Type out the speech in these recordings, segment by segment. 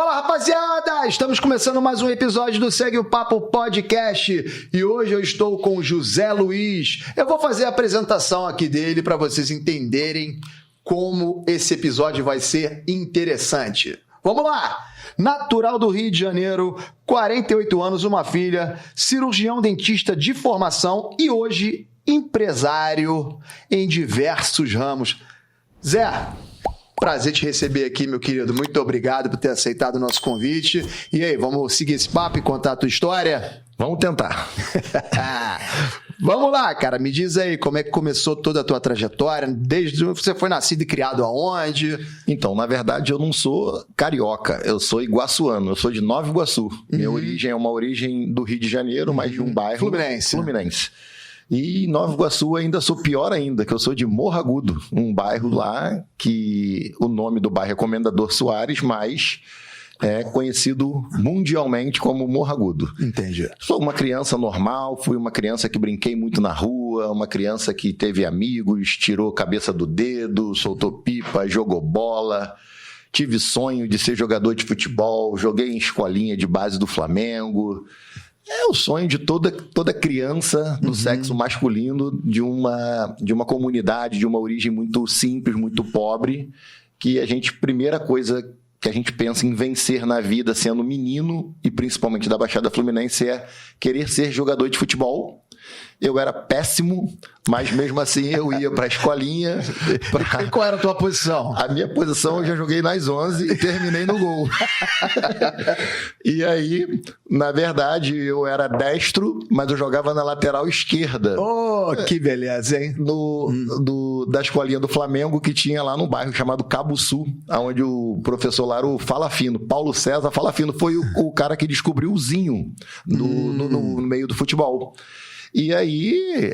Fala, rapaziada! Estamos começando mais um episódio do Segue o Papo Podcast e hoje eu estou com o José Luiz. Eu vou fazer a apresentação aqui dele para vocês entenderem como esse episódio vai ser interessante. Vamos lá! Natural do Rio de Janeiro, 48 anos, uma filha, cirurgião dentista de formação e hoje empresário em diversos ramos. Zé, prazer te receber aqui, meu querido. Muito obrigado por ter aceitado o nosso convite. E aí, vamos seguir esse papo e contar a tua história? Vamos tentar. Vamos lá, cara. Me diz aí como é que começou toda a tua trajetória. Desde você foi nascido e criado aonde? Então, na verdade, eu não sou carioca. Eu sou iguaçuano. Eu sou de Nova Iguaçu. Minha origem é uma origem do Rio de Janeiro, mas de um bairro... Fluminense. E em Nova Iguaçu ainda sou pior ainda, que eu sou de Morro Agudo, um bairro lá que o nome do bairro é Comendador Soares, mas é conhecido mundialmente como Morro Agudo. Entendi. Sou uma criança normal, fui uma criança que brinquei muito na rua, uma criança que teve amigos, tirou cabeça do dedo, soltou pipa, jogou bola. Tive sonho de ser jogador de futebol, joguei em escolinha de base do Flamengo. É o sonho de toda criança do sexo masculino de uma comunidade, de uma origem muito simples, muito pobre, que primeira coisa que a gente pensa em vencer na vida sendo menino, e principalmente da Baixada Fluminense, é querer ser jogador de futebol. Eu era péssimo, mas mesmo assim eu ia para a escolinha. E qual era a tua posição? A minha posição eu já joguei nas 11 e terminei no gol. E aí, na verdade, eu era destro, mas eu jogava na lateral esquerda. Oh, que beleza, hein? Da escolinha do Flamengo, que tinha lá no bairro chamado Cabo Sul, onde o professor lá era o Falafino. Paulo César Falafino foi o cara que descobriu o Zinho no meio do futebol. E aí,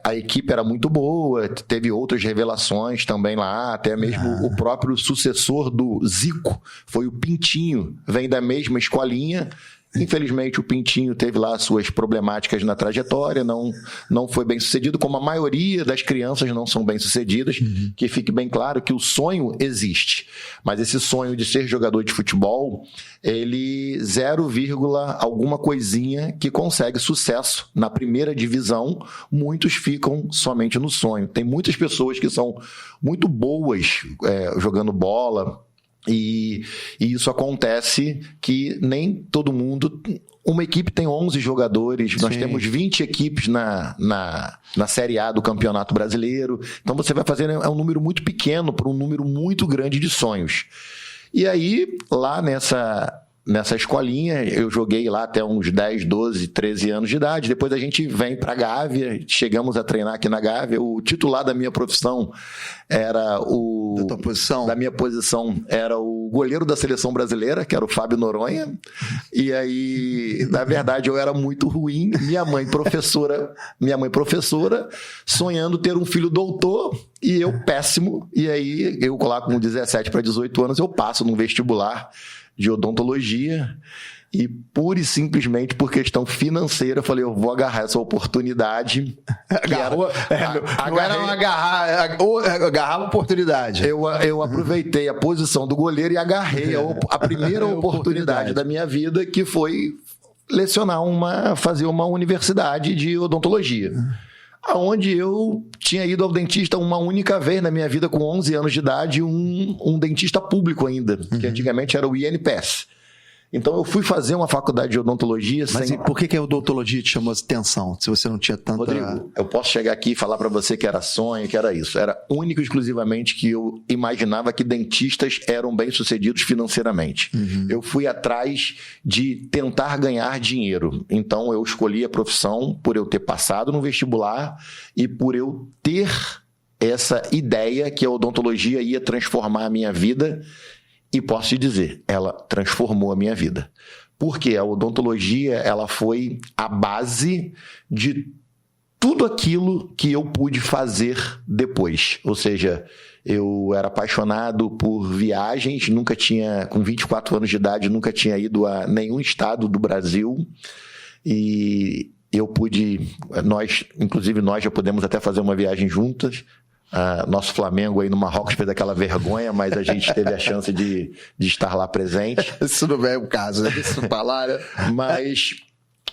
a equipe era muito boa, teve outras revelações também lá, até mesmo o próprio sucessor do Zico, foi o Pintinho, vem da mesma escolinha. Infelizmente, o Pintinho teve lá suas problemáticas na trajetória, não foi bem sucedido, como a maioria das crianças não são bem sucedidas, que fique bem claro que o sonho existe, mas esse sonho de ser jogador de futebol, ele 0, alguma coisinha que consegue sucesso na primeira divisão, muitos ficam somente no sonho. Tem muitas pessoas que são muito boas jogando bola, e isso acontece que nem todo mundo... Uma equipe tem 11 jogadores, nós temos 20 equipes na Série A do Campeonato Brasileiro. Então você vai fazer um número muito pequeno para um número muito grande de sonhos. E aí, lá nessa escolinha, eu joguei lá até uns 10, 12, 13 anos de idade. Depois a gente vem para a Gávea, chegamos a treinar aqui na Gávea. O titular da minha profissão era Da tua posição? Da minha posição era o goleiro da seleção brasileira, que era o Fábio Noronha. E aí, na verdade, eu era muito ruim. Minha mãe professora, sonhando ter um filho doutor, e eu péssimo. E aí, eu lá com 17 para 18 anos, eu passo num vestibular de odontologia e pura e simplesmente por questão financeira eu falei, eu vou agarrar essa oportunidade. Agarrar a oportunidade. Eu aproveitei a posição do goleiro e agarrei a primeira oportunidade da minha vida, que foi fazer uma universidade de odontologia. Onde eu tinha ido ao dentista uma única vez na minha vida com 11 anos de idade, um dentista público ainda, que antigamente era o INPS. Então eu fui fazer uma faculdade de odontologia. Mas por que a odontologia te chamou a atenção, se você não tinha tanta... Rodrigo, eu posso chegar aqui e falar para você que era sonho, que era isso. Era único e exclusivamente que eu imaginava que dentistas eram bem-sucedidos financeiramente. Eu fui atrás de tentar ganhar dinheiro. Então eu escolhi a profissão por eu ter passado no vestibular e por eu ter essa ideia que a odontologia ia transformar a minha vida. E posso te dizer, ela transformou a minha vida. Porque a odontologia, ela foi a base de tudo aquilo que eu pude fazer depois. Ou seja, eu era apaixonado por viagens, com 24 anos de idade, nunca tinha ido a nenhum estado do Brasil. E eu pude, inclusive nós já pudemos até fazer uma viagem juntos Nosso Flamengo aí no Marrocos fez aquela vergonha, mas a gente teve a chance de estar lá presente. Isso não é o caso, né? Isso falar, né?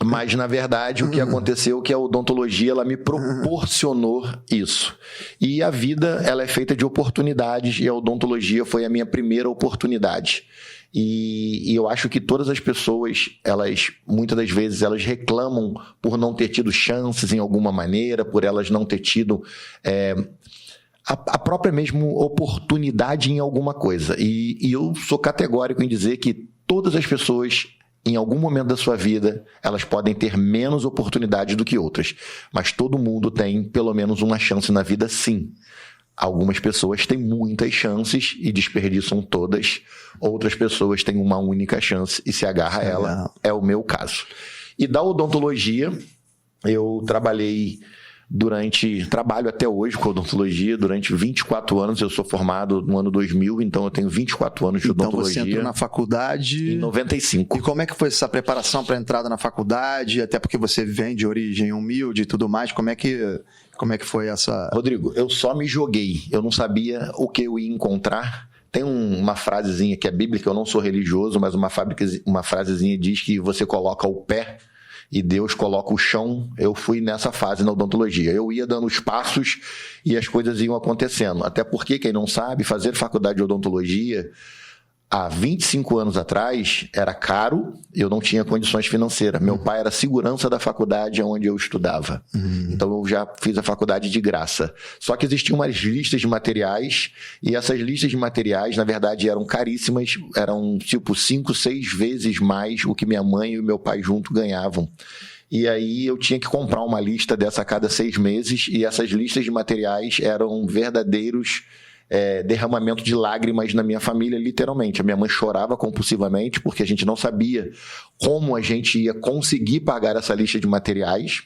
Mas, na verdade, o que aconteceu é que a odontologia ela me proporcionou isso. E a vida ela é feita de oportunidades e a odontologia foi a minha primeira oportunidade. E eu acho que todas as pessoas, muitas das vezes, elas reclamam por não ter tido chances em alguma maneira, por elas não ter tido a própria mesmo oportunidade em alguma coisa. E eu sou categórico em dizer que todas as pessoas, em algum momento da sua vida, elas podem ter menos oportunidades do que outras. Mas todo mundo tem pelo menos uma chance na vida, sim. Algumas pessoas têm muitas chances e desperdiçam todas. Outras pessoas têm uma única chance e se agarra a ela. É o meu caso. E da odontologia, eu trabalho até hoje com odontologia durante 24 anos. Eu sou formado no ano 2000, então eu tenho 24 anos de odontologia. Então você entrou na faculdade... Em 95. E como é que foi essa preparação para a entrada na faculdade? Até porque você vem de origem humilde e tudo mais. Como é que foi essa... Rodrigo, eu só me joguei. Eu não sabia o que eu ia encontrar. Tem uma frasezinha que é bíblica, eu não sou religioso, mas uma frasezinha diz que você coloca o pé e Deus coloca o chão. Eu fui nessa fase na odontologia. Eu ia dando os passos e as coisas iam acontecendo. Até porque, quem não sabe, fazer faculdade de odontologia há 25 anos atrás era caro, eu não tinha condições financeiras. Meu pai era segurança da faculdade onde eu estudava. Então eu já fiz a faculdade de graça. Só que existiam umas listas de materiais e essas listas de materiais, na verdade, eram caríssimas, eram tipo 5, 6 vezes mais o que minha mãe e o meu pai junto ganhavam. E aí eu tinha que comprar uma lista dessa a cada 6 meses e essas listas de materiais eram verdadeiros derramamento de lágrimas na minha família, literalmente. A minha mãe chorava compulsivamente porque a gente não sabia como a gente ia conseguir pagar essa lista de materiais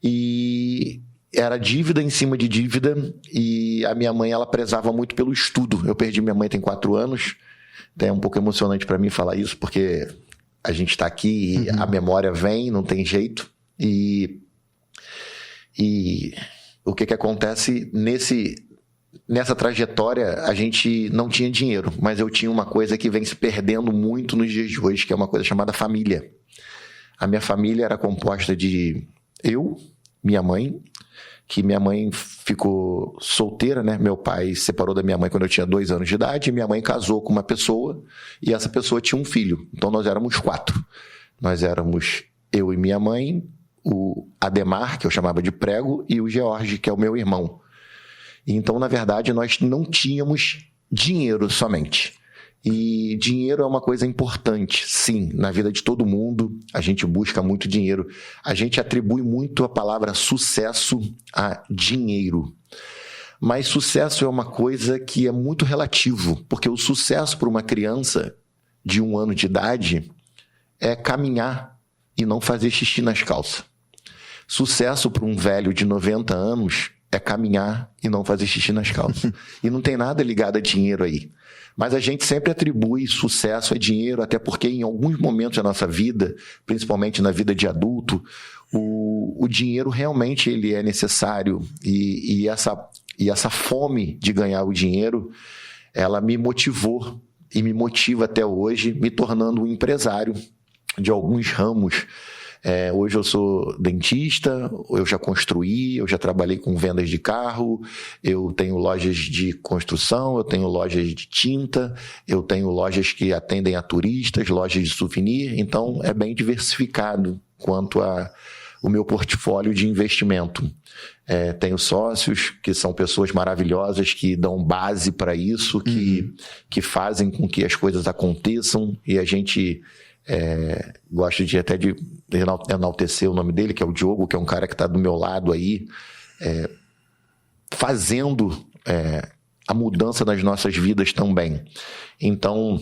e era dívida em cima de dívida e a minha mãe, ela prezava muito pelo estudo. Eu perdi minha mãe tem 4 anos, é um pouco emocionante para mim falar isso porque a gente está aqui e a memória vem, não tem jeito e o que acontece nessa trajetória, a gente não tinha dinheiro, mas eu tinha uma coisa que vem se perdendo muito nos dias de hoje, que é uma coisa chamada família. A minha família era composta de eu, minha mãe, que minha mãe ficou solteira, né? Meu pai se separou da minha mãe quando eu tinha 2 anos de idade, e minha mãe casou com uma pessoa, e essa pessoa tinha um filho. Então nós éramos 4. Nós éramos eu e minha mãe, o Ademar, que eu chamava de Prego, e o George, que é o meu irmão. Então, na verdade, nós não tínhamos dinheiro somente. E dinheiro é uma coisa importante, sim, na vida de todo mundo. A gente busca muito dinheiro. A gente atribui muito a palavra sucesso a dinheiro. Mas sucesso é uma coisa que é muito relativo, porque o sucesso para uma criança de 1 ano de idade é caminhar e não fazer xixi nas calças. Sucesso para um velho de 90 anos é caminhar e não fazer xixi nas calças. E não tem nada ligado a dinheiro aí. Mas a gente sempre atribui sucesso a dinheiro, até porque em alguns momentos da nossa vida, principalmente na vida de adulto, o dinheiro realmente ele é necessário. E essa fome de ganhar o dinheiro, ela me motivou e me motiva até hoje, me tornando um empresário de alguns ramos. Hoje eu sou dentista, eu já construí, eu já trabalhei com vendas de carro, eu tenho lojas de construção, eu tenho lojas de tinta, eu tenho lojas que atendem a turistas, lojas de souvenir, então é bem diversificado quanto o meu portfólio de investimento. Tenho sócios que são pessoas maravilhosas que dão base para isso, que fazem com que as coisas aconteçam e a gente... gosto de até de enaltecer o nome dele, que é o Diogo, que é um cara que está do meu lado aí, fazendo a mudança nas nossas vidas também. Então,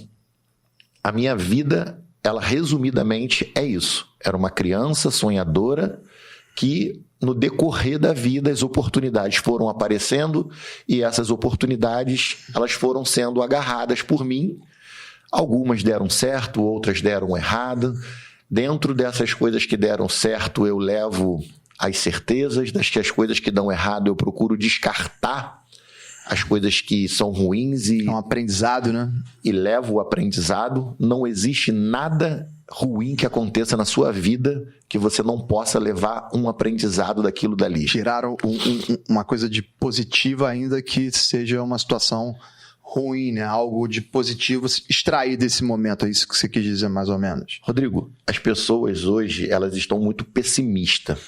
a minha vida, ela resumidamente é isso. Era uma criança sonhadora que, no decorrer da vida, as oportunidades foram aparecendo e essas oportunidades, elas foram sendo agarradas por mim. Algumas deram certo, outras deram errado. Dentro dessas coisas que deram certo, eu levo as certezas. Das que as coisas que dão errado, eu procuro descartar as coisas que são ruins É um aprendizado, né? e leva o aprendizado. Não existe nada ruim que aconteça na sua vida que você não possa levar um aprendizado daquilo dali. Tiraram uma coisa de positiva, ainda que seja uma situação ruim, né? Algo de positivo extrair desse momento. É isso que você quis dizer, mais ou menos. Rodrigo, as pessoas hoje, elas estão muito pessimistas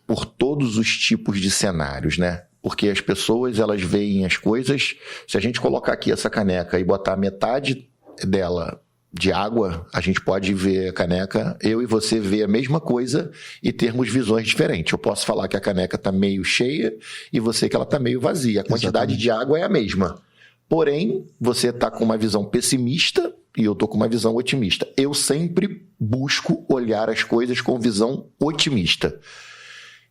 por todos os tipos de cenários, né? Porque as pessoas, elas veem as coisas... Se a gente colocar aqui essa caneca e botar metade dela de água, a gente pode ver a caneca, eu e você ver a mesma coisa e termos visões diferentes. Eu posso falar que a caneca está meio cheia e você que ela está meio vazia. A quantidade de água é a mesma. Porém, você está com uma visão pessimista e eu estou com uma visão otimista. Eu sempre busco olhar as coisas com visão otimista.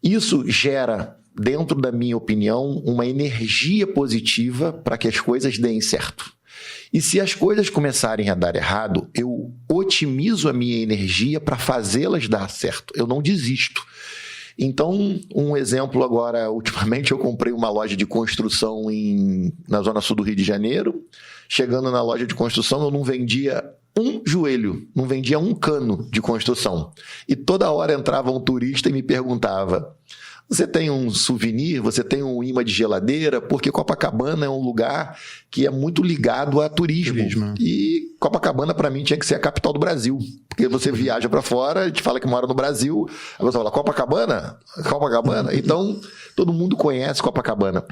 Isso gera, dentro da minha opinião, uma energia positiva para que as coisas deem certo. E se as coisas começarem a dar errado, eu otimizo a minha energia para fazê-las dar certo. Eu não desisto. Então, um exemplo agora, ultimamente eu comprei uma loja de construção na Zona Sul do Rio de Janeiro. Chegando na loja de construção, eu não vendia um joelho, não vendia um cano de construção. E toda hora entrava um turista e me perguntava: você tem um souvenir, você tem um imã de geladeira? Porque Copacabana é um lugar que é muito ligado a turismo. E Copacabana, para mim, tinha que ser a capital do Brasil. Porque você viaja para fora, a gente fala que mora no Brasil, a pessoa fala, Copacabana? Copacabana? Então, todo mundo conhece Copacabana.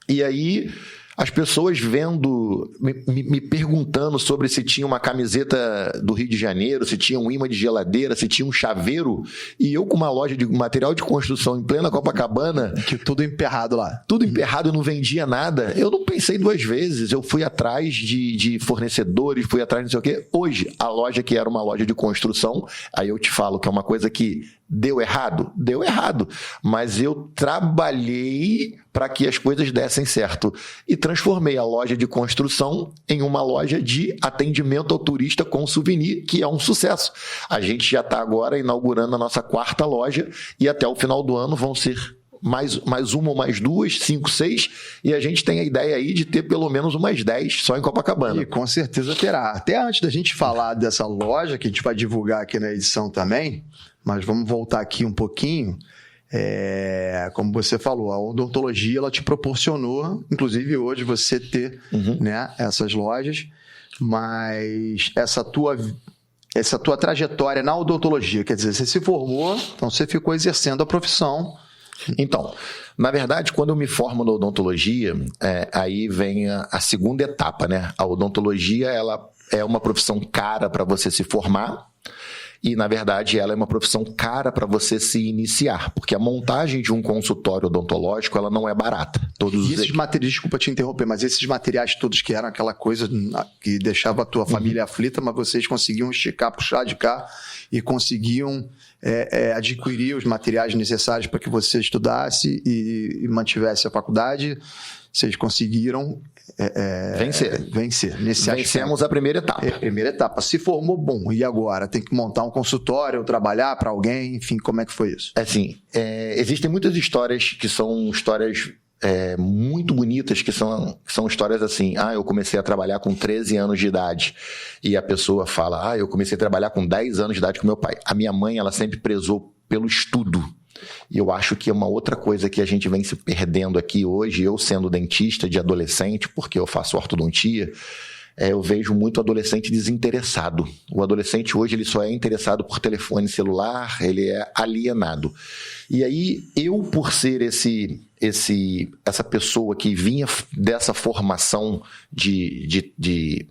E aí, as pessoas vendo, me perguntando sobre se tinha uma camiseta do Rio de Janeiro, se tinha um imã de geladeira, se tinha um chaveiro, e eu com uma loja de material de construção em plena Copacabana... Que tudo emperrado lá. Tudo emperrado, eu não vendia nada. Eu não pensei duas vezes, eu fui atrás de fornecedores, fui atrás de não sei o quê. Hoje, a loja que era uma loja de construção, aí eu te falo que é uma coisa que deu errado? Deu errado. Mas eu trabalhei para que as coisas dessem certo. E transformei a loja de construção em uma loja de atendimento ao turista com souvenir, que é um sucesso. A gente já está agora inaugurando a nossa 4ª loja e até o final do ano vão ser mais uma ou mais 2, 5, 6, e a gente tem a ideia aí de ter pelo menos umas 10 só em Copacabana. E com certeza terá. Até antes da gente falar dessa loja, que a gente vai divulgar aqui na edição também, mas vamos voltar aqui um pouquinho. Como você falou, a odontologia ela te proporcionou, inclusive hoje, você ter né, essas lojas, mas essa tua trajetória na odontologia, quer dizer, você se formou, então você ficou exercendo a profissão. Então, na verdade, quando eu me formo na odontologia, aí vem a segunda etapa, né? A odontologia, ela é uma profissão cara para você se formar e, na verdade, ela é uma profissão cara para você se iniciar, porque a montagem de um consultório odontológico, ela não é barata. E esses materiais, desculpa te interromper, mas esses materiais todos que eram aquela coisa que deixava a tua família aflita, mas vocês conseguiam esticar, puxar de cá e conseguiam adquirir os materiais necessários para que você estudasse e mantivesse a faculdade. Vocês conseguiram vencer nesse aspecto. Vencemos a primeira etapa. Primeira etapa. Se formou, bom. E agora? Tem que montar um consultório, ou trabalhar para alguém? Enfim, como é que foi isso? Assim, existem muitas histórias que são histórias muito bonitas, que são histórias assim, eu comecei a trabalhar com 13 anos de idade, e a pessoa fala, eu comecei a trabalhar com 10 anos de idade com meu pai. A minha mãe, ela sempre prezou pelo estudo, e eu acho que é uma outra coisa que a gente vem se perdendo aqui hoje, eu sendo dentista de adolescente, porque eu faço ortodontia, eu vejo muito adolescente desinteressado. O adolescente hoje ele só é interessado por telefone celular, ele é alienado. E aí, eu por ser essa pessoa que vinha dessa formação de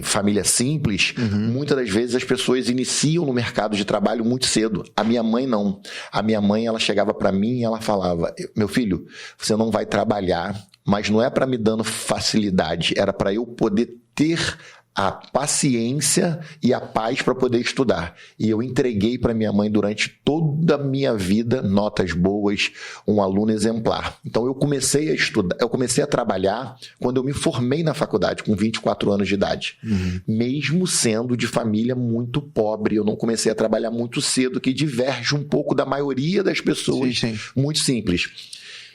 família simples, muitas das vezes as pessoas iniciam no mercado de trabalho muito cedo. A minha mãe não. A minha mãe, ela chegava para mim e ela falava, meu filho, você não vai trabalhar, mas não é para me dando facilidade, era para eu poder ter a paciência e a paz para poder estudar. E eu entreguei para minha mãe durante toda a minha vida notas boas, um aluno exemplar. Então eu comecei a estudar, eu comecei a trabalhar quando eu me formei na faculdade, com 24 anos de idade. Mesmo sendo de família muito pobre, eu não comecei a trabalhar muito cedo, que diverge um pouco da maioria das pessoas, muito simples.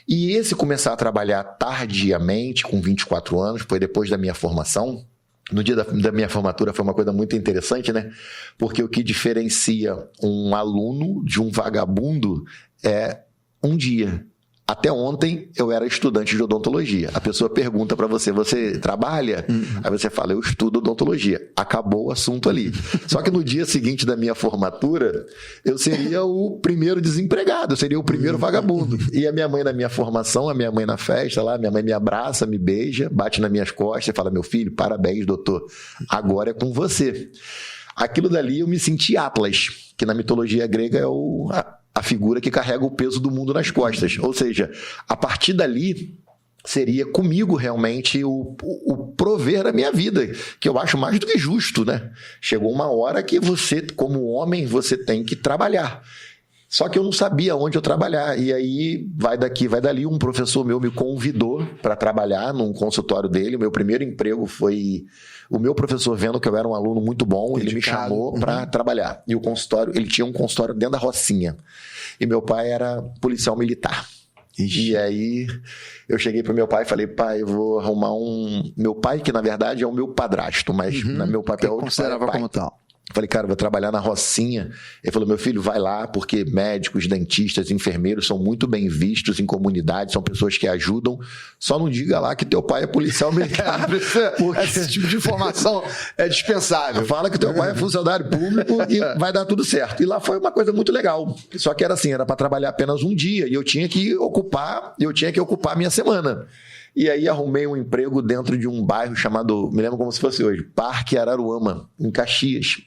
E esse começar a trabalhar tardiamente, com 24 anos, foi depois da minha formação. No dia da minha formatura foi uma coisa muito interessante, né? Porque o que diferencia um aluno de um vagabundo é um dia. Até ontem eu era estudante de odontologia. A pessoa pergunta para você, você trabalha? Aí você fala, eu estudo odontologia. Acabou o assunto ali. Só que no dia seguinte da minha formatura, eu seria o primeiro desempregado, eu seria o primeiro vagabundo. E a minha mãe na minha formação, a minha mãe na festa lá, minha mãe me abraça, me beija, bate nas minhas costas e fala, meu filho, parabéns, doutor, agora é com você. Aquilo dali eu me senti Atlas, que na mitologia grega é a figura que carrega o peso do mundo nas costas. Ou seja, a partir dali seria comigo realmente o prover a minha vida, que eu acho mais do que justo, né? Chegou uma hora que você, como homem, você tem que trabalhar. Só que eu não sabia onde eu trabalhar. E aí, vai daqui, vai dali, um professor meu me convidou para trabalhar num consultório dele. O meu primeiro emprego foi o meu professor, vendo que eu era um aluno muito bom, ele me chamou para trabalhar. E o consultório, ele tinha um consultório dentro da Rocinha. E meu pai era policial militar. E aí, eu cheguei pro meu pai e falei, pai, eu vou arrumar meu pai, que na verdade é o meu padrasto, mas no meu papel... Que considerava como tal. Falei, cara, vou trabalhar na Rocinha. Ele falou, meu filho, vai lá, porque médicos, dentistas, enfermeiros são muito bem vistos em comunidade, são pessoas que ajudam. Só não diga lá que teu pai é policial militar. Porque esse tipo de informação é dispensável. Fala que teu pai é funcionário público e vai dar tudo certo. E lá foi uma coisa muito legal. Só que era assim, era para trabalhar apenas um dia e eu tinha que ocupar a minha semana. E aí arrumei um emprego dentro de um bairro chamado, me lembro como se fosse hoje, Parque Araruama, em Caxias.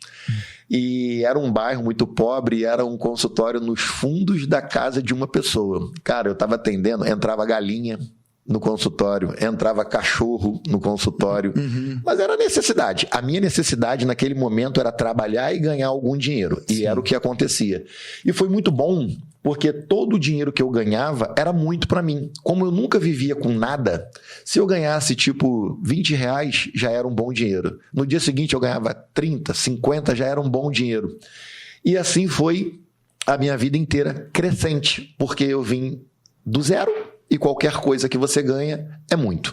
E era um bairro muito pobre e era um consultório nos fundos da casa de uma pessoa. Cara, eu estava atendendo, entrava galinha no consultório, entrava cachorro no consultório, mas era necessidade. A minha necessidade naquele momento era trabalhar e ganhar algum dinheiro. E era o que acontecia. E foi muito bom, porque todo o dinheiro que eu ganhava era muito para mim. Como eu nunca vivia com nada, se eu ganhasse tipo 20 reais, já era um bom dinheiro. No dia seguinte eu ganhava 30, 50, já era um bom dinheiro. E assim foi a minha vida inteira crescente, porque eu vim do zero e qualquer coisa que você ganha é muito.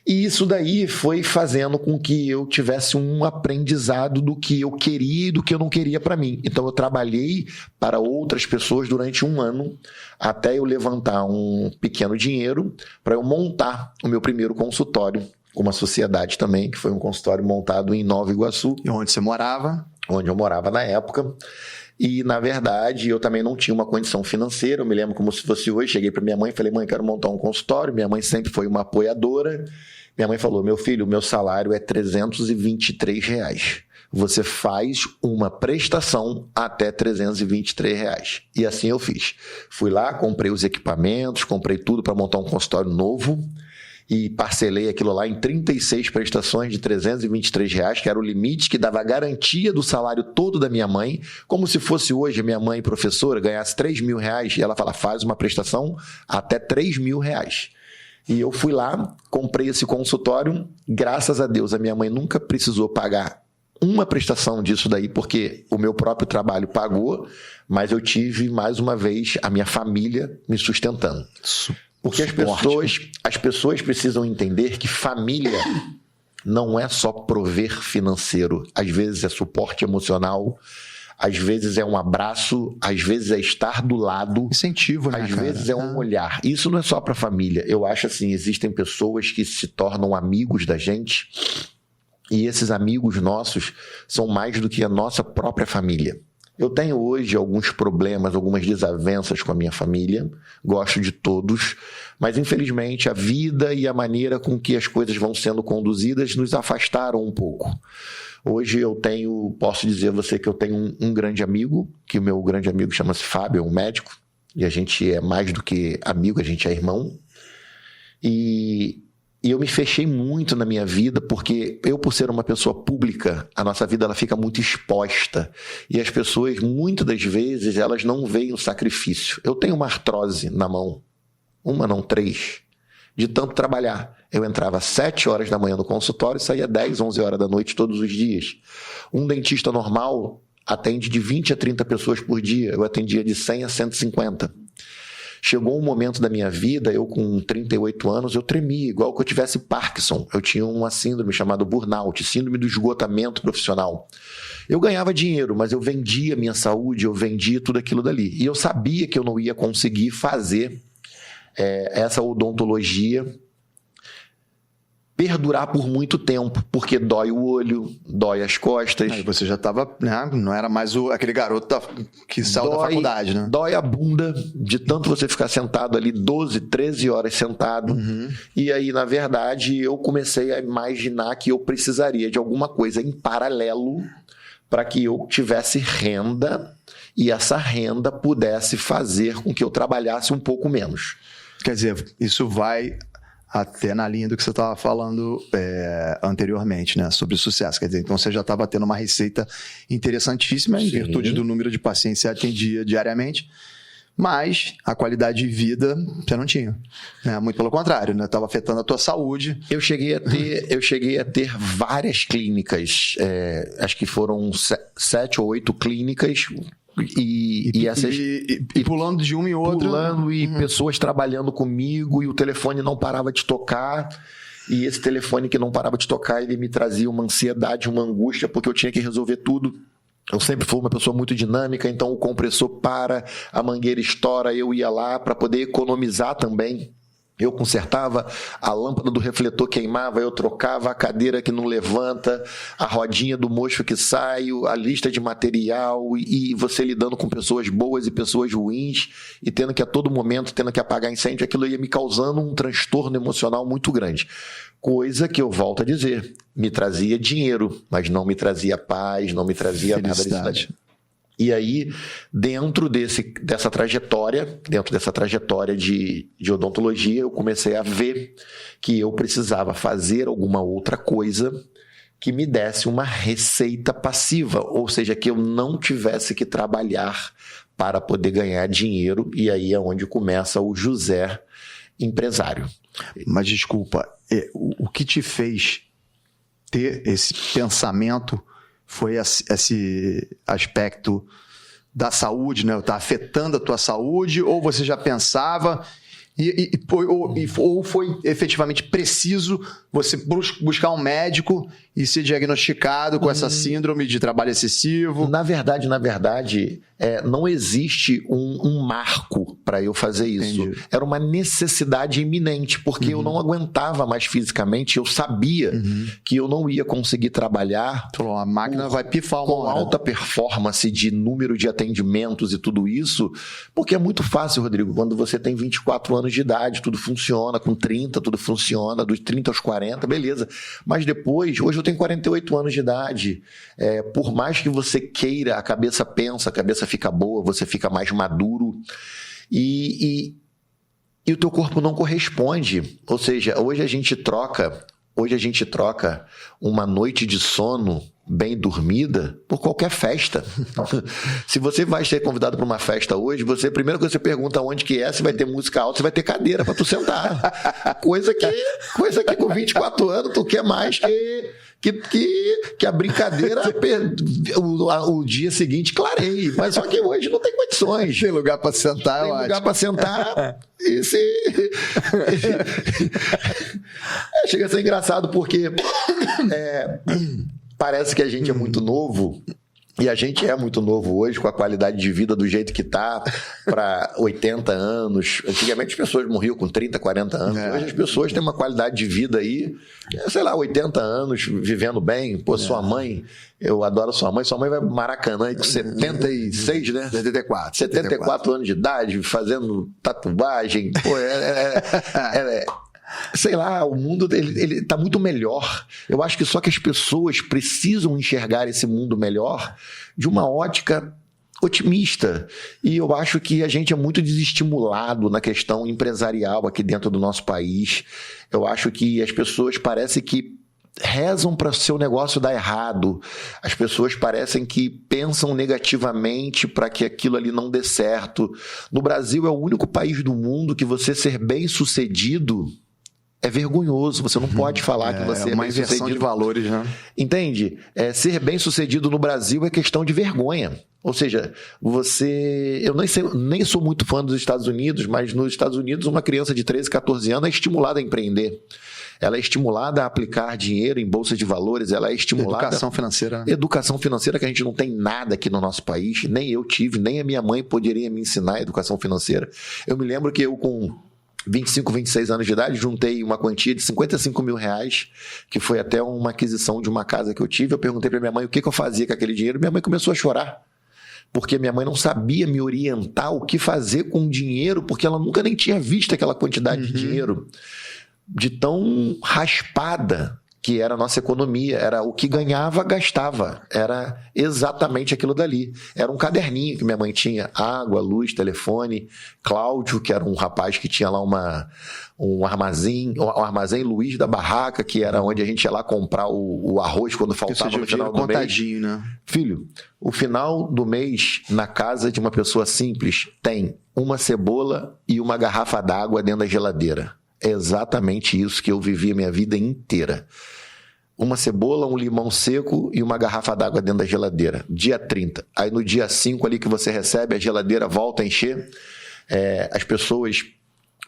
E isso daí foi fazendo com que eu tivesse um aprendizado do que eu queria e do que eu não queria para mim. Então eu trabalhei para outras pessoas durante um ano até eu levantar um pequeno dinheiro para eu montar o meu primeiro consultório com uma sociedade também, que foi um consultório montado em Nova Iguaçu. E onde você morava? Onde eu morava na época. E, na verdade, eu também não tinha uma condição financeira. Eu me lembro como se fosse hoje. Cheguei para minha mãe e falei, mãe, quero montar um consultório. Minha mãe sempre foi uma apoiadora. Minha mãe falou, meu filho, o meu salário é R$323. Você faz uma prestação até R$323. E assim eu fiz. Fui lá, comprei os equipamentos, comprei tudo para montar um consultório novo. E parcelei aquilo lá em 36 prestações de R$323, que era o limite que dava a garantia do salário todo da minha mãe, como se fosse hoje a minha mãe professora ganhasse R$3.000 e ela fala, faz uma prestação até R$3.000. E eu fui lá, comprei esse consultório, graças a Deus a minha mãe nunca precisou pagar uma prestação disso daí, porque o meu próprio trabalho pagou, mas eu tive mais uma vez a minha família me sustentando. Porque as pessoas precisam entender que família não é só prover financeiro. Às vezes é suporte emocional, às vezes é um abraço, às vezes é estar do lado. Incentivo, né, às vezes é um olhar. Isso não é só para família. Eu acho assim, existem pessoas que se tornam amigos da gente e esses amigos nossos são mais do que a nossa própria família. Eu tenho hoje alguns problemas, algumas desavenças com a minha família, gosto de todos, mas infelizmente a vida e a maneira com que as coisas vão sendo conduzidas nos afastaram um pouco. Hoje posso dizer a você que eu tenho um grande amigo, que o meu grande amigo chama-se Fábio, é um médico, e a gente é mais do que amigo, a gente é irmão. E eu me fechei muito na minha vida, porque eu, por ser uma pessoa pública, a nossa vida ela fica muito exposta. E as pessoas, muitas das vezes, elas não veem o sacrifício. Eu tenho uma artrose na mão, 3, de tanto trabalhar. Eu entrava às 7 horas da manhã no consultório e saía 10, 11 horas da noite todos os dias. Um dentista normal atende de 20 a 30 pessoas por dia. Eu atendia de 100 a 150. chegou um momento da minha vida, eu com 38 anos, eu tremia, igual que eu tivesse Parkinson. Eu tinha uma síndrome chamada burnout, síndrome do esgotamento profissional. Eu ganhava dinheiro, mas eu vendia minha saúde, eu vendia tudo aquilo dali. E eu sabia que eu não ia conseguir fazer essa odontologia perdurar por muito tempo, porque dói o olho, dói as costas. Aí você já estava, né? Não era mais aquele garoto que saiu da faculdade, né? Dói a bunda de tanto você ficar sentado ali 12, 13 horas sentado. E aí, na verdade, eu comecei a imaginar que eu precisaria de alguma coisa em paralelo para que eu tivesse renda e essa renda pudesse fazer com que eu trabalhasse um pouco menos. Quer dizer, isso vai até na linha do que você estava falando anteriormente, né? Sobre o sucesso. Quer dizer, então você já estava tendo uma receita interessantíssima em virtude do número de pacientes que você atendia diariamente, mas a qualidade de vida você não tinha. Né? Muito pelo contrário, né? Estava afetando a tua saúde. Eu cheguei a ter várias clínicas, acho que foram 7 ou 8 clínicas. E pulando de uma em outra. Pulando e pessoas trabalhando comigo e o telefone não parava de tocar. E esse telefone que não parava de tocar, ele me trazia uma ansiedade, uma angústia, porque eu tinha que resolver tudo. Eu sempre fui uma pessoa muito dinâmica, então o compressor para, a mangueira estoura, eu ia lá para poder economizar também. Eu consertava, a lâmpada do refletor queimava, eu trocava a cadeira que não levanta, a rodinha do mocho que sai, a lista de material e você lidando com pessoas boas e pessoas ruins e tendo que a todo momento, tendo que apagar incêndio, aquilo ia me causando um transtorno emocional muito grande. Coisa que eu volto a dizer, me trazia dinheiro, mas não me trazia paz, não me trazia nada disso daí. E aí, dentro dessa trajetória de odontologia, eu comecei a ver que eu precisava fazer alguma outra coisa que me desse uma receita passiva, ou seja, que eu não tivesse que trabalhar para poder ganhar dinheiro, e aí é onde começa o José empresário. Mas desculpa, o que te fez ter esse pensamento foi esse aspecto da saúde, né? Tá afetando a tua saúde, ou você já pensava ou foi efetivamente preciso você buscar um médico e ser diagnosticado com essa síndrome de trabalho excessivo? Na verdade, não existe um marco para eu fazer isso. Entendi. Era uma necessidade iminente, porque eu não aguentava mais fisicamente, eu sabia que eu não ia conseguir trabalhar. Falou, a máquina vai pifar uma com hora. alta performance de número de atendimentos e tudo isso, porque é muito fácil, Rodrigo, quando você tem 24 anos de idade, tudo funciona, com 30 tudo funciona, dos 30 aos 40, beleza. Mas depois, hoje eu tenho 48 anos de idade, por mais que você queira, a cabeça pensa, a cabeça fica boa, você fica mais maduro e o teu corpo não corresponde. Ou seja, hoje a gente troca uma noite de sono bem dormida por qualquer festa. Se você vai ser convidado para uma festa hoje, a primeira coisa que você pergunta onde que é, se vai ter música alta, se vai ter cadeira para tu sentar. Coisa que com 24 anos tu quer mais que a brincadeira o dia seguinte clareie. Mas só que hoje não tem condições. Tem lugar para sentar, tem lugar para sentar. Chega a ser engraçado porque parece que a gente é muito novo, e a gente é muito novo hoje, com a qualidade de vida do jeito que tá, para 80 anos. Antigamente as pessoas morriam com 30, 40 anos. Hoje as pessoas têm uma qualidade de vida aí, 80 anos, vivendo bem. Pô, sua mãe, eu adoro sua mãe vai pro Maracanã com 76, né? 74 anos de idade, fazendo tatuagem. Pô, sei lá, o mundo ele tá muito melhor. Eu acho que só que as pessoas precisam enxergar esse mundo melhor de uma ótica otimista. E eu acho que a gente é muito desestimulado na questão empresarial aqui dentro do nosso país. Eu acho que as pessoas parecem que rezam para o seu negócio dar errado. As pessoas parecem que pensam negativamente para que aquilo ali não dê certo. No Brasil é o único país do mundo que você ser bem-sucedido é vergonhoso, você não pode falar que você é uma inversão de valores, né? Entende? Ser bem-sucedido no Brasil é questão de vergonha. Ou seja, eu nem sou muito fã dos Estados Unidos, mas nos Estados Unidos uma criança de 13, 14 anos é estimulada a empreender. Ela é estimulada a aplicar dinheiro em bolsa de valores, ela é estimulada... Educação financeira. Educação financeira, que a gente não tem nada aqui no nosso país, nem eu tive, nem a minha mãe poderia me ensinar educação financeira. Eu me lembro que eu com 25, 26 anos de idade, juntei uma quantia de 55 mil reais, que foi até uma aquisição de uma casa que eu tive. Eu perguntei para minha mãe o que eu fazia com aquele dinheiro, minha mãe começou a chorar. Porque minha mãe não sabia me orientar o que fazer com o dinheiro, porque ela nunca nem tinha visto aquela quantidade de dinheiro, de tão raspada que era a nossa economia. Era o que ganhava, gastava. Era exatamente aquilo dali. Era um caderninho que minha mãe tinha, água, luz, telefone. Cláudio, que era um rapaz que tinha lá um armazém Luiz da Barraca, que era onde a gente ia lá comprar o arroz quando faltava no final do mês. Né? Filho, o final do mês, na casa de uma pessoa simples, tem uma cebola e uma garrafa d'água dentro da geladeira. É exatamente isso que eu vivi a minha vida inteira. Uma cebola, um limão seco e uma garrafa d'água dentro da geladeira. Dia 30. Aí no dia 5 ali que você recebe, a geladeira volta a encher. As pessoas,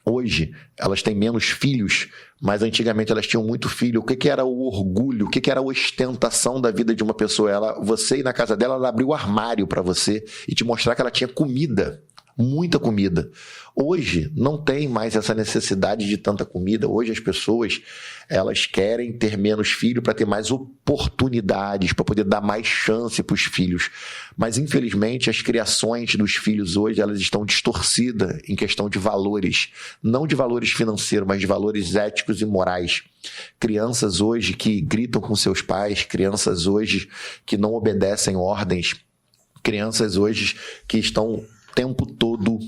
hoje, elas têm menos filhos, mas antigamente elas tinham muito filho. O que era o orgulho? O que era a ostentação da vida de uma pessoa? Você ir na casa dela, ela abrir o armário para você e te mostrar que ela tinha comida. Muita comida. Hoje não tem mais essa necessidade de tanta comida. Hoje as pessoas, elas querem ter menos filho para ter mais oportunidades, para poder dar mais chance para os filhos. Mas infelizmente as criações dos filhos hoje, elas estão distorcidas em questão de valores, não de valores financeiros, mas de valores éticos e morais. Crianças hoje que gritam com seus pais, crianças hoje que não obedecem ordens, crianças hoje que estão tempo todo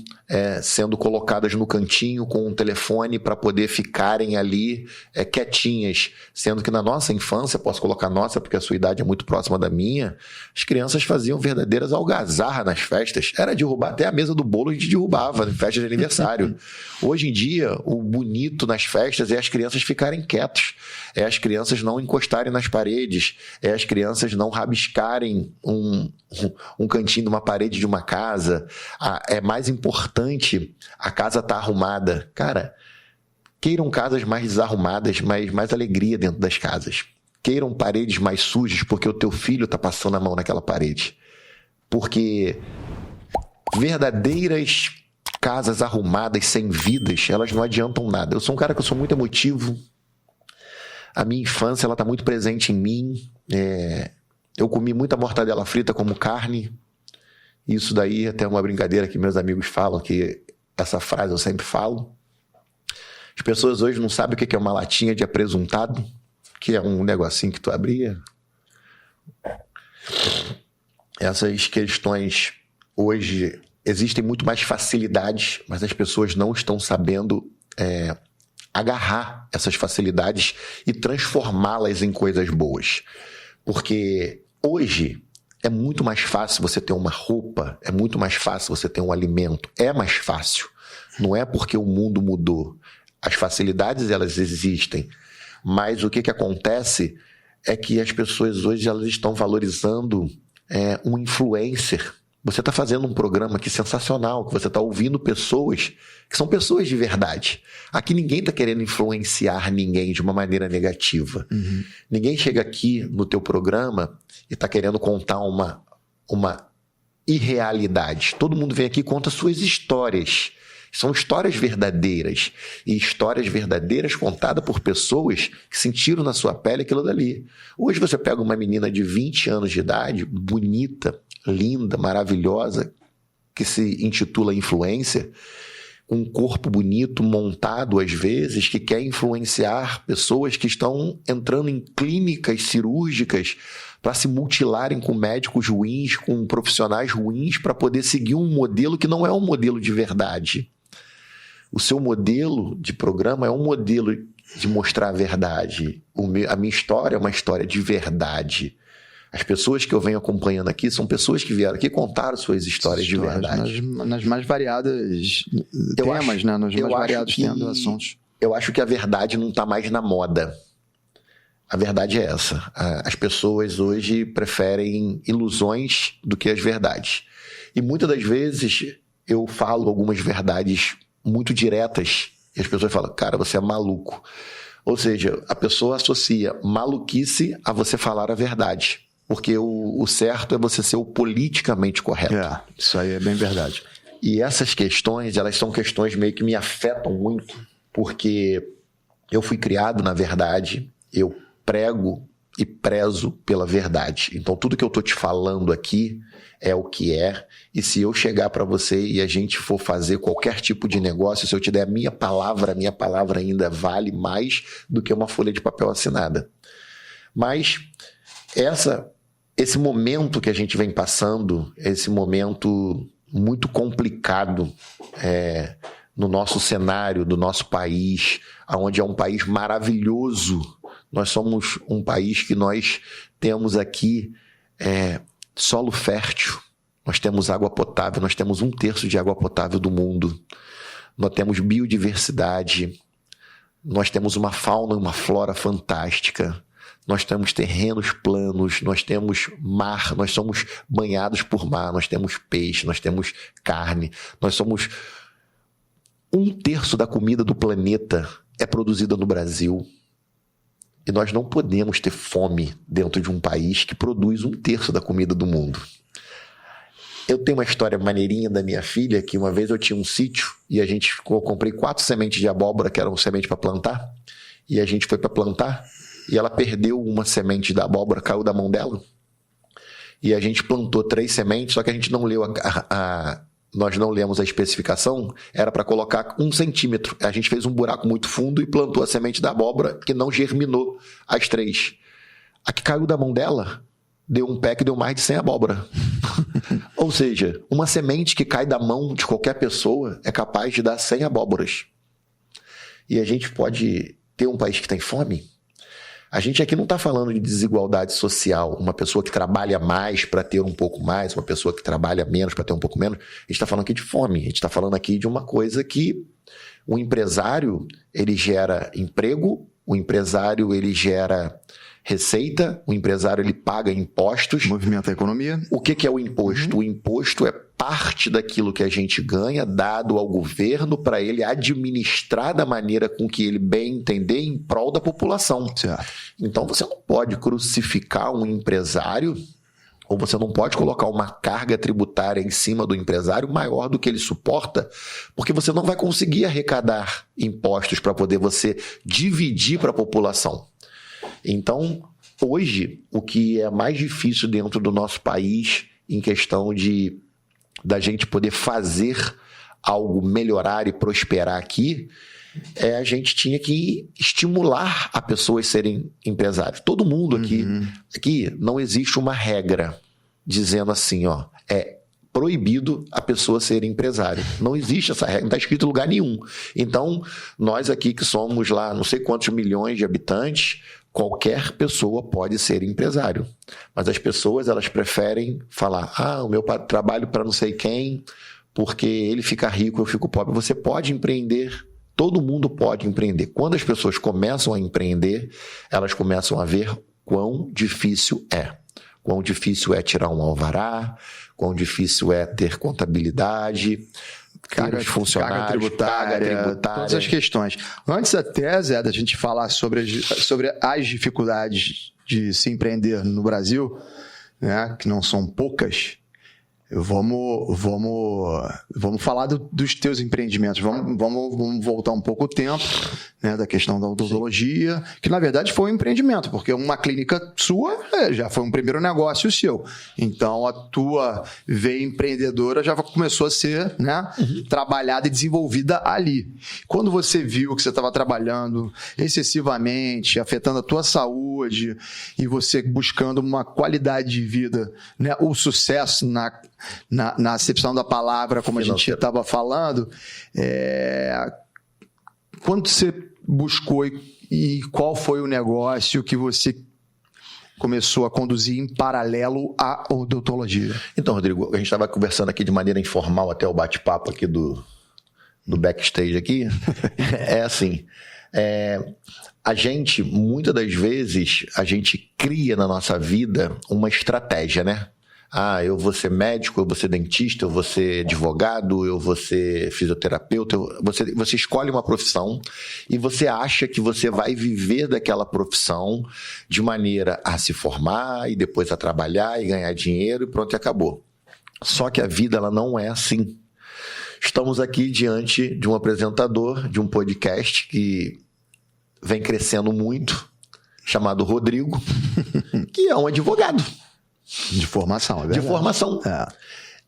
sendo colocadas no cantinho com um telefone para poder ficarem ali quietinhas, sendo que na nossa infância, posso colocar nossa porque a sua idade é muito próxima da minha, as crianças faziam verdadeiras algazarras nas festas, era derrubar até a mesa do bolo, a gente derrubava em festas de aniversário. Hoje em dia, o bonito nas festas é as crianças ficarem quietas, é as crianças não encostarem nas paredes, é as crianças não rabiscarem um cantinho de uma parede de uma casa. É mais importante a casa estar arrumada. Cara, queiram casas mais desarrumadas, mas mais alegria dentro das casas. Queiram paredes mais sujas, porque o teu filho está passando a mão naquela parede. Porque verdadeiras casas arrumadas, sem vidas, elas não adiantam nada. Eu sou um cara que eu sou muito emotivo. A minha infância, ela está muito presente em mim. Eu comi muita mortadela frita como carne. Isso daí até uma brincadeira que meus amigos falam, que essa frase eu sempre falo. As pessoas hoje não sabem o que é uma latinha de apresuntado, que é um negocinho que tu abria. Essas questões hoje existem muito mais facilidades, mas as pessoas não estão sabendo agarrar essas facilidades e transformá-las em coisas boas. Porque hoje é muito mais fácil você ter uma roupa, é muito mais fácil você ter um alimento. É mais fácil. Não é porque o mundo mudou. As facilidades, elas existem. Mas o que acontece é que as pessoas hoje elas estão valorizando um influencer. Você está fazendo um programa aqui sensacional, que você está ouvindo pessoas que são pessoas de verdade. Aqui ninguém está querendo influenciar ninguém de uma maneira negativa. Ninguém chega aqui no teu programa e está querendo contar uma irrealidade. Todo mundo vem aqui e conta suas histórias. São histórias verdadeiras. E histórias verdadeiras contadas por pessoas que sentiram na sua pele aquilo dali. Hoje você pega uma menina de 20 anos de idade, bonita, linda, maravilhosa, que se intitula influencer, um corpo bonito, montado às vezes, que quer influenciar pessoas que estão entrando em clínicas cirúrgicas para se mutilarem com médicos ruins, com profissionais ruins, para poder seguir um modelo que não é um modelo de verdade. O seu modelo de programa é um modelo de mostrar a verdade. A minha história é uma história de verdade. As pessoas que eu venho acompanhando aqui são pessoas que vieram aqui e contaram suas histórias de verdade. Nas mais variadas temas, né? Nos mais variados assuntos. Eu acho que a verdade não está mais na moda. A verdade é essa. As pessoas hoje preferem ilusões do que as verdades. E muitas das vezes eu falo algumas verdades muito diretas e as pessoas falam, cara, você é maluco. Ou seja, a pessoa associa maluquice a você falar a verdade. Porque o certo é você ser o politicamente correto. Isso aí é bem verdade. E essas questões, elas são questões meio que me afetam muito, porque eu fui criado na verdade, eu prego e prezo pela verdade. Então, tudo que eu tô te falando aqui é o que é. E se eu chegar para você e a gente for fazer qualquer tipo de negócio, se eu te der a minha palavra ainda vale mais do que uma folha de papel assinada. Mas esse momento que a gente vem passando, esse momento muito complicado no nosso cenário, do nosso país, onde é um país maravilhoso. Nós somos um país que nós temos aqui solo fértil, nós temos água potável, nós temos 1/3 de água potável do mundo, nós temos biodiversidade, nós temos uma fauna e uma flora fantástica, nós temos terrenos planos, nós temos mar, nós somos banhados por mar, nós temos peixe, nós temos carne, nós somos 1/3 da comida do planeta é produzida no Brasil. E nós não podemos ter fome dentro de um país que produz 1/3 da comida do mundo. Eu tenho uma história maneirinha da minha filha, que uma vez eu tinha um sítio e eu comprei 4 sementes de abóbora, que eram semente para plantar, e a gente foi para plantar, e ela perdeu uma semente da abóbora, caiu da mão dela, e a gente plantou 3 sementes, só que a gente não leu nós não lemos a especificação, era para colocar 1 centímetro. A gente fez um buraco muito fundo e plantou a semente da abóbora, que não germinou as 3. A que caiu da mão dela, deu um pé que deu mais de 100 abóbora. Ou seja, uma semente que cai da mão de qualquer pessoa é capaz de dar 100 abóboras. E a gente pode ter um país que tem fome? A gente aqui não está falando de desigualdade social, uma pessoa que trabalha mais para ter um pouco mais, uma pessoa que trabalha menos para ter um pouco menos. A gente está falando aqui de fome, a gente está falando aqui de uma coisa que o empresário, ele gera emprego, o empresário, ele gera receita, o empresário, ele paga impostos. Movimenta a economia. O que é o imposto? O imposto é parte daquilo que a gente ganha, dado ao governo, para ele administrar da maneira com que ele bem entender em prol da população. Certo. Então você não pode crucificar um empresário, ou você não pode colocar uma carga tributária em cima do empresário maior do que ele suporta, porque você não vai conseguir arrecadar impostos para poder você dividir para a população. Então, hoje, o que é mais difícil dentro do nosso país, em questão da gente poder fazer algo melhorar e prosperar aqui, a gente tinha que estimular a pessoas a serem empresários. Todo mundo aqui não existe uma regra dizendo assim, ó, é proibido a pessoa ser empresário. Não existe essa regra, não está escrito em lugar nenhum. Então, nós aqui que somos lá não sei quantos milhões de habitantes, qualquer pessoa pode ser empresário. Mas as pessoas, elas preferem falar, o meu trabalho para não sei quem, porque ele fica rico, eu fico pobre. Você pode empreender, todo mundo pode empreender. Quando as pessoas começam a empreender, elas começam a ver quão difícil é. Quão difícil é tirar um alvará, quão difícil é ter contabilidade, carga tributária, todas as questões. Antes até, Zé, da gente falar sobre as dificuldades de se empreender no Brasil, né, que não são poucas, vamos falar dos teus empreendimentos. Vamos voltar um pouco o tempo, né, da questão da odontologia, que na verdade foi um empreendimento, porque uma clínica sua já foi um primeiro negócio seu. Então a tua veia empreendedora já começou a ser, né, trabalhada e desenvolvida ali. Quando você viu que você estava trabalhando excessivamente, afetando a tua saúde e você buscando uma qualidade de vida, né, o sucesso na acepção da palavra, como a gente estava falando, quando você buscou e qual foi o negócio que você começou a conduzir em paralelo à odontologia? Então, Rodrigo, a gente estava conversando aqui de maneira informal, até o bate-papo aqui do backstage aqui. É assim, A gente, muitas das vezes, a gente cria na nossa vida uma estratégia, né? Eu vou ser médico, eu vou ser dentista, eu vou ser advogado, eu vou ser fisioterapeuta. Você escolhe uma profissão e você acha que você vai viver daquela profissão de maneira a se formar e depois a trabalhar e ganhar dinheiro e pronto, e acabou. Só que a vida ela não é assim. Estamos aqui diante de um apresentador de um podcast que vem crescendo muito, chamado Rodrigo, que é um advogado. De formação, é verdade. De formação.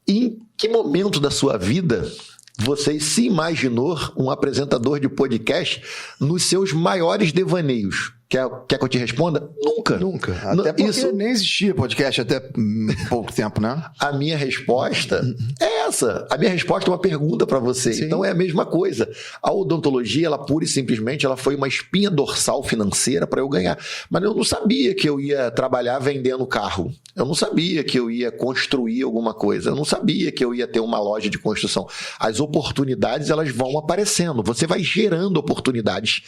Em que momento da sua vida você se imaginou um apresentador de podcast nos seus maiores devaneios? Quer que eu te responda? Nunca. Até porque nem existia podcast até pouco tempo, né? A minha resposta é essa. A minha resposta é uma pergunta para você. Sim. Então é a mesma coisa. A odontologia, ela pura e simplesmente, ela foi uma espinha dorsal financeira para eu ganhar. Mas eu não sabia que eu ia trabalhar vendendo carro. Eu não sabia que eu ia construir alguma coisa. Eu não sabia que eu ia ter uma loja de construção. As oportunidades, elas vão aparecendo. Você vai gerando oportunidades.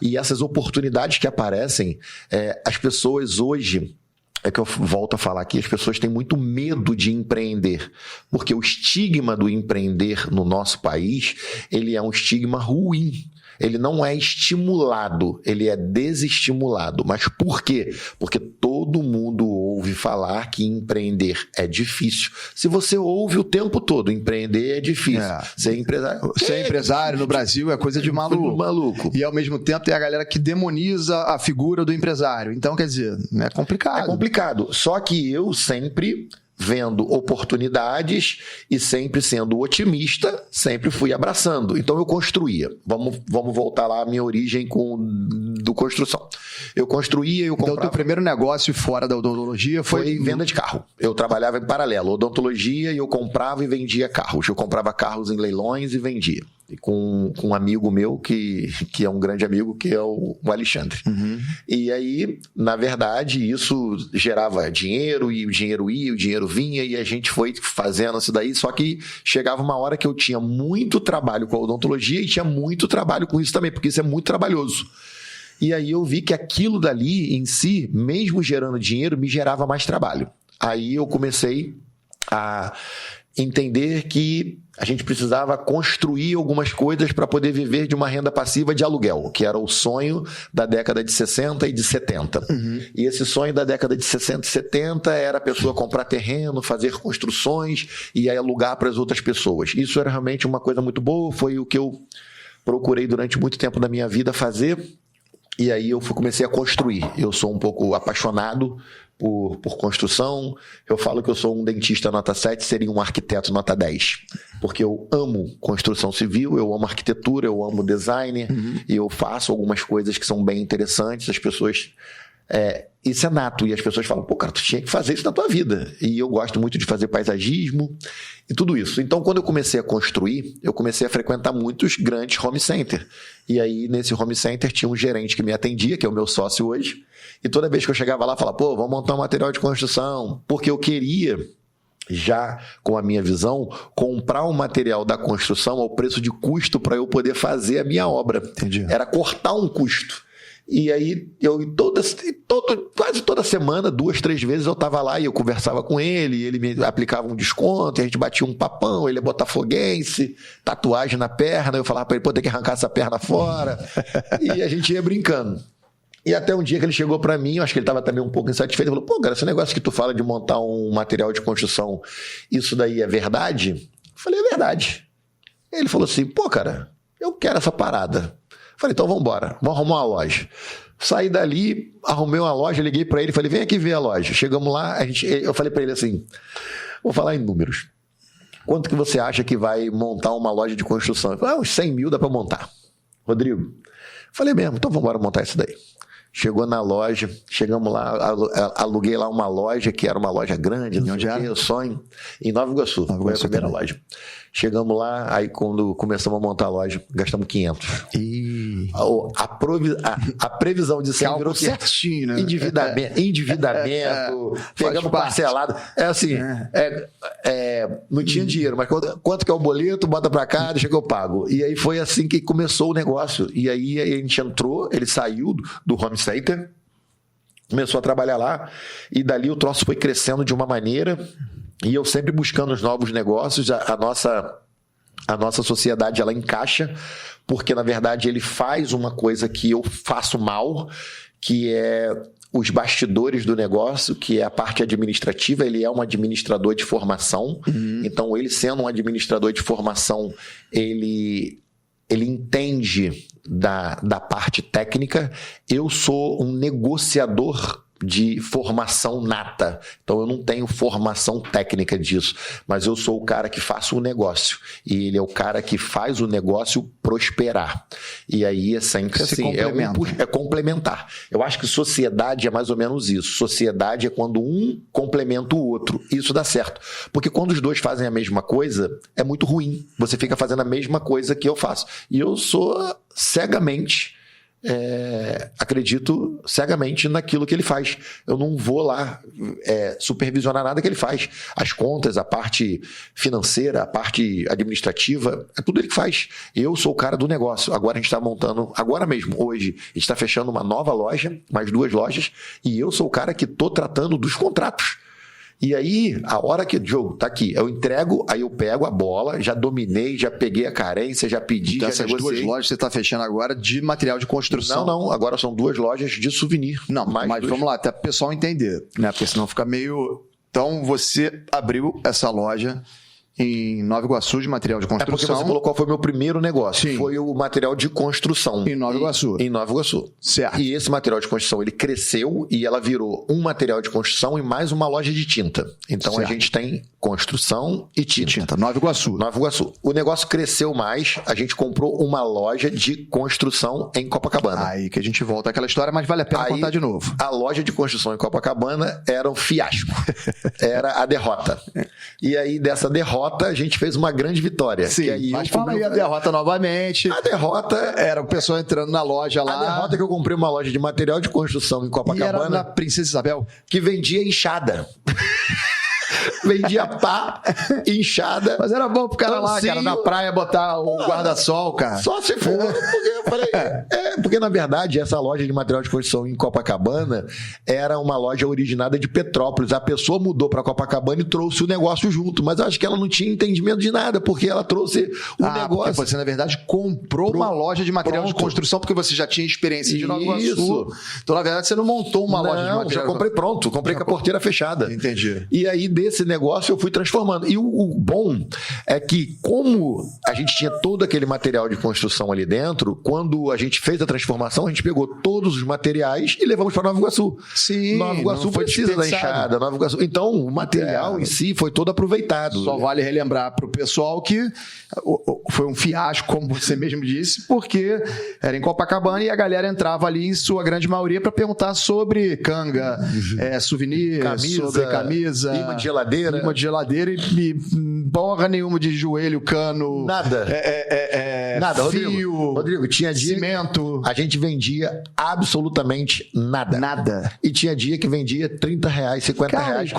E essas oportunidades que aparecem, as pessoas hoje, é que eu volto a falar aqui, as pessoas têm muito medo de empreender, porque o estigma do empreender no nosso país, ele é um estigma ruim. Ele não é estimulado, ele é desestimulado. Mas por quê? Porque todo mundo ouve falar que empreender é difícil. Se você ouve o tempo todo, empreender é difícil. Ser empresário no Brasil é coisa de maluco. E ao mesmo tempo tem a galera que demoniza a figura do empresário. Então, quer dizer, é complicado. É complicado. Só que eu sempre, vendo oportunidades e sempre sendo otimista, sempre fui abraçando. Então eu construía. Vamos voltar lá à minha origem do construção. Eu construía, eu comprava... Então o teu primeiro negócio fora da odontologia foi venda de carro. Eu trabalhava em paralelo. Odontologia e eu comprava e vendia carros. Eu comprava carros em leilões e vendia. E com um amigo meu, que é um grande amigo, que é o Alexandre. Uhum. E aí, na verdade, isso gerava dinheiro, e o dinheiro ia, o dinheiro vinha, e a gente foi fazendo isso daí, só que chegava uma hora que eu tinha muito trabalho com a odontologia e tinha muito trabalho com isso também, porque isso é muito trabalhoso. E aí eu vi que aquilo dali, em si, mesmo gerando dinheiro, me gerava mais trabalho. Aí eu comecei a entender que a gente precisava construir algumas coisas para poder viver de uma renda passiva de aluguel, que era o sonho da década de 60 e de 70. Uhum. E esse sonho da década de 60 e 70 era a pessoa comprar terreno, fazer construções e aí alugar para as outras pessoas. Isso era realmente uma coisa muito boa, foi o que eu procurei durante muito tempo da minha vida fazer. E aí eu comecei a construir. Eu sou um pouco apaixonado por construção. Eu falo que eu sou um dentista nota 7, seria um arquiteto nota 10. Porque eu amo construção civil, eu amo arquitetura, eu amo design, e eu faço algumas coisas que são bem interessantes. As pessoas... isso é nato, e as pessoas falam, pô, cara, tu tinha que fazer isso na tua vida. E eu gosto muito de fazer paisagismo e tudo isso. Então, quando eu comecei a construir, eu comecei a frequentar muitos grandes home center. E aí, nesse home center, tinha um gerente que me atendia, que é o meu sócio hoje, e toda vez que eu chegava lá, eu falava, pô, vamos montar um material de construção, porque eu queria, já com a minha visão, comprar um material da construção ao preço de custo para eu poder fazer a minha obra. Entendi. Era cortar um custo. E aí, quase toda semana, 2, 3 vezes, eu estava lá e eu conversava com ele, ele me aplicava um desconto, e a gente batia um papão, ele é botafoguense, tatuagem na perna, eu falava para ele, pô, tem que arrancar essa perna fora, e a gente ia brincando. E até um dia que ele chegou para mim, eu acho que ele estava também um pouco insatisfeito, ele falou, pô, cara, esse negócio que tu fala de montar um material de construção, isso daí é verdade? Eu falei, é verdade. Ele falou assim, pô, cara, eu quero essa parada. Falei, então vamos embora, vamos arrumar uma loja. Saí dali, arrumei uma loja, liguei para ele, falei, vem aqui ver a loja. Chegamos lá, eu falei para ele assim, vou falar em números. Quanto que você acha que vai montar uma loja de construção? Ele falou, uns 100 mil dá para montar. Rodrigo, falei mesmo, então vamos embora montar isso daí. Chegou na loja, chegamos lá, aluguei lá uma loja, que era uma loja grande, onde era? Eu sonho, em Nova Iguaçu, foi a primeira loja. Chegamos lá, aí quando começamos a montar a loja, gastamos 500. E... A previsão de 100 virou certinho, né? Endividamento, pegamos parcelado. É assim, não tinha dinheiro, mas quanto que é o boleto, bota pra cá, deixa que eu pago. E aí foi assim que começou o negócio. E aí a gente entrou, ele saiu do home center, começou a trabalhar lá, e dali o troço foi crescendo de uma maneira, e eu sempre buscando os novos negócios. A nossa sociedade, ela encaixa, porque na verdade ele faz uma coisa que eu faço mal, que é os bastidores do negócio, que é a parte administrativa. Ele é um administrador de formação, então ele sendo um administrador de formação, ele entende da parte técnica. Eu sou um negociador de formação nata, então eu não tenho formação técnica disso, mas eu sou o cara que faço o negócio, e ele é o cara que faz o negócio prosperar. E aí é sempre assim, é complementar. Eu acho que sociedade é mais ou menos isso. Sociedade é quando um complementa o outro. Isso dá certo, porque quando os dois fazem a mesma coisa, é muito ruim. Você fica fazendo a mesma coisa que eu faço, e eu sou cegamente acredito cegamente naquilo que ele faz. Eu não vou lá supervisionar nada que ele faz. As contas, a parte financeira, a parte administrativa, é tudo ele que faz. Eu sou o cara do negócio. Agora a gente está montando, agora mesmo, hoje, a gente está fechando uma nova loja, mais 2 lojas, e eu sou o cara que estou tratando dos contratos. E aí, a hora que o jogo tá aqui, eu entrego, aí eu pego a bola, já dominei, já peguei a carência, já pedi, então, já essas negociei. 2 lojas você está fechando agora de material de construção. Não, agora são 2 lojas de souvenir. Não, mas vamos lá, até o pessoal entender, né? Porque senão fica meio... Então, você abriu essa loja em Nova Iguaçu de material de construção. É porque você falou qual foi o meu primeiro negócio. Sim. Foi o material de construção. Em Nova Iguaçu. Em Nova Iguaçu. Certo. E esse material de construção, ele cresceu e ela virou um material de construção e mais uma loja de tinta. Então certo. A gente tem construção e tinta. Nova Iguaçu. Nova Iguaçu. O negócio cresceu mais, a gente comprou uma loja de construção em Copacabana. Aí que a gente volta àquela história, mas vale a pena contar de novo. A loja de construção em Copacabana era um fiasco. Era a derrota. E aí dessa derrota a gente fez uma grande vitória. Sim, aí mas fala aí a derrota novamente. A derrota... Era o pessoal entrando na loja lá. A derrota é que eu comprei uma loja de material de construção em Copacabana. E era na Princesa Isabel? Que vendia enxada. Vendia pá, enxada. Mas era bom pro cara lá, cara, na praia botar o guarda-sol, cara. Só se for, porque eu falei... porque na verdade essa loja de material de construção em Copacabana era uma loja originada de Petrópolis. A pessoa mudou para Copacabana e trouxe o negócio junto, mas eu acho que ela não tinha entendimento de nada, porque ela trouxe o negócio. Porque você, na verdade, comprou uma loja de material de construção, porque você já tinha experiência de Nova Iguaçu. Então, na verdade, você não montou uma loja de material. Já comprei pronto, comprei com a porteira fechada. Entendi. E aí, desse negócio, eu fui transformando. E o bom é que, como a gente tinha todo aquele material de construção ali dentro, quando a gente fez a transformação, a gente pegou todos os materiais e levamos para Nova Iguaçu. Sim. Nova Iguaçu precisa da enxada. Nova Iguaçu. Então, o material em si foi todo aproveitado. Só vale relembrar para o pessoal que foi um fiasco, como você mesmo disse, porque era em Copacabana e a galera entrava ali, em sua grande maioria, para perguntar sobre canga, souvenir, sobre camisa, imã de geladeira e porra nenhuma de joelho, cano, nada. Nada, fio, Rodrigo, tinha dia cimento. A gente vendia absolutamente nada. Nada. E tinha dia que vendia R$30, R$50.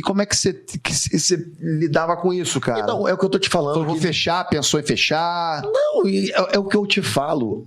Como é que você lidava com isso, cara? Então, é o que eu tô te falando. Vou fechar, pensou em fechar? Não, é o que eu te falo.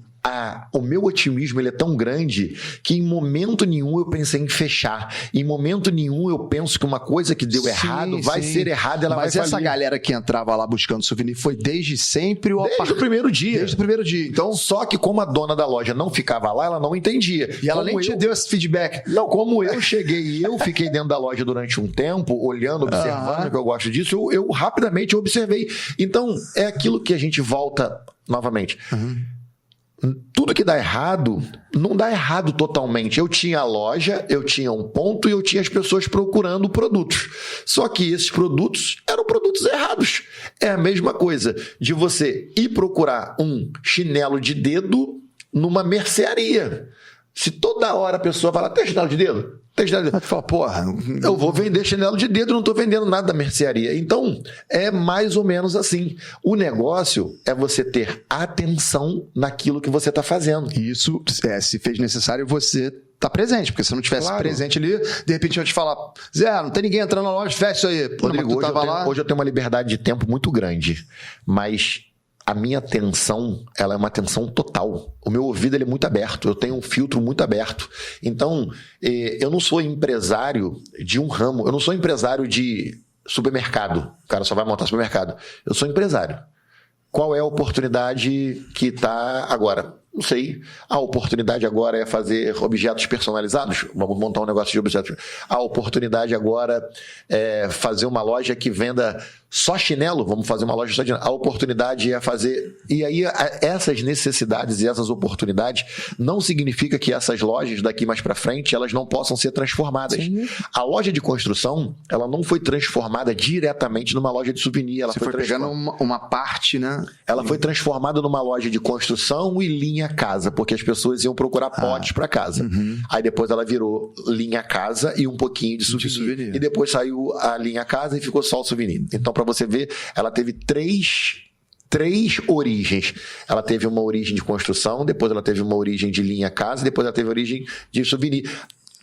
O meu otimismo ele é tão grande que em momento nenhum eu pensei em fechar. Em momento nenhum eu penso que uma coisa que deu errado vai ser errada, ela vai falir. Mas essa galera que entrava lá buscando souvenir foi desde sempre? Desde o primeiro dia. Desde o primeiro dia. Então, só que como a dona da loja não ficava lá, ela não entendia. E ela nem te deu esse feedback. Não, como eu cheguei e eu fiquei dentro da loja durante um tempo, olhando, observando, que eu gosto disso, eu rapidamente observei. Então, é aquilo que a gente volta novamente. Tudo que dá errado, não dá errado totalmente. Eu tinha a loja, eu tinha um ponto e eu tinha as pessoas procurando produtos. Só que esses produtos eram produtos errados. É a mesma coisa de você ir procurar um chinelo de dedo numa mercearia. Se toda hora a pessoa fala, tem chinelo de dedo? Tem chinelo de dedo? Aí tu fala, porra... Eu vou vender chinelo de dedo, não estou vendendo nada da mercearia. Então, é mais ou menos assim. O negócio é você ter atenção naquilo que você está fazendo. Isso, se fez necessário, você tá presente, porque se não tivesse presente ali, de repente eu te falar, Zé, não tem ninguém entrando na loja, fecha isso aí. Pô, Rodrigo, hoje eu tenho uma liberdade de tempo muito grande, mas a minha atenção, ela é uma atenção total. O meu ouvido ele é muito aberto, eu tenho um filtro muito aberto. Então, eu não sou empresário de um ramo, eu não sou empresário de supermercado, o cara só vai montar supermercado. Eu sou empresário. Qual é a oportunidade que está agora? Não sei. A oportunidade agora é fazer objetos personalizados? Vamos montar um negócio de objetos. A oportunidade agora é fazer uma loja que venda só chinelo? Vamos fazer uma loja só de chinelo. A oportunidade é fazer... E aí, essas necessidades e essas oportunidades não significa que essas lojas daqui mais para frente, elas não possam ser transformadas. Sim. A loja de construção, ela não foi transformada diretamente numa loja de souvenir. Ela foi pegando uma parte, né? Ela foi transformada numa loja de construção e linha casa, porque as pessoas iam procurar potes para casa. Aí depois ela virou linha casa e um pouquinho de souvenir. E depois saiu a linha casa e ficou só o souvenir. Então, para você ver, ela teve três origens. Ela teve uma origem de construção, depois ela teve uma origem de linha casa, depois ela teve origem de souvenir.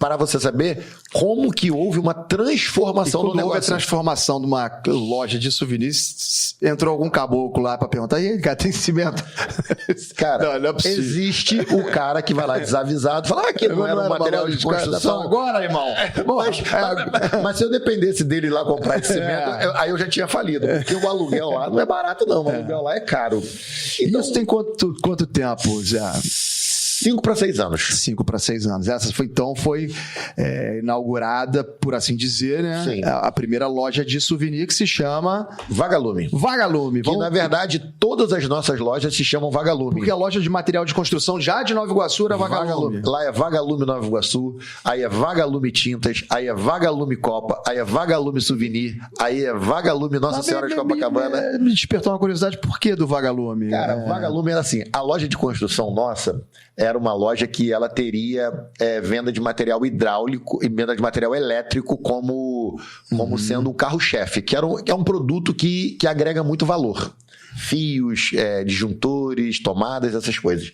Para você saber como que houve uma transformação no negócio. Houve a transformação de uma loja de souvenirs, entrou algum caboclo lá para perguntar, e aí, cara, tem cimento? Cara, não é possível. Existe o cara que vai lá desavisado e fala, aqui não era um material de construção. Agora, irmão. Mas se eu dependesse dele ir lá comprar esse cimento, aí eu já tinha falido. Porque o aluguel lá não é barato, não. O aluguel lá é caro. Então, isso tem quanto tempo, Zé? 5 para 6 anos. 5 para 6 anos. Essa foi inaugurada, por assim dizer, né? Sim. A primeira loja de souvenir que se chama... Vagalume. Vagalume. Que, na verdade, todas as nossas lojas se chamam Vagalume. Porque a loja de material de construção já de Nova Iguaçu era Vagalume. Lá é Vagalume Nova Iguaçu, aí é Vagalume Tintas, aí é Vagalume Copa, aí é Vagalume Souvenir, aí é Vagalume Nossa Senhora de Copacabana. Me despertou uma curiosidade, por que do Vagalume? Cara, Vagalume era assim, a loja de construção nossa... era uma loja que ela teria venda de material hidráulico e venda de material elétrico como sendo um carro-chefe, que é um produto que agrega muito valor. Fios, disjuntores, tomadas, essas coisas.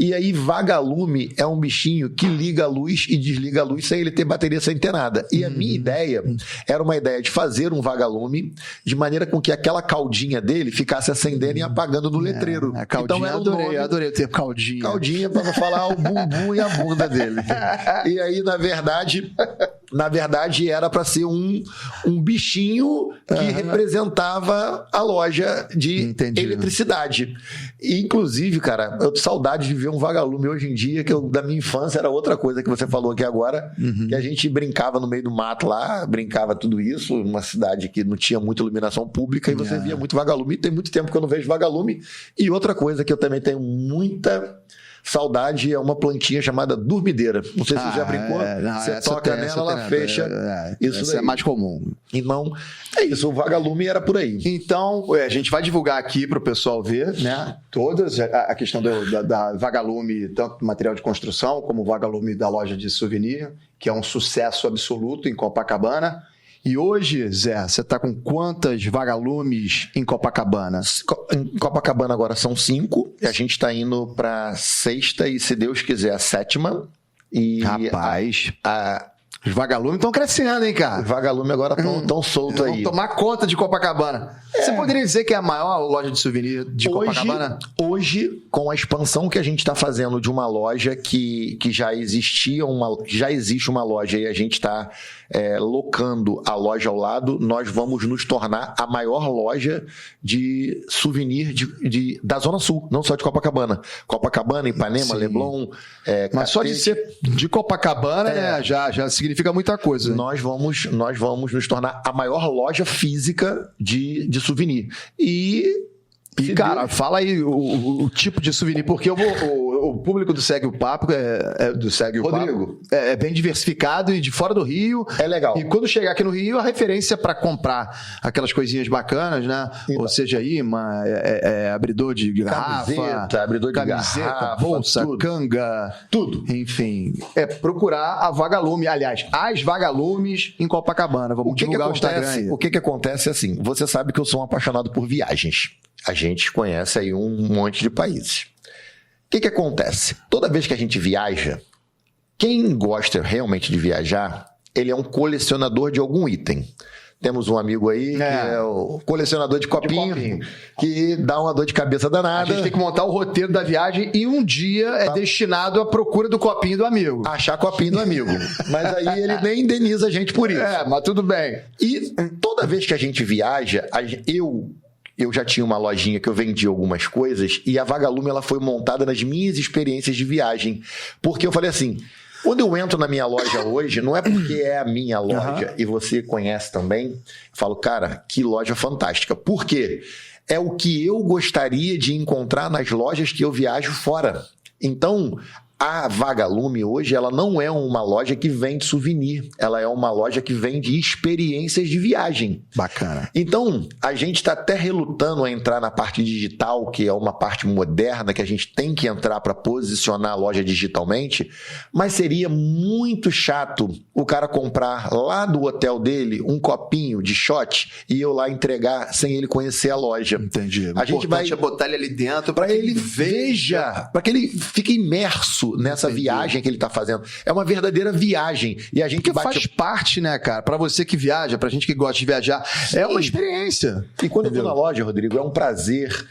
E aí, vagalume é um bichinho que liga a luz e desliga a luz sem ele ter bateria, sem ter nada. E a minha ideia era uma ideia de fazer um vagalume de maneira com que aquela caldinha dele ficasse acendendo e apagando no letreiro. A caldinha, então, adorei ter caldinha. Caldinha para falar o bumbum e a bunda dele. E aí, na verdade, era para ser um bichinho que representava a loja de eletricidade. E, inclusive, cara, eu tô saudade de ver um vagalume hoje em dia, que da minha infância era outra coisa que você falou aqui agora, que a gente brincava no meio do mato lá, brincava tudo isso, uma cidade que não tinha muita iluminação pública, e você via muito vagalume. E tem muito tempo que eu não vejo vagalume. E outra coisa que eu também tenho muita... saudade é uma plantinha chamada dormideira. Não sei se você já brincou. Você toca nela, ela fecha. Isso é mais comum. Então, é isso. O vagalume era por aí. Então, a gente vai divulgar aqui para o pessoal ver, né? Todas. A questão da vagalume, tanto material de construção, como o vagalume da loja de souvenir, que é um sucesso absoluto em Copacabana. E hoje, Zé, você está com quantas vagalumes em Copacabana? Em Copacabana agora são 5. E a gente está indo para a 6ª e, se Deus quiser, a 7ª. E rapaz, os vagalumes estão crescendo, hein, cara? Os vagalumes agora estão soltos aí. Vão tomar conta de Copacabana. Você poderia dizer que é a maior loja de souvenir de Copacabana? Hoje, com a expansão que a gente está fazendo de uma loja que já existe uma loja e a gente está locando a loja ao lado, nós vamos nos tornar a maior loja de souvenir da Zona Sul, não só de Copacabana. Copacabana, Ipanema, Leblon. Mas só de ser de Copacabana já significa muita coisa. Né? Nós vamos nos tornar a maior loja física de souvenir. E cara, fala aí o tipo de souvenir, porque eu o público do Segue o Papo do Segue o Rodrigo. Papo é bem diversificado e de fora do Rio. É legal. E quando chegar aqui no Rio, a referência para comprar aquelas coisinhas bacanas, né? Então. Ou seja, imã, abridor de garrafa, Camiseta, abridor de garrafa, bolsa, tudo. canga, Tudo. enfim, procurar a Vagalume, aliás, as Vagalumes em Copacabana. Vamos divulgar o Instagram aí. O que acontece é assim, você sabe que eu sou um apaixonado por viagens. A gente conhece aí um monte de países. O que acontece? Toda vez que a gente viaja, quem gosta realmente de viajar, ele é um colecionador de algum item. Temos um amigo aí que é o colecionador de copinho, que dá uma dor de cabeça danada. A gente tem que montar o roteiro da viagem e um dia é destinado à procura do copinho do amigo. Achar copinho do amigo. Mas aí ele nem indeniza a gente por isso. Mas tudo bem. E toda vez que a gente viaja, eu já tinha uma lojinha que eu vendia algumas coisas e a Vagalume ela foi montada nas minhas experiências de viagem. Porque eu falei assim, quando eu entro na minha loja hoje, não é porque é a minha loja e você conhece também, eu falo, cara, que loja fantástica. Por quê? É o que eu gostaria de encontrar nas lojas que eu viajo fora. Então, a Vagalume hoje, ela não é uma loja que vende souvenir, ela é uma loja que vende experiências de viagem. Bacana. Então, a gente está até relutando a entrar na parte digital, que é uma parte moderna que a gente tem que entrar para posicionar a loja digitalmente, mas seria muito chato o cara comprar lá do hotel dele um copinho de shot e eu lá entregar sem ele conhecer a loja. Entendi. A gente vai botar ele ali dentro para ele veja, para que ele fique imerso nessa viagem que ele está fazendo. É uma verdadeira viagem. E a gente faz parte, né, cara? Para você que viaja, pra gente que gosta de viajar, é uma experiência. E quando eu vou na loja, Rodrigo, é um prazer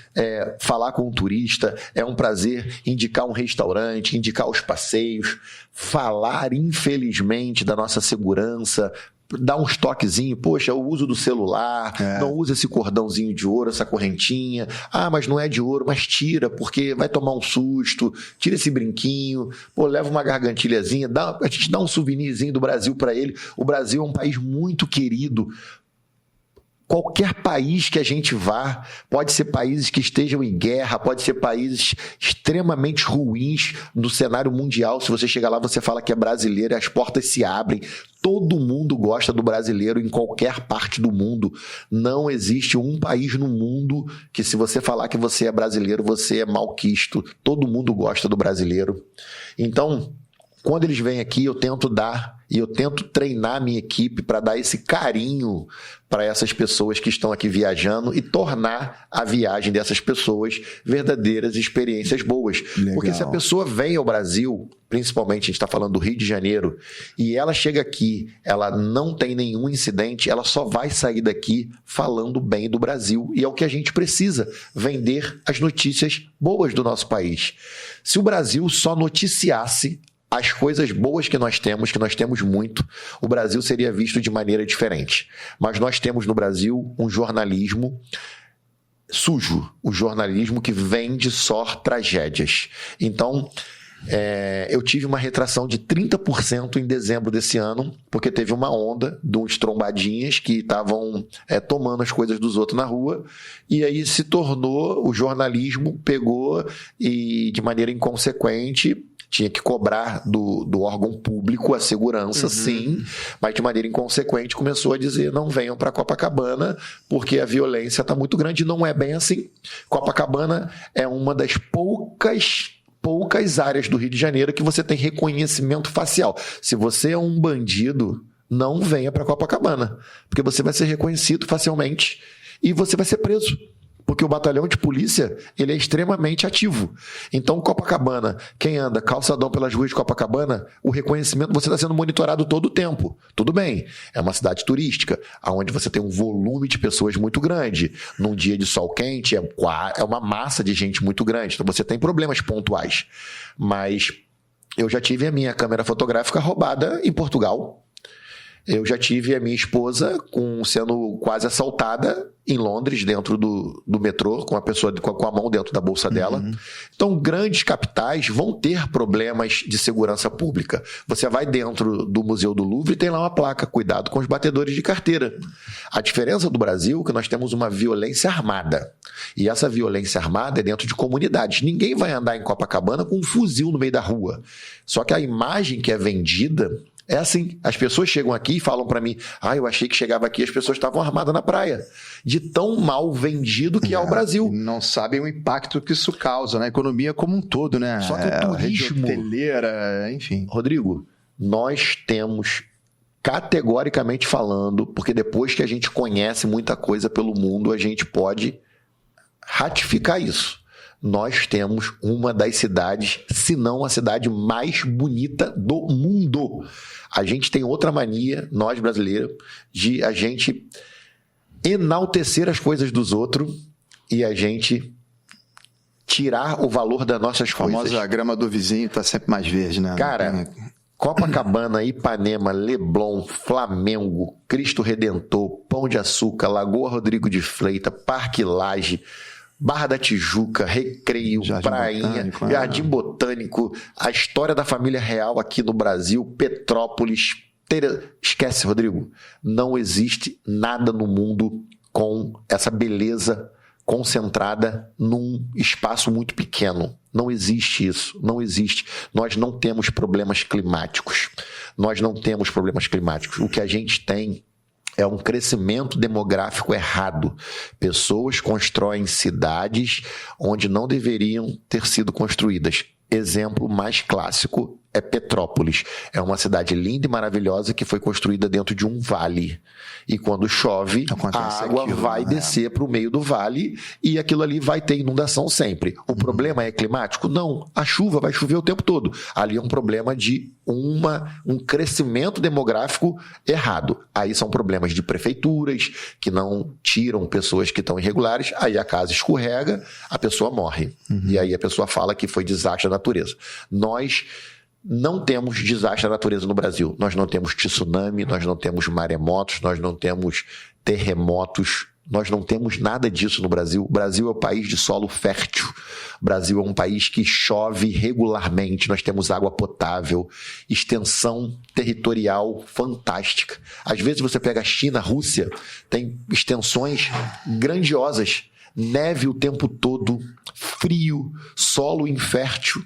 falar com um turista, é um prazer indicar um restaurante, indicar os passeios, falar, infelizmente, da nossa segurança, dar uns toquezinhos, poxa, o uso do celular, não usa esse cordãozinho de ouro, essa correntinha, mas não é de ouro, mas tira, porque vai tomar um susto, tira esse brinquinho, leva uma gargantilhazinha, a gente dá um souvenirzinho do Brasil para ele. O Brasil é um país muito querido. Qualquer país que a gente vá, pode ser países que estejam em guerra, pode ser países extremamente ruins no cenário mundial. Se você chegar lá, você fala que é brasileiro e as portas se abrem. Todo mundo gosta do brasileiro em qualquer parte do mundo. Não existe um país no mundo que, se você falar que você é brasileiro, você é malquisto. Todo mundo gosta do brasileiro. Então, quando eles vêm aqui, eu tento treinar a minha equipe para dar esse carinho para essas pessoas que estão aqui viajando e tornar a viagem dessas pessoas verdadeiras experiências boas. Legal. Porque se a pessoa vem ao Brasil, principalmente a gente está falando do Rio de Janeiro, e ela chega aqui, ela não tem nenhum incidente, ela só vai sair daqui falando bem do Brasil. E é o que a gente precisa, vender as notícias boas do nosso país. Se o Brasil só noticiasse as coisas boas que nós temos muito, o Brasil seria visto de maneira diferente. Mas nós temos no Brasil um jornalismo sujo, o jornalismo que vende só tragédias. Então, eu tive uma retração de 30% em dezembro desse ano, porque teve uma onda de uns trombadinhas que estavam tomando as coisas dos outros na rua, e aí se tornou, o jornalismo pegou e, de maneira inconsequente, tinha que cobrar do órgão público a segurança, sim, mas de maneira inconsequente começou a dizer, não venham para Copacabana porque a violência está muito grande. Não é bem assim. Copacabana é uma das poucas áreas do Rio de Janeiro que você tem reconhecimento facial. Se você é um bandido, não venha para Copacabana, porque você vai ser reconhecido facilmente e você vai ser preso. Porque o batalhão de polícia, ele é extremamente ativo. Então, Copacabana, quem anda calçadão pelas ruas de Copacabana, o reconhecimento, você está sendo monitorado todo o tempo. Tudo bem, é uma cidade turística, onde você tem um volume de pessoas muito grande. Num dia de sol quente, é uma massa de gente muito grande. Então, você tem problemas pontuais. Mas eu já tive a minha câmera fotográfica roubada em Portugal. Eu já tive a minha esposa sendo quase assaltada em Londres, dentro do metrô, com a pessoa com a mão dentro da bolsa dela. Então, grandes capitais vão ter problemas de segurança pública. Você vai dentro do Museu do Louvre e tem lá uma placa, cuidado com os batedores de carteira. A diferença do Brasil é que nós temos uma violência armada. E essa violência armada é dentro de comunidades. Ninguém vai andar em Copacabana com um fuzil no meio da rua. Só que a imagem que é vendida é assim. As pessoas chegam aqui e falam para mim: eu achei que chegava aqui e as pessoas estavam armadas na praia. De tão mal vendido que é o Brasil. Não sabem o impacto que isso causa na economia como um todo, né? Só que o turismo... rede hoteleira, enfim. Rodrigo, nós temos, categoricamente falando, porque depois que a gente conhece muita coisa pelo mundo, a gente pode ratificar isso. Nós temos uma das cidades, se não a cidade mais bonita do mundo. A gente tem outra mania, nós brasileiros, de a gente enaltecer as coisas dos outros e a gente tirar o valor das nossas coisas. A famosa grama do vizinho está sempre mais verde, né? Cara, Copacabana, Ipanema, Leblon, Flamengo, Cristo Redentor, Pão de Açúcar, Lagoa Rodrigo de Freitas, Parque Lage, Barra da Tijuca, Recreio, Jardim Prainha, Botânico, Jardim Botânico, a história da família real aqui no Brasil, Petrópolis. Esquece, Rodrigo, não existe nada no mundo com essa beleza concentrada num espaço muito pequeno. Não existe isso, não existe. Nós não temos problemas climáticos. O que a gente tem é um crescimento demográfico errado. Pessoas constroem cidades onde não deveriam ter sido construídas. Exemplo mais clássico é Petrópolis. É uma cidade linda e maravilhosa que foi construída dentro de um vale. E quando chove, a água vai descer para o meio do vale e aquilo ali vai ter inundação sempre. O problema é climático? Não. A chuva vai chover o tempo todo. Ali é um problema de um crescimento demográfico errado. Aí são problemas de prefeituras que não tiram pessoas que estão irregulares. Aí a casa escorrega, a pessoa morre. E aí a pessoa fala que foi desastre da natureza. Nós não temos desastre da natureza no Brasil. Nós não temos tsunami, nós não temos maremotos, nós não temos terremotos, nós não temos nada disso no Brasil. O Brasil é um país de solo fértil. O Brasil é um país que chove regularmente. Nós temos água potável, extensão territorial fantástica. Às vezes você pega a China, a Rússia, tem extensões grandiosas. Neve o tempo todo, frio, solo infértil.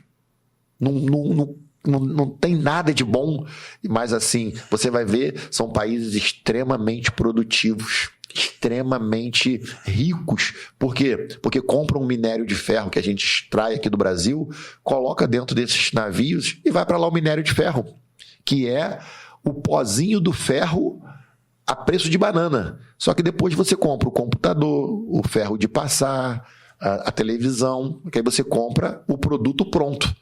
Não tem nada de bom, mas assim, você vai ver, são países extremamente produtivos, extremamente ricos. Por quê? Porque compram um minério de ferro que a gente extrai aqui do Brasil, coloca dentro desses navios e vai para lá o minério de ferro, que é o pozinho do ferro a preço de banana. Só que depois você compra o computador, o ferro de passar, a televisão, que aí você compra o produto pronto.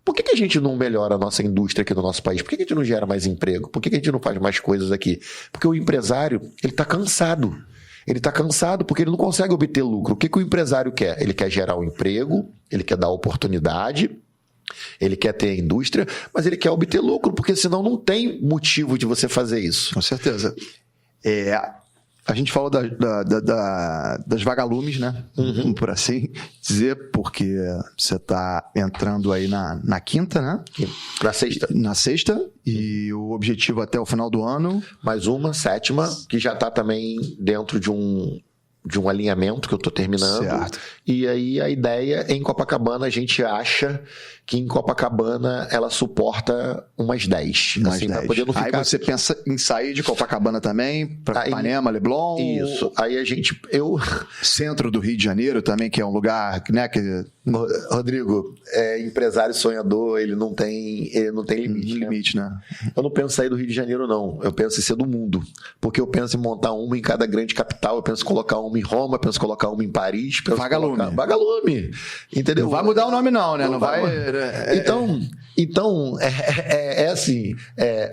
Por que a gente não melhora a nossa indústria aqui no nosso país? Por que a gente não gera mais emprego? Por que a gente não faz mais coisas aqui? Porque o empresário, ele está cansado. Ele está cansado porque ele não consegue obter lucro. O que o empresário quer? Ele quer gerar um emprego, ele quer dar oportunidade, ele quer ter a indústria, mas ele quer obter lucro, porque senão não tem motivo de você fazer isso. Com certeza. A gente falou das vagalumes, né? Por assim dizer, porque você está entrando aí na quinta, né? Na sexta. Na sexta, e o objetivo até o final do ano. Mais uma, sétima, que já está também dentro de um alinhamento que eu estou terminando. Certo. E aí a ideia, em Copacabana, a gente acha que em Copacabana ela suporta umas 10. Umas assim, 10. Pra poder não ficar... Aí você pensa em sair de Copacabana também, para Ipanema, Leblon? Isso. Aí a gente... Centro do Rio de Janeiro também, que é um lugar, né? Rodrigo, empresário sonhador, ele não tem limite, né? Eu não penso em sair do Rio de Janeiro, não. Eu penso em ser do mundo. Porque eu penso em montar uma em cada grande capital. Eu penso em colocar uma em Roma, eu penso em colocar uma em Paris. Vagalume. Entendeu? Não vai mudar o nome, não, né? Não vai... Então, assim,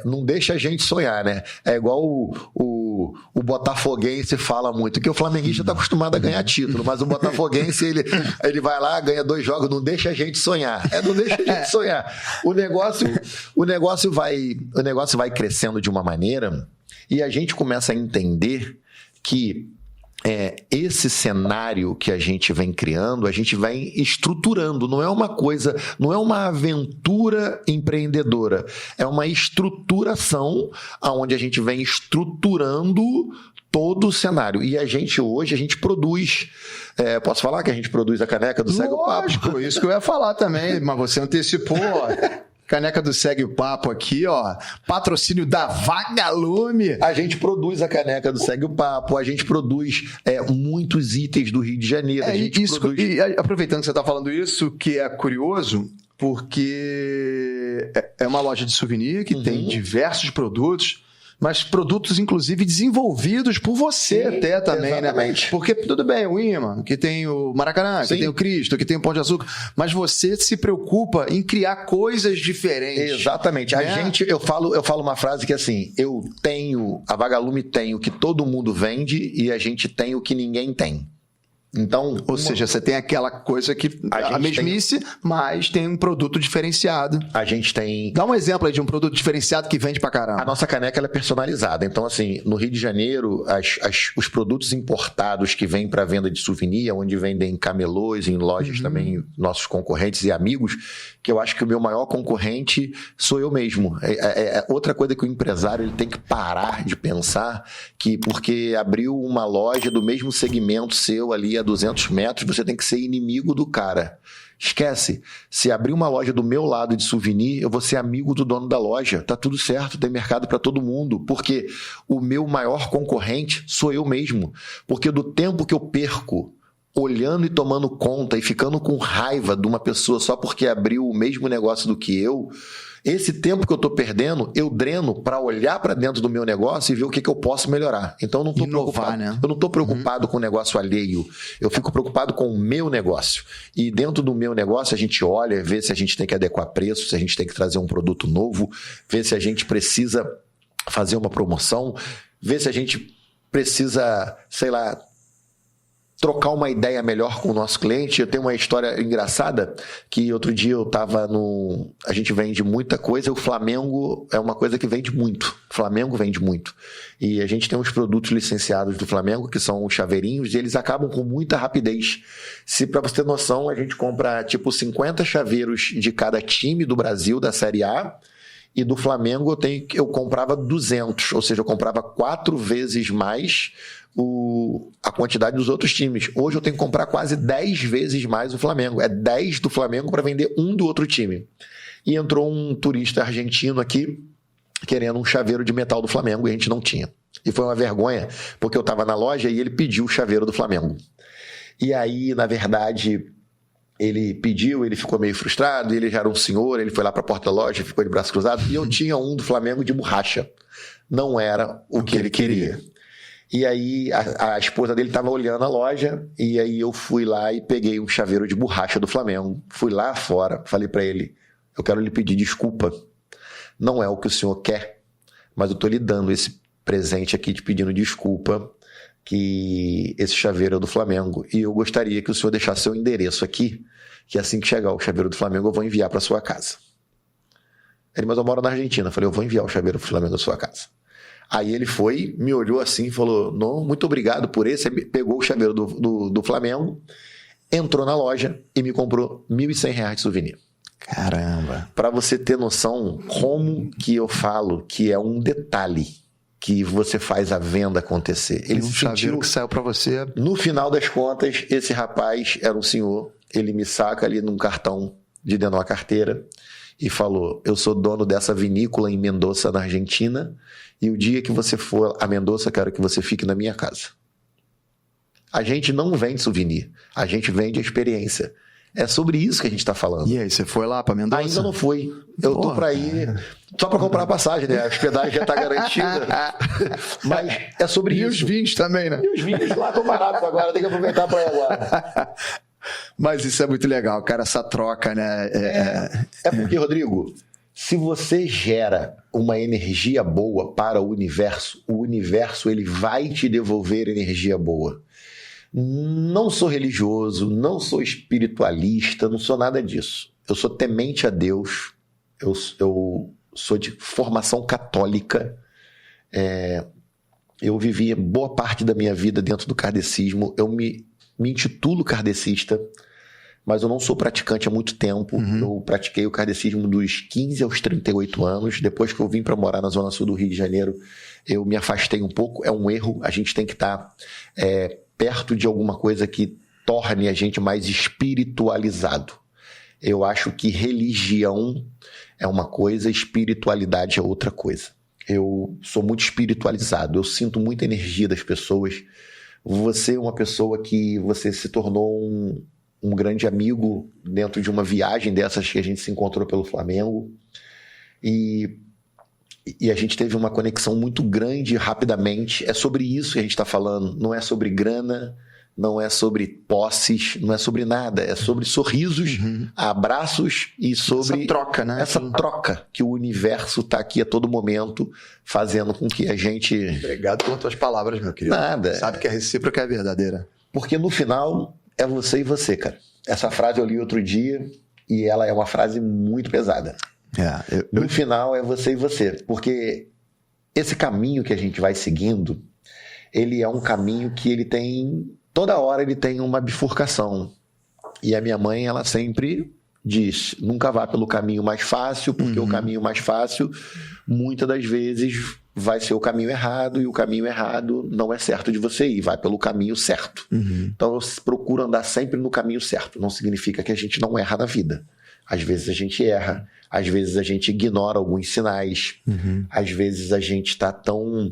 não deixa a gente sonhar, né? É igual o botafoguense fala muito, que o flamenguista está acostumado a ganhar título, mas o botafoguense, ele vai lá, ganha 2 jogos, não deixa a gente sonhar. Não deixa a gente sonhar. O negócio vai crescendo de uma maneira E a gente começa a entender que esse cenário que a gente vem criando, a gente vai estruturando. Não é uma coisa, não é uma aventura empreendedora, é uma estruturação onde a gente vem estruturando todo o cenário. E hoje a gente produz. Posso falar que a gente produz a caneca do Segue o Papo? Lógico, isso que eu ia falar também, mas você antecipou. Caneca do Segue o Papo aqui, ó. Patrocínio da Vagalume. A gente produz a caneca do Segue o Papo, a gente produz muitos itens do Rio de Janeiro. E aproveitando que você está falando isso, que é curioso, porque é uma loja de souvenir que tem diversos produtos, mas produtos, inclusive, desenvolvidos por você. Sim, até também, exatamente. Né? Porque, tudo bem, o imã, que tem o Maracanã, que tem o Cristo, que tem o Pão de Açúcar, mas você se preocupa em criar coisas diferentes. Exatamente. Né? Eu falo uma frase que assim, a Vagalume tem o que todo mundo vende e a gente tem o que ninguém tem. Então, ou seja, você tem aquela coisa que a mesmice, mas tem um produto diferenciado. A gente tem... Dá um exemplo aí de um produto diferenciado que vende pra caramba. A nossa caneca ela é personalizada. Então, assim, no Rio de Janeiro, os produtos importados que vêm para venda de souvenir, onde vendem em camelôs, em lojas também, nossos concorrentes e amigos, que eu acho que o meu maior concorrente sou eu mesmo. Outra coisa que o empresário ele tem que parar de pensar, que porque abriu uma loja do mesmo segmento seu ali a 200 metros, você tem que ser inimigo do cara. Esquece. Se abrir uma loja do meu lado de souvenir, eu vou ser amigo do dono da loja. Tá tudo certo, tem mercado para todo mundo. Porque o meu maior concorrente sou eu mesmo. Porque do tempo que eu perco olhando e tomando conta e ficando com raiva de uma pessoa só porque abriu o mesmo negócio do que eu, esse tempo que eu estou perdendo, eu dreno para olhar para dentro do meu negócio e ver o que eu posso melhorar. Então, eu não estou preocupado. Né? Eu não estou preocupado com o negócio alheio. Eu fico preocupado com o meu negócio. E dentro do meu negócio, a gente olha, vê se a gente tem que adequar preço, se a gente tem que trazer um produto novo, vê se a gente precisa fazer uma promoção, vê se a gente precisa, sei lá, trocar uma ideia melhor com o nosso cliente. Eu tenho uma história engraçada, que outro dia eu estava a gente vende muita coisa, o Flamengo é uma coisa que vende muito. O Flamengo vende muito. E a gente tem uns produtos licenciados do Flamengo, que são os chaveirinhos, e eles acabam com muita rapidez. Para você ter noção, a gente compra tipo 50 chaveiros de cada time do Brasil, da Série A, e do Flamengo eu comprava 200, ou seja, eu comprava 4 vezes mais a quantidade dos outros times. Hoje eu tenho que comprar quase 10 vezes mais o Flamengo. É 10 do Flamengo para vender um do outro time. E entrou um turista argentino aqui querendo um chaveiro de metal do Flamengo e a gente não tinha. E foi uma vergonha, porque eu estava na loja e ele pediu o chaveiro do Flamengo. E aí, na verdade, ele pediu, ele ficou meio frustrado, ele já era um senhor, ele foi lá para a porta da loja, ficou de braço cruzado, e eu tinha um do Flamengo de borracha. Não era o que ele queria. E aí a esposa dele estava olhando a loja, e aí eu fui lá e peguei um chaveiro de borracha do Flamengo. Fui lá fora, falei para ele, eu quero lhe pedir desculpa. Não é o que o senhor quer, mas eu estou lhe dando esse presente aqui te pedindo desculpa, que esse chaveiro é do Flamengo. E eu gostaria que o senhor deixasse seu endereço aqui, que assim que chegar o chaveiro do Flamengo eu vou enviar para sua casa. Ele, mas eu moro na Argentina. Eu falei, eu vou enviar o chaveiro do Flamengo da sua casa. Aí ele foi, me olhou assim e falou, não, muito obrigado por esse. Ele pegou o chaveiro do Flamengo, entrou na loja e me comprou R$1.100 de souvenir. Caramba! Para você ter noção como que eu falo que é um detalhe que você faz a venda acontecer. Ele um chaveiro que saiu para você. No final das contas, esse rapaz era um senhor, ele me saca ali num cartão de dentro de uma carteira e falou, eu sou dono dessa vinícola em Mendoza, na Argentina, e o dia que você for a Mendoza, quero que você fique na minha casa. A gente não vende souvenir, a gente vende a experiência. É sobre isso que a gente está falando. E aí, você foi lá para Mendoza? Ainda não fui. Eu tô para ir só para comprar a passagem, né? A hospedagem já está garantida. Mas é sobre isso. E os vinhos também, né? E os vinhos lá estão baratos agora, tem que aproveitar para ir agora. Mas isso é muito legal, cara, essa troca, né? É porque, Rodrigo, se você gera uma energia boa para o universo ele vai te devolver energia boa. Não sou religioso, não sou espiritualista, não sou nada disso. Eu sou temente a Deus, eu sou de formação católica, Eu vivi boa parte da minha vida dentro do kardecismo. Eu me intitulo kardecista, mas eu não sou praticante há muito tempo. Eu pratiquei o kardecismo dos 15 aos 38 anos. Depois que eu vim para morar na Zona Sul do Rio de Janeiro, eu me afastei um pouco. É um erro. A gente tem que estar perto de alguma coisa que torne a gente mais espiritualizado. Eu acho que religião é uma coisa, espiritualidade é outra coisa. Eu sou muito espiritualizado, eu sinto muita energia das pessoas. Você é uma pessoa que você se tornou um grande amigo dentro de uma viagem dessas que a gente se encontrou pelo Flamengo. E a gente teve uma conexão muito grande rapidamente. É sobre isso que a gente está falando, não é sobre grana, não é sobre posses, não é sobre nada. É sobre sorrisos, abraços e sobre essa troca, né? Essa troca que o universo está aqui a todo momento fazendo com que a gente... Obrigado pelas tuas palavras, meu querido. Nada. Sabe que a recíproca é verdadeira. Porque no final é você e você, cara. Essa frase eu li outro dia e ela é uma frase muito pesada. No final é você e você. Porque esse caminho que a gente vai seguindo, ele é um caminho que ele tem... Toda hora ele tem uma bifurcação. E a minha mãe, ela sempre diz, nunca vá pelo caminho mais fácil, porque o caminho mais fácil, muitas das vezes, vai ser o caminho errado, e o caminho errado não é certo de você ir, vai pelo caminho certo. Então eu procuro andar sempre no caminho certo. Não significa que a gente não erra na vida. Às vezes a gente erra, às vezes a gente ignora alguns sinais, às vezes a gente está tão...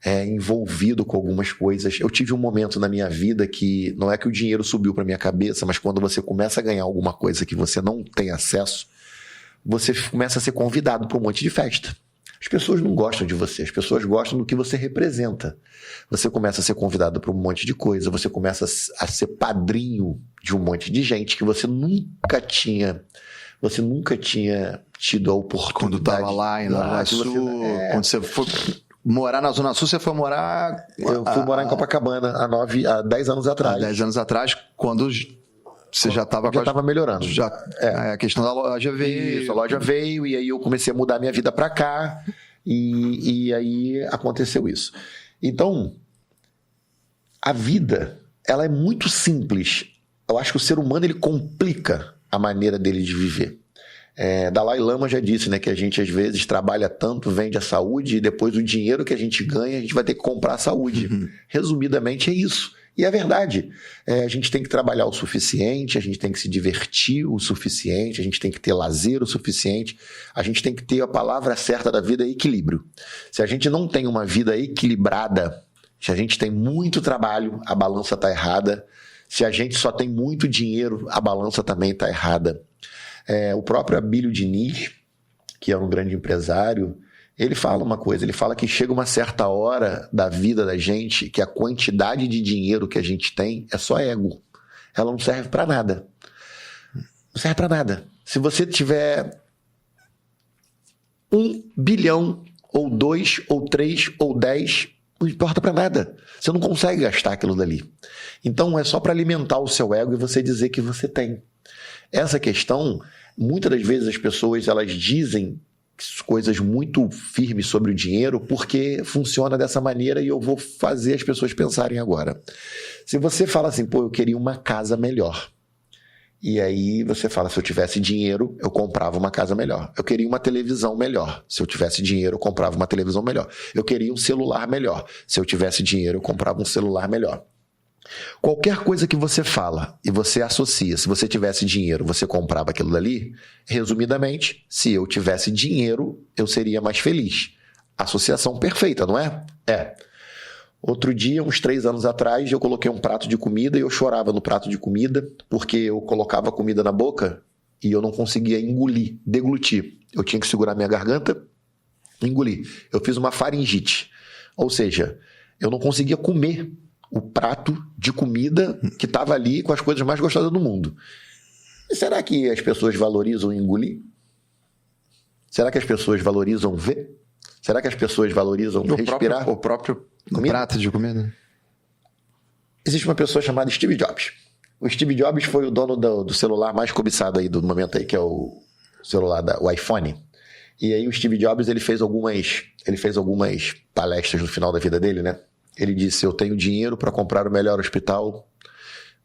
envolvido com algumas coisas. Eu tive um momento na minha vida que não é que o dinheiro subiu para minha cabeça, mas quando você começa a ganhar alguma coisa que você não tem acesso, você começa a ser convidado para um monte de festa. As pessoas não gostam de você, as pessoas gostam do que você representa. Você começa a ser convidado para um monte de coisa, você começa a ser padrinho de um monte de gente que você nunca tinha tido a oportunidade. Quando estava lá em Zona Sul, quando você foi... Morar na Zona Sul, você foi morar... Eu fui morar em Copacabana há 10 anos atrás. Há 10 anos atrás, quando você já estava... Já estava melhorando. A questão da loja veio... Isso, a loja veio e aí eu comecei a mudar minha vida para cá e aí aconteceu isso. Então, a vida, ela é muito simples. Eu acho que o ser humano, ele complica a maneira dele de viver. Dalai Lama já disse, né, que a gente às vezes trabalha tanto, vende a saúde e depois o dinheiro que a gente ganha a gente vai ter que comprar a saúde. Resumidamente é isso. E é verdade. A gente tem que trabalhar o suficiente, a gente tem que se divertir o suficiente, a gente tem que ter lazer o suficiente, a gente tem que ter a palavra certa da vida, equilíbrio. Se a gente não tem uma vida equilibrada, se a gente tem muito trabalho, a balança está errada. Se a gente só tem muito dinheiro, a balança também está errada. O próprio Abílio Diniz, que é um grande empresário, ele fala uma coisa, ele fala que chega uma certa hora da vida da gente que a quantidade de dinheiro que a gente tem é só ego. Ela não serve para nada. Não serve para nada. Se você tiver 1 bilhão, ou 2, ou 3, ou 10, não importa para nada. Você não consegue gastar aquilo dali. Então é só para alimentar o seu ego e você dizer que você tem. Essa questão, muitas das vezes as pessoas elas dizem coisas muito firmes sobre o dinheiro porque funciona dessa maneira e eu vou fazer as pessoas pensarem agora. Se você fala assim, pô, eu queria uma casa melhor. E aí você fala, se eu tivesse dinheiro, eu comprava uma casa melhor. Eu queria uma televisão melhor. Se eu tivesse dinheiro, eu comprava uma televisão melhor. Eu queria um celular melhor. Se eu tivesse dinheiro, eu comprava um celular melhor. Qualquer coisa que você fala e você associa, se você tivesse dinheiro, você comprava aquilo dali, resumidamente, se eu tivesse dinheiro, eu seria mais feliz. Associação perfeita, não é? Outro dia, uns 3 anos atrás, eu coloquei um prato de comida e eu chorava no prato de comida porque eu colocava a comida na boca e eu não conseguia engolir, deglutir. Eu tinha que segurar minha garganta e engolir. Eu fiz uma faringite. Ou seja, eu não conseguia comer o prato de comida que estava ali com as coisas mais gostosas do mundo. E será que as pessoas valorizam engolir? Será que as pessoas valorizam ver? Será que as pessoas valorizam respirar? O próprio prato de comida? Existe uma pessoa chamada Steve Jobs. O Steve Jobs foi o dono do celular mais cobiçado aí do momento aí, que é o celular, o iPhone. E aí o Steve Jobs, ele fez algumas palestras no final da vida dele, né? Ele disse, eu tenho dinheiro para comprar o melhor hospital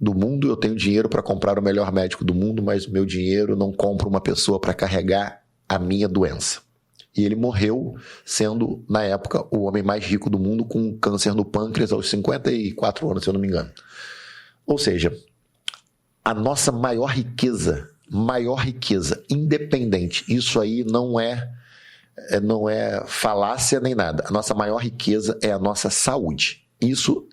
do mundo, eu tenho dinheiro para comprar o melhor médico do mundo, mas o meu dinheiro não compra uma pessoa para carregar a minha doença. E ele morreu sendo, na época, o homem mais rico do mundo com câncer no pâncreas aos 54 anos, se eu não me engano. Ou seja, a nossa maior riqueza, independente, isso aí não é falácia nem nada. A nossa maior riqueza é a nossa saúde. Isso,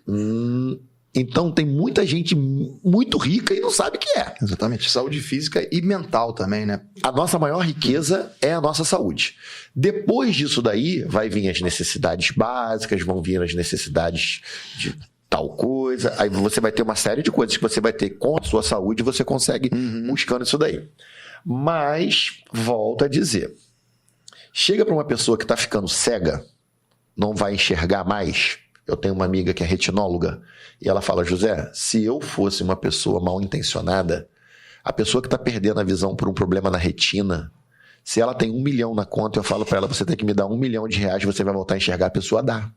então tem muita gente muito rica e não sabe o que é. Exatamente, saúde física e mental também, né? A nossa maior riqueza é a nossa saúde. Depois disso daí, vai vir as necessidades básicas, vão vir as necessidades de tal coisa, aí você vai ter uma série de coisas que você vai ter com a sua saúde e você consegue buscando isso daí. Mas, volto a dizer, chega para uma pessoa que está ficando cega, não vai enxergar mais. Eu tenho uma amiga que é retinóloga e ela fala, José, se eu fosse uma pessoa mal intencionada, a pessoa que está perdendo a visão por um problema na retina, se ela tem 1 milhão na conta, eu falo para ela, você tem que me dar R$1 milhão, você vai voltar a enxergar, a pessoa dá.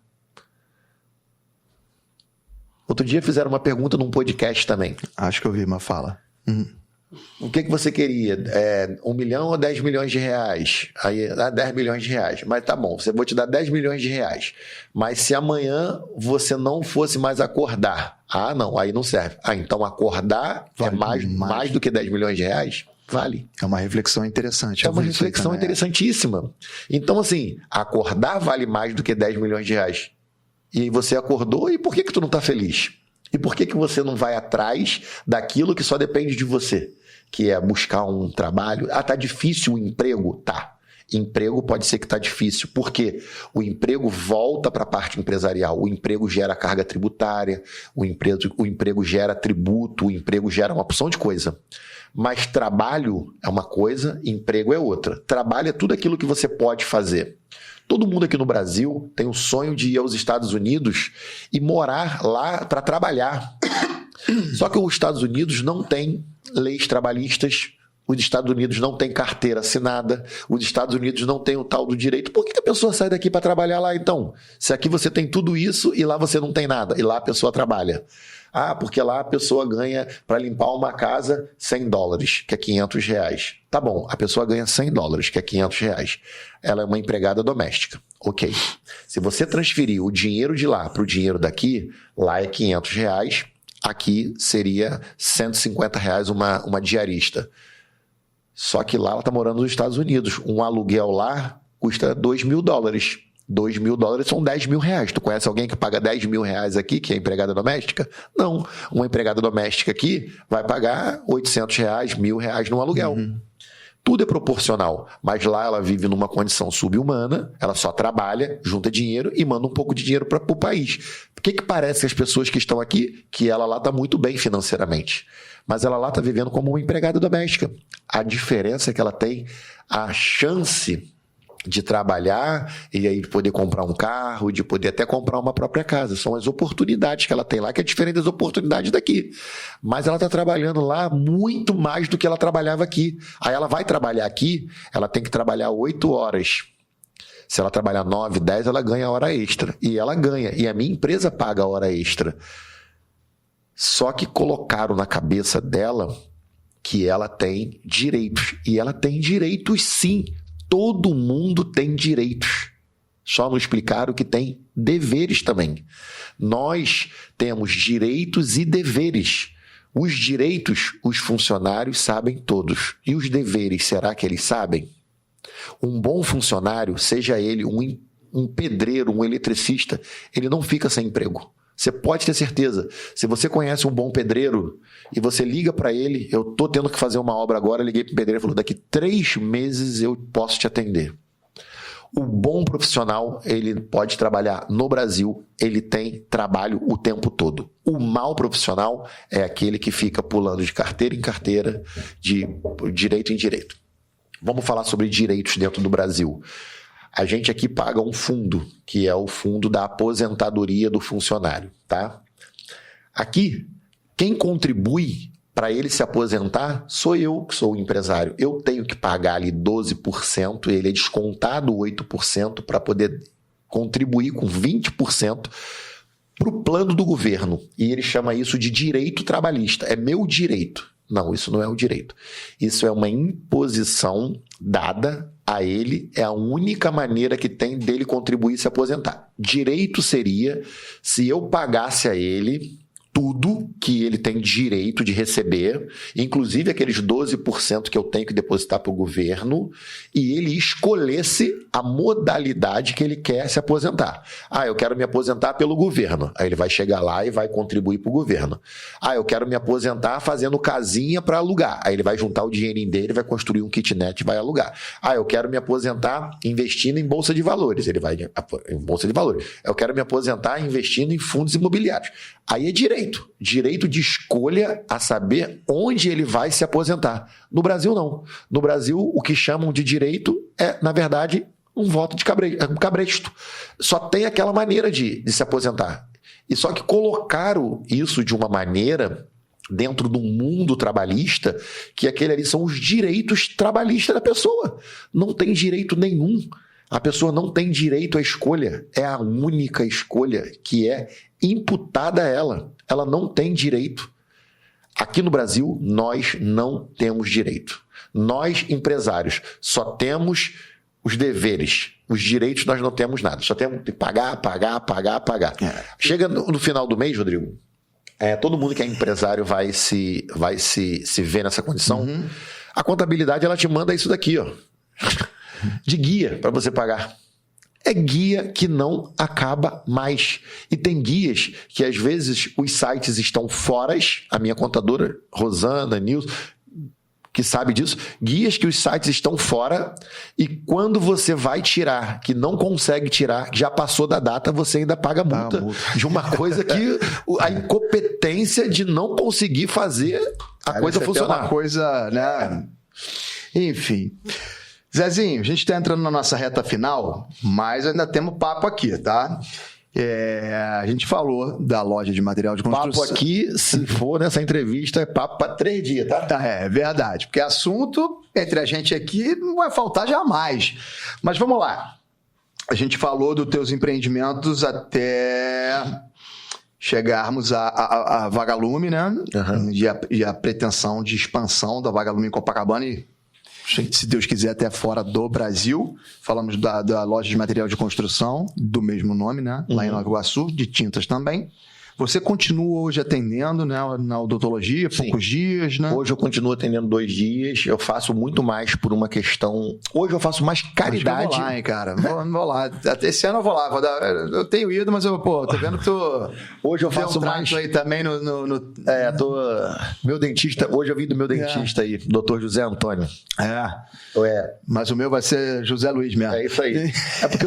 Outro dia fizeram uma pergunta num podcast também. Acho que eu vi, mas fala. O que você queria? 1 milhão ou 10 milhões de reais? Aí dá 10 milhões de reais. Mas tá bom, vou te dar 10 milhões de reais. Mas se amanhã você não fosse mais acordar, não, aí não serve. Então acordar vale mais do que 10 milhões de reais? Vale. É uma reflexão interessante. É uma reflexão interessantíssima. Então, assim, acordar vale mais do que 10 milhões de reais. E você acordou, e por que tu não tá feliz? E por que você não vai atrás daquilo que só depende de você? Que é buscar um trabalho. Tá difícil o emprego? Tá. Emprego pode ser que tá difícil. Por quê? O emprego volta para a parte empresarial. O emprego gera carga tributária, o emprego gera tributo, o emprego gera uma opção de coisa. Mas trabalho é uma coisa, emprego é outra. Trabalho é tudo aquilo que você pode fazer. Todo mundo aqui no Brasil tem o sonho de ir aos Estados Unidos e morar lá para trabalhar. Só que os Estados Unidos não tem leis trabalhistas, os Estados Unidos não tem carteira assinada, os Estados Unidos não tem o tal do direito. Por que a pessoa sai daqui para trabalhar lá então? Se aqui você tem tudo isso e lá você não tem nada, e lá a pessoa trabalha. Porque lá a pessoa ganha para limpar uma casa $100, que é R$500. Tá bom, a pessoa ganha $100, que é R$500. Ela é uma empregada doméstica. Ok. Se você transferir o dinheiro de lá para o dinheiro daqui, lá é R$500, aqui seria R$150 uma diarista. Só que lá ela está morando nos Estados Unidos. Um aluguel lá custa $2.000. $2.000 são R$10.000. Tu conhece alguém que paga R$10.000 aqui, que é empregada doméstica? Não. Uma empregada doméstica aqui vai pagar R$800, R$1.000 no aluguel. Tudo é proporcional, mas lá ela vive numa condição sub-humana, ela só trabalha, junta dinheiro e manda um pouco de dinheiro para o país. Por que parece as pessoas que estão aqui que ela lá está muito bem financeiramente? Mas ela lá está vivendo como uma empregada doméstica. A diferença é que ela tem a chance de trabalhar e aí de poder comprar um carro, de poder até comprar uma própria casa. São as oportunidades que ela tem lá, que é diferente das oportunidades daqui. Mas ela está trabalhando lá muito mais do que ela trabalhava aqui. Aí ela vai trabalhar aqui, ela tem que trabalhar 8 horas. Se ela trabalhar 9, 10, ela ganha hora extra. E ela ganha. E a minha empresa paga a hora extra. Só que colocaram na cabeça dela que ela tem direitos. E ela tem direitos sim. Todo mundo tem direitos. Só não explicaram que tem deveres também. Nós temos direitos e deveres. Os direitos, os funcionários sabem todos. E os deveres, será que eles sabem? Um bom funcionário, seja ele um pedreiro, um eletricista, ele não fica sem emprego. Você pode ter certeza. Se você conhece um bom pedreiro e você liga para ele, eu estou tendo que fazer uma obra agora, liguei para o pedreiro e falou, daqui 3 meses eu posso te atender. O bom profissional, ele pode trabalhar no Brasil, ele tem trabalho o tempo todo. O mau profissional é aquele que fica pulando de carteira em carteira, de direito em direito. Vamos falar sobre direitos dentro do Brasil. A gente aqui paga um fundo, que é o fundo da aposentadoria do funcionário, tá? Aqui, quem contribui para ele se aposentar, sou eu que sou o empresário. Eu tenho que pagar ali 12%, ele é descontado 8% para poder contribuir com 20% para o plano do governo. E ele chama isso de direito trabalhista. É meu direito. Não, isso não é o direito. Isso é uma imposição dada a ele, é a única maneira que tem dele contribuir e se aposentar. Direito seria se eu pagasse a ele tudo que ele tem direito de receber, inclusive aqueles 12% que eu tenho que depositar para o governo, e ele escolhesse a modalidade que ele quer se aposentar. Ah, eu quero me aposentar pelo governo. Aí ele vai chegar lá e vai contribuir para o governo. Ah, eu quero me aposentar fazendo casinha para alugar. Aí ele vai juntar o dinheirinho dele, vai construir um kitnet e vai alugar. Ah, eu quero me aposentar investindo em bolsa de valores. Ele vai em bolsa de valores. Eu quero me aposentar investindo em fundos imobiliários. Aí é direito de escolha a saber onde ele vai se aposentar. No Brasil, não. No Brasil, o que chamam de direito é, na verdade, um voto de cabresto. Só tem aquela maneira de se aposentar. E só que colocaram isso de uma maneira dentro do mundo trabalhista que aquele ali são os direitos trabalhistas da pessoa. Não tem direito nenhum. A pessoa não tem direito à escolha. É a única escolha que é imputada a ela. Ela não tem direito. Aqui no Brasil, nós não temos direito. Nós, empresários, só temos os deveres. Os direitos nós não temos nada. Só temos que pagar. Chega no final do mês, Rodrigo, todo mundo que é empresário vai se ver nessa condição. Uhum. A contabilidade ela te manda isso daqui, ó, de guia para você pagar. É guia que não acaba mais. E tem guias que, às vezes, os sites estão fora. A minha contadora, Rosana, Nilson, que sabe disso, guias que os sites estão fora e quando você vai tirar, que não consegue tirar, já passou da data, você ainda paga multa. De uma coisa que a incompetência de não conseguir fazer a coisa funcionar. Uma coisa, né? Enfim. Zezinho, a gente está entrando na nossa reta final, mas ainda temos papo aqui, tá? A gente falou da loja de material de construção. Papo aqui, se for nessa entrevista, é papo para 3 dias, tá? É verdade, porque assunto entre a gente aqui não vai faltar jamais. Mas vamos lá. A gente falou dos teus empreendimentos até chegarmos a Vagalume, né? Uhum. E a pretensão de expansão da Vagalume em Copacabana e, se Deus quiser, até fora do Brasil. Falamos da loja de material de construção, do mesmo nome, né? Lá em Nova Iguaçu, de tintas também. Você continua hoje atendendo, né, na odontologia, poucos dias, né? Hoje eu continuo atendendo 2 dias. Eu faço muito mais por uma questão... Hoje eu faço mais caridade. Eu vou lá, hein, cara. Vou lá. Esse ano eu vou lá. Eu tenho ido, mas tô vendo que tu... Hoje eu faço mais... aí também Meu dentista... Hoje eu vim do meu dentista aí, Dr. José Antônio. Mas o meu vai ser José Luiz mesmo. É isso aí. É porque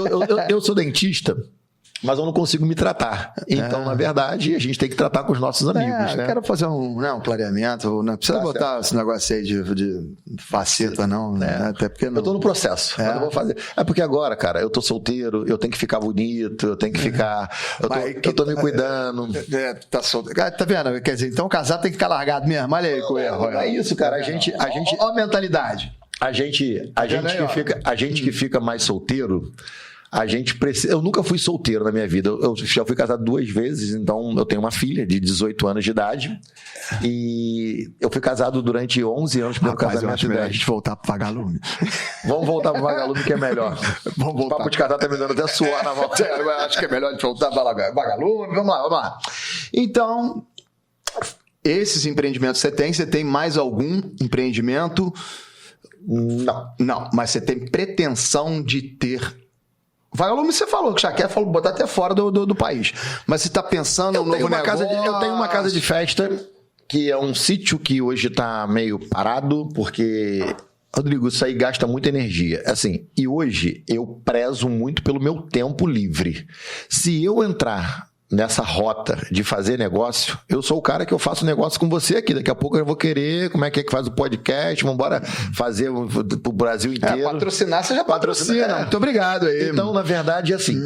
eu sou dentista, mas eu não consigo me tratar. Então, na verdade, a gente tem que tratar com os nossos amigos, né? Quero fazer um clareamento. Não precisa botar certo. Esse negócio aí de faceta, não. Né? Até porque não... Eu tô no processo, mas eu vou fazer. É porque agora, cara, eu tô solteiro, eu tenho que ficar bonito, eu tenho que ficar... Eu tô me cuidando. Tá solteiro. Tá vendo? Quer dizer, então casar tem que ficar largado mesmo. Olha aí, Não é isso, cara. A gente... Olha a mentalidade. A gente que fica mais solteiro... A gente precisa... Eu nunca fui solteiro na minha vida. Eu já fui casado 2 vezes, então eu tenho uma filha de 18 anos de idade. E eu fui casado durante 11 anos pelo casamento. Eu acho melhor a gente voltar pro Vagalume. Vamos voltar pro Vagalume, que é melhor. Vamos voltar. O papo de casar tá me dando até suor na volta. Eu acho que é melhor a gente voltar pro Vagalume. Vamos lá. Então, esses empreendimentos você tem mais algum empreendimento? Não, mas você tem pretensão de ter... Vagalume você falou que já quer botar até fora do país. Mas você está pensando no novo negócio? Eu tenho uma casa de festa, que é um sítio que hoje está meio parado, porque, Rodrigo, isso aí gasta muita energia. Assim, e hoje eu prezo muito pelo meu tempo livre. Se eu entrar nessa rota de fazer negócio, eu sou o cara que eu faço negócio com você aqui. Daqui a pouco eu vou querer, como é que faz o podcast, vamos embora fazer pro Brasil inteiro. Patrocinar, você já patrocina. Muito obrigado aí. Então, na verdade, assim,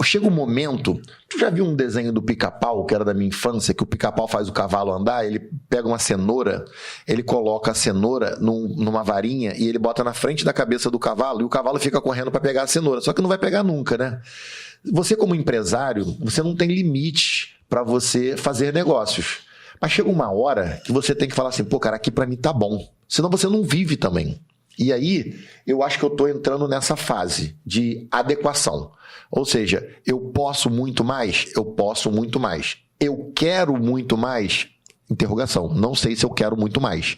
chega um momento... Tu já viu um desenho do Pica-Pau, que era da minha infância, que o Pica-Pau faz o cavalo andar, ele pega uma cenoura, ele coloca a cenoura numa varinha e ele bota na frente da cabeça do cavalo e o cavalo fica correndo para pegar a cenoura. Só que não vai pegar nunca, né? Você, como empresário, você não tem limite para você fazer negócios. Mas chega uma hora que você tem que falar assim, pô, cara, aqui para mim tá bom. Senão você não vive também. E aí, eu acho que eu tô entrando nessa fase de adequação. Ou seja, eu posso muito mais? Eu posso muito mais. Eu quero muito mais? Interrogação. Não sei se eu quero muito mais.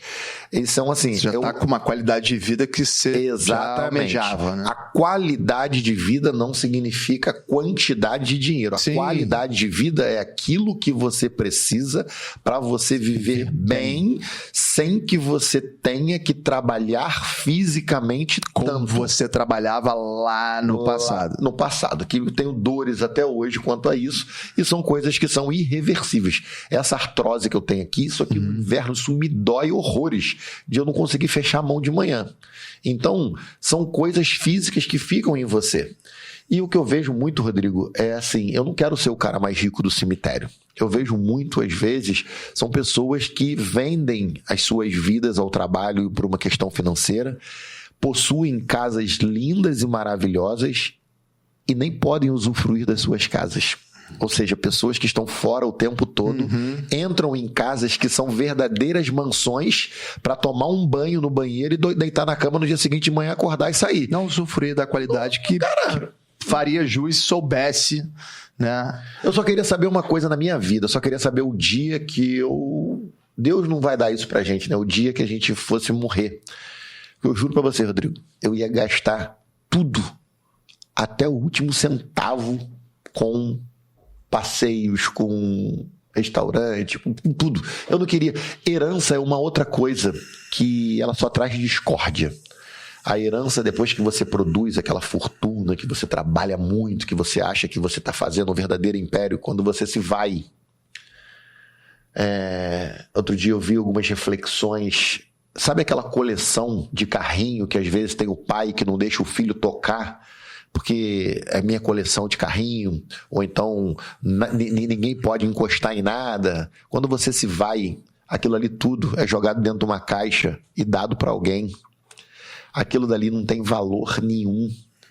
Eles são assim... Você já tá com uma qualidade de vida que você já almejava, né? A qualidade de vida não significa quantidade de dinheiro. A qualidade de vida é aquilo que você precisa para você viver bem, sem que você tenha que trabalhar fisicamente como você trabalhava lá no passado. No passado, que eu tenho dores até hoje quanto a isso, e são coisas que são irreversíveis. Essa artrose que eu tenho aqui, isso aqui no inverno, isso me dói horrores, de eu não conseguir fechar a mão de manhã. Então, são coisas físicas que ficam em você. E o que eu vejo muito, Rodrigo, é assim, eu não quero ser o cara mais rico do cemitério. Eu vejo muito, às vezes, são pessoas que vendem as suas vidas ao trabalho por uma questão financeira, possuem casas lindas e maravilhosas e nem podem usufruir das suas casas. Ou seja, pessoas que estão fora o tempo todo, entram em casas que são verdadeiras mansões para tomar um banho no banheiro e deitar na cama no dia seguinte de manhã, acordar e sair. Não usufruir da qualidade que faria jus se soubesse, né? Eu só queria saber uma coisa na minha vida, eu só queria saber o dia que Deus não vai dar isso pra gente, né? O dia que a gente fosse morrer. Eu juro pra você, Rodrigo, eu ia gastar tudo, até o último centavo, com passeios, com restaurante, com tudo. Eu não queria... Herança é uma outra coisa que ela só traz discórdia. A herança, depois que você produz aquela fortuna, que você trabalha muito, que você acha que você está fazendo um verdadeiro império, quando você se vai... Outro dia eu vi algumas reflexões... Sabe aquela coleção de carrinho que às vezes tem o pai que não deixa o filho tocar porque é minha coleção de carrinho, ou então ninguém pode encostar em nada? Quando você se vai, aquilo ali tudo é jogado dentro de uma caixa e dado para alguém. Aquilo dali não tem valor nenhum.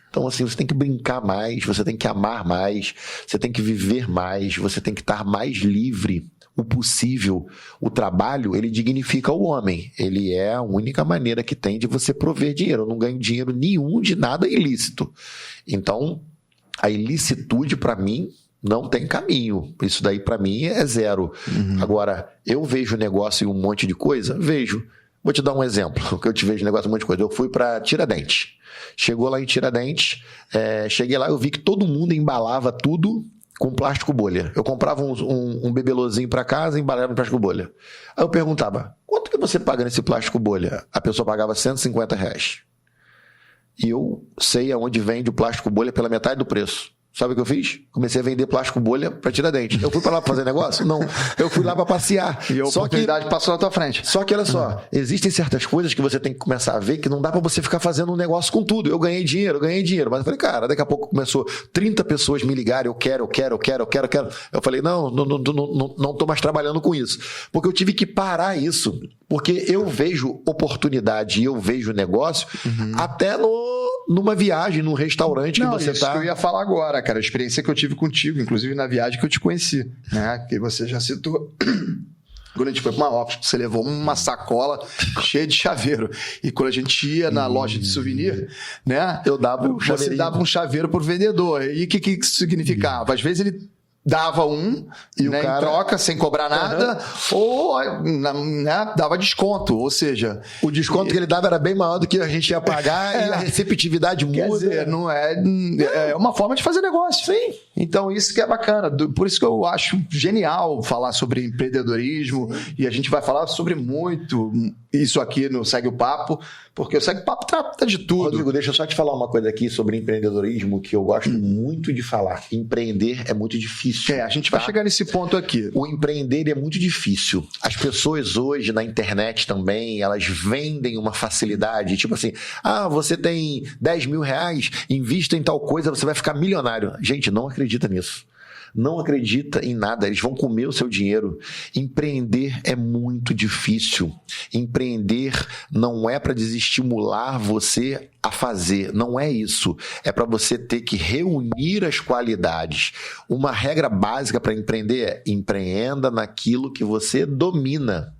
Então, assim, você tem que brincar mais, você tem que amar mais, você tem que viver mais, você tem que estar mais livre o possível. O trabalho, ele dignifica o homem. Ele é a única maneira que tem de você prover dinheiro. Eu não ganho dinheiro nenhum de nada ilícito. Então, a ilicitude, para mim, não tem caminho. Isso daí, para mim, é zero. Agora, eu vejo negócio em um monte de coisa? Vejo. Vou te dar um exemplo, que eu te vejo negócio em um monte de coisa. Eu fui para Tiradentes. Chegou lá em Tiradentes, cheguei lá, eu vi que todo mundo embalava tudo com plástico bolha. Eu comprava um bebelozinho para casa e embalava em plástico bolha. Aí eu perguntava, quanto que você paga nesse plástico bolha? A pessoa pagava R$150. E eu sei aonde vende o plástico bolha pela metade do preço. Sabe o que eu fiz? Comecei a vender plástico bolha para Tiradentes. Eu fui para lá para fazer negócio? Não. Eu fui lá para passear. E a oportunidade passou na tua frente. Só que, olha só, existem certas coisas que você tem que começar a ver que não dá para você ficar fazendo um negócio com tudo. Eu ganhei dinheiro. Mas eu falei, cara, daqui a pouco começou 30 pessoas me ligarem, eu quero. Eu falei, não tô mais trabalhando com isso. Porque eu tive que parar isso. Porque eu vejo oportunidade e eu vejo negócio até numa viagem, num restaurante que você tá... Isso que eu ia falar agora, cara. A experiência que eu tive contigo, inclusive na viagem que eu te conheci, né? Que você já citou. Quando a gente foi para uma óptica, você levou uma sacola cheia de chaveiro. E quando a gente ia na loja de souvenir, né? Você dava um chaveiro pro vendedor. E o que isso significava? Às vezes ele dava e né, o cara... em troca, sem cobrar nada, ou né, dava desconto, ou seja... O desconto que ele dava era bem maior do que a gente ia pagar e a receptividade muda. Quer dizer, não é uma forma de fazer negócio. Sim. Então, isso que é bacana. Por isso que eu acho genial falar sobre empreendedorismo. E a gente vai falar sobre muito isso aqui no Segue o Papo, porque o Segue o Papo trata de tudo. Rodrigo, deixa eu só te falar uma coisa aqui sobre empreendedorismo que eu gosto muito de falar. Empreender é muito difícil. A gente vai chegar nesse ponto aqui. O empreender é muito difícil. As pessoas hoje na internet também, elas vendem uma facilidade, tipo assim, você tem 10 mil reais, invista em tal coisa, você vai ficar milionário. Gente, não acredita nisso. Não acredita em nada, eles vão comer o seu dinheiro. Empreender é muito difícil. Empreender não é para desestimular você a fazer, não é isso. É para você ter que reunir as qualidades. Uma regra básica para empreender é: empreenda naquilo que você domina.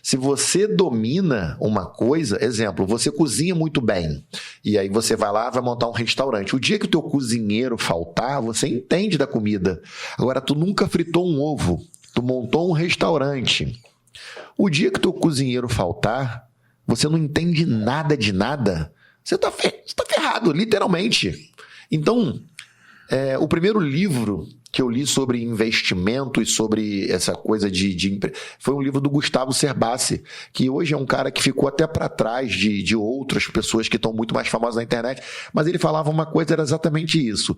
Se você domina uma coisa, exemplo, você cozinha muito bem, e aí você vai lá, vai montar um restaurante. O dia que o teu cozinheiro faltar, você entende da comida. Agora, tu nunca fritou um ovo, tu montou um restaurante. O dia que o teu cozinheiro faltar, você não entende nada de nada, você tá ferrado, literalmente. Então, o primeiro livro que eu li sobre investimento e sobre essa coisa foi um livro do Gustavo Cerbasi, que hoje é um cara que ficou até para trás de outras pessoas que estão muito mais famosas na internet, mas ele falava uma coisa, era exatamente isso: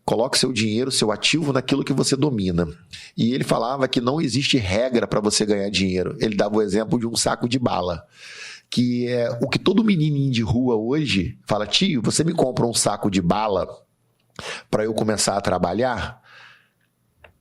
coloque seu dinheiro, seu ativo naquilo que você domina. E ele falava que não existe regra para você ganhar dinheiro. Ele dava o exemplo de um saco de bala, que é o que todo menininho de rua hoje fala: tio, você me compra um saco de bala para eu começar a trabalhar?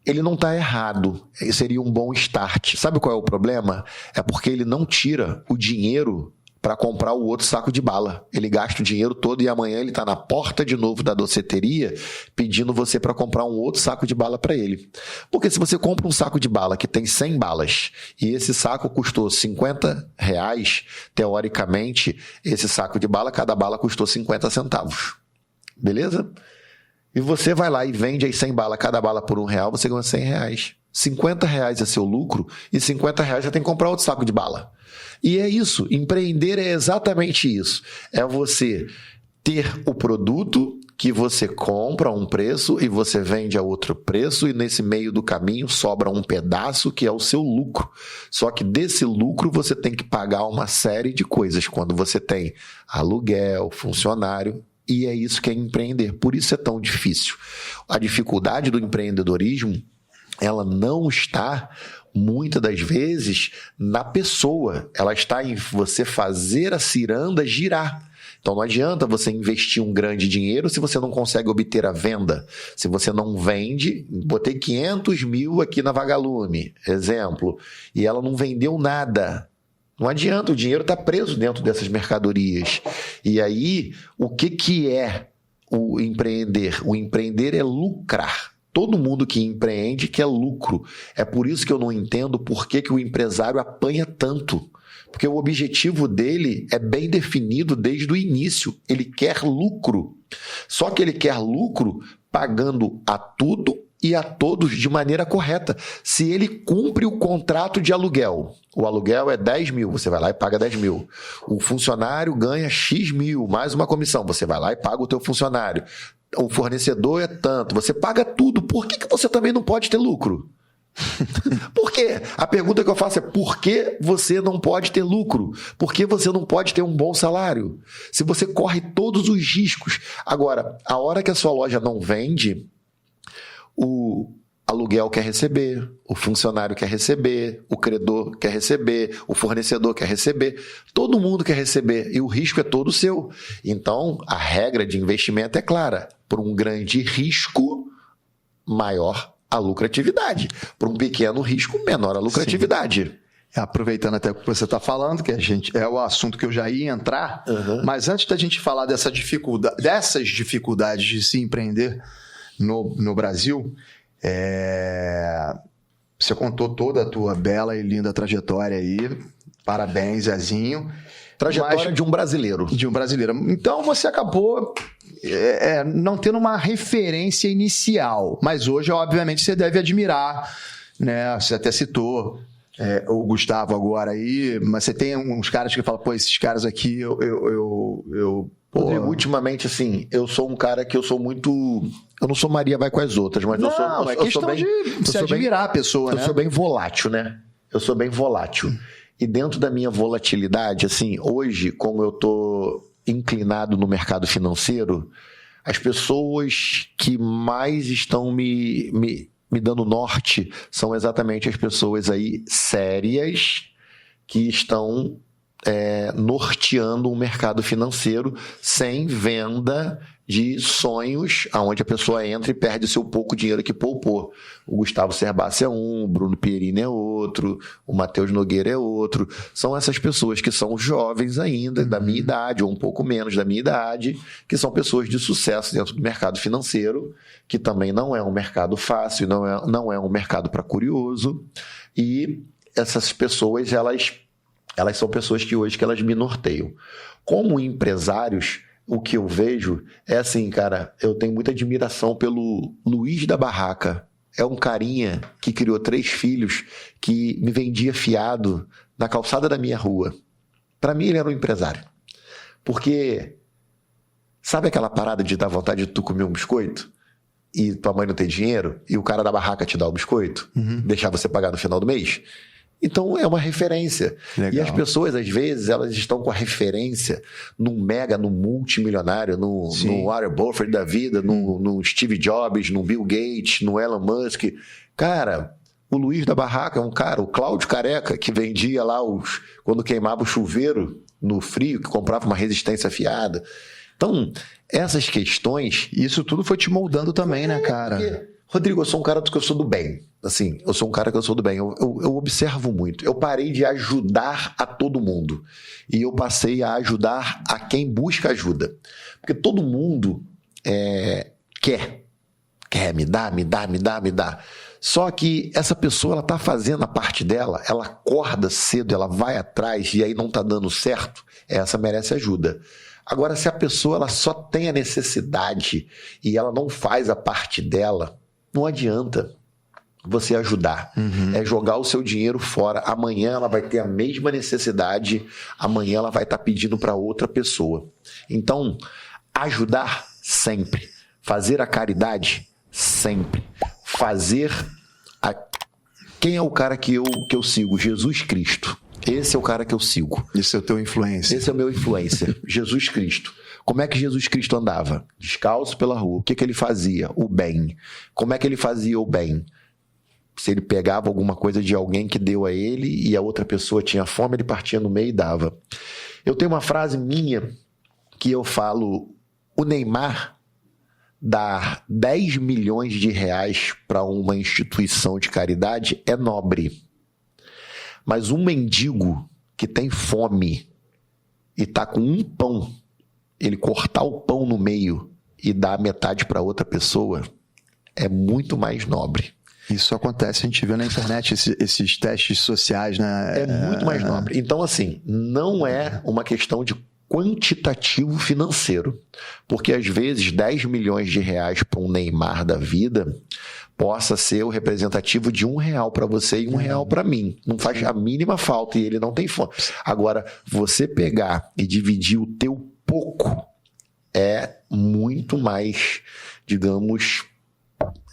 Ele não está errado, seria um bom start. Sabe qual é o problema? É porque ele não tira o dinheiro para comprar o outro saco de bala. Ele gasta o dinheiro todo e amanhã ele está na porta de novo da doceteria pedindo você para comprar um outro saco de bala para ele. Porque se você compra um saco de bala que tem 100 balas e esse saco custou 50 reais, teoricamente, esse saco de bala, cada bala custou 50 centavos. Beleza? E você vai lá e vende as 100 balas, cada bala por R$1, você ganha 100 reais. 50 reais é seu lucro e 50 reais você tem que comprar outro saco de bala. E é isso, empreender é exatamente isso. É você ter o produto que você compra a um preço e você vende a outro preço, e nesse meio do caminho sobra um pedaço que é o seu lucro. Só que desse lucro você tem que pagar uma série de coisas quando você tem aluguel, funcionário. E é isso que é empreender. Por isso é tão difícil. A dificuldade do empreendedorismo, ela não está, muitas das vezes, na pessoa. Ela está em você fazer a ciranda girar. Então não adianta você investir um grande dinheiro se você não consegue obter a venda. Se você não vende, botei 500 mil aqui na Vagalume, exemplo, e ela não vendeu nada. Não adianta, o dinheiro está preso dentro dessas mercadorias. E aí, o que é o empreender? O empreender é lucrar. Todo mundo que empreende quer lucro. É por isso que eu não entendo por que o empresário apanha tanto. Porque o objetivo dele é bem definido desde o início. Ele quer lucro. Só que ele quer lucro pagando a tudo e a todos de maneira correta. Se ele cumpre o contrato de aluguel, o aluguel é 10 mil, você vai lá e paga 10 mil. O funcionário ganha X mil, mais uma comissão, você vai lá e paga o teu funcionário. O fornecedor é tanto, você paga tudo. Por que você também não pode ter lucro? Por quê? A pergunta que eu faço é: por que você não pode ter lucro? Por que você não pode ter um bom salário? Se você corre todos os riscos. Agora, a hora que a sua loja não vende, o aluguel quer receber, o funcionário quer receber, o credor quer receber, o fornecedor quer receber, todo mundo quer receber e o risco é todo seu. Então, a regra de investimento é clara: por um grande risco, maior a lucratividade. Por um pequeno risco, menor a lucratividade. Sim. Aproveitando até o que você está falando, que é o assunto que eu já ia entrar, mas antes da gente falar dessas dificuldades de se empreender no Brasil, você contou toda a tua bela e linda trajetória aí. Parabéns, Zezinho. Trajetória de um brasileiro. De um brasileiro. Então você acabou não tendo uma referência inicial, mas hoje, obviamente, você deve admirar, né? Você até citou o Gustavo agora aí, mas você tem uns caras que falam: pô, esses caras aqui, Rodrigo, ultimamente, assim, eu sou um cara que eu sou muito Eu não sou Maria vai com as outras, mas eu sou... É questão de se admirar a pessoa, né? Eu sou bem volátil, né? Eu sou bem volátil. E dentro da minha volatilidade, assim, hoje, como eu tô inclinado no mercado financeiro, as pessoas que mais estão me dando norte são exatamente as pessoas aí sérias que estão norteando o mercado financeiro sem venda de sonhos, aonde a pessoa entra e perde seu pouco dinheiro que poupou. O Gustavo Cerbasi é um, o Bruno Pierini é outro, o Matheus Nogueira é outro. São essas pessoas que são jovens ainda, da minha idade, ou um pouco menos da minha idade, que são pessoas de sucesso dentro do mercado financeiro, que também não é um mercado fácil, não é um mercado para curioso. E essas pessoas, elas são pessoas que hoje elas me norteiam. Como empresários, o que eu vejo é assim, cara, eu tenho muita admiração pelo Luiz da Barraca. É um carinha que criou 3 filhos, que me vendia fiado na calçada da minha rua. Para mim, ele era um empresário. Porque, sabe aquela parada de dar vontade de tu comer um biscoito? E tua mãe não tem dinheiro? E o cara da barraca te dá o biscoito? Deixar você pagar no final do mês? Então, é uma referência. Legal. E as pessoas, às vezes, elas estão com a referência no multimilionário, no Warren Buffett da vida, no Steve Jobs, no Bill Gates, no Elon Musk. Cara, o Luiz da Barraca é um cara, o Cláudio Careca, que vendia lá quando queimava o chuveiro no frio, que comprava uma resistência fiada. Então, essas questões... Isso tudo foi te moldando também, né, cara? Porque, Rodrigo, eu sou um cara que eu sou do bem. Assim, eu sou um cara que eu sou do bem. Eu observo muito. Eu parei de ajudar a todo mundo. E eu passei a ajudar a quem busca ajuda. Porque todo mundo quer. Me dá. Só que essa pessoa, ela tá fazendo a parte dela, ela acorda cedo, ela vai atrás e aí não tá dando certo, essa merece ajuda. Agora, se a pessoa ela só tem a necessidade e ela não faz a parte dela, não adianta você ajudar. É jogar o seu dinheiro fora. Amanhã ela vai ter a mesma necessidade, amanhã ela vai estar pedindo para outra pessoa. Então, ajudar sempre. Fazer a caridade sempre. Quem é o cara que eu sigo? Jesus Cristo. Esse é o cara que eu sigo. Esse é o teu influencer. Esse é o meu influencer. Jesus Cristo. Como é que Jesus Cristo andava? Descalço pela rua. O que ele fazia? O bem. Como é que ele fazia o bem? Se ele pegava alguma coisa de alguém que deu a ele e a outra pessoa tinha fome, ele partia no meio e dava. Eu tenho uma frase minha que eu falo: o Neymar dar 10 milhões de reais para uma instituição de caridade é nobre. Mas um mendigo que tem fome e está com um pão, ele cortar o pão no meio e dar metade para outra pessoa é muito mais nobre. Isso acontece, a gente vê na internet esses testes sociais, né? É muito mais nobre. Então, assim, não é uma questão de quantitativo financeiro. Porque, às vezes, 10 milhões de reais para um Neymar da vida possa ser o representativo de R$1 para você e R$1 para mim. Não faz a mínima falta e ele não tem fome. Agora, você pegar e dividir o teu pouco é muito mais, digamos...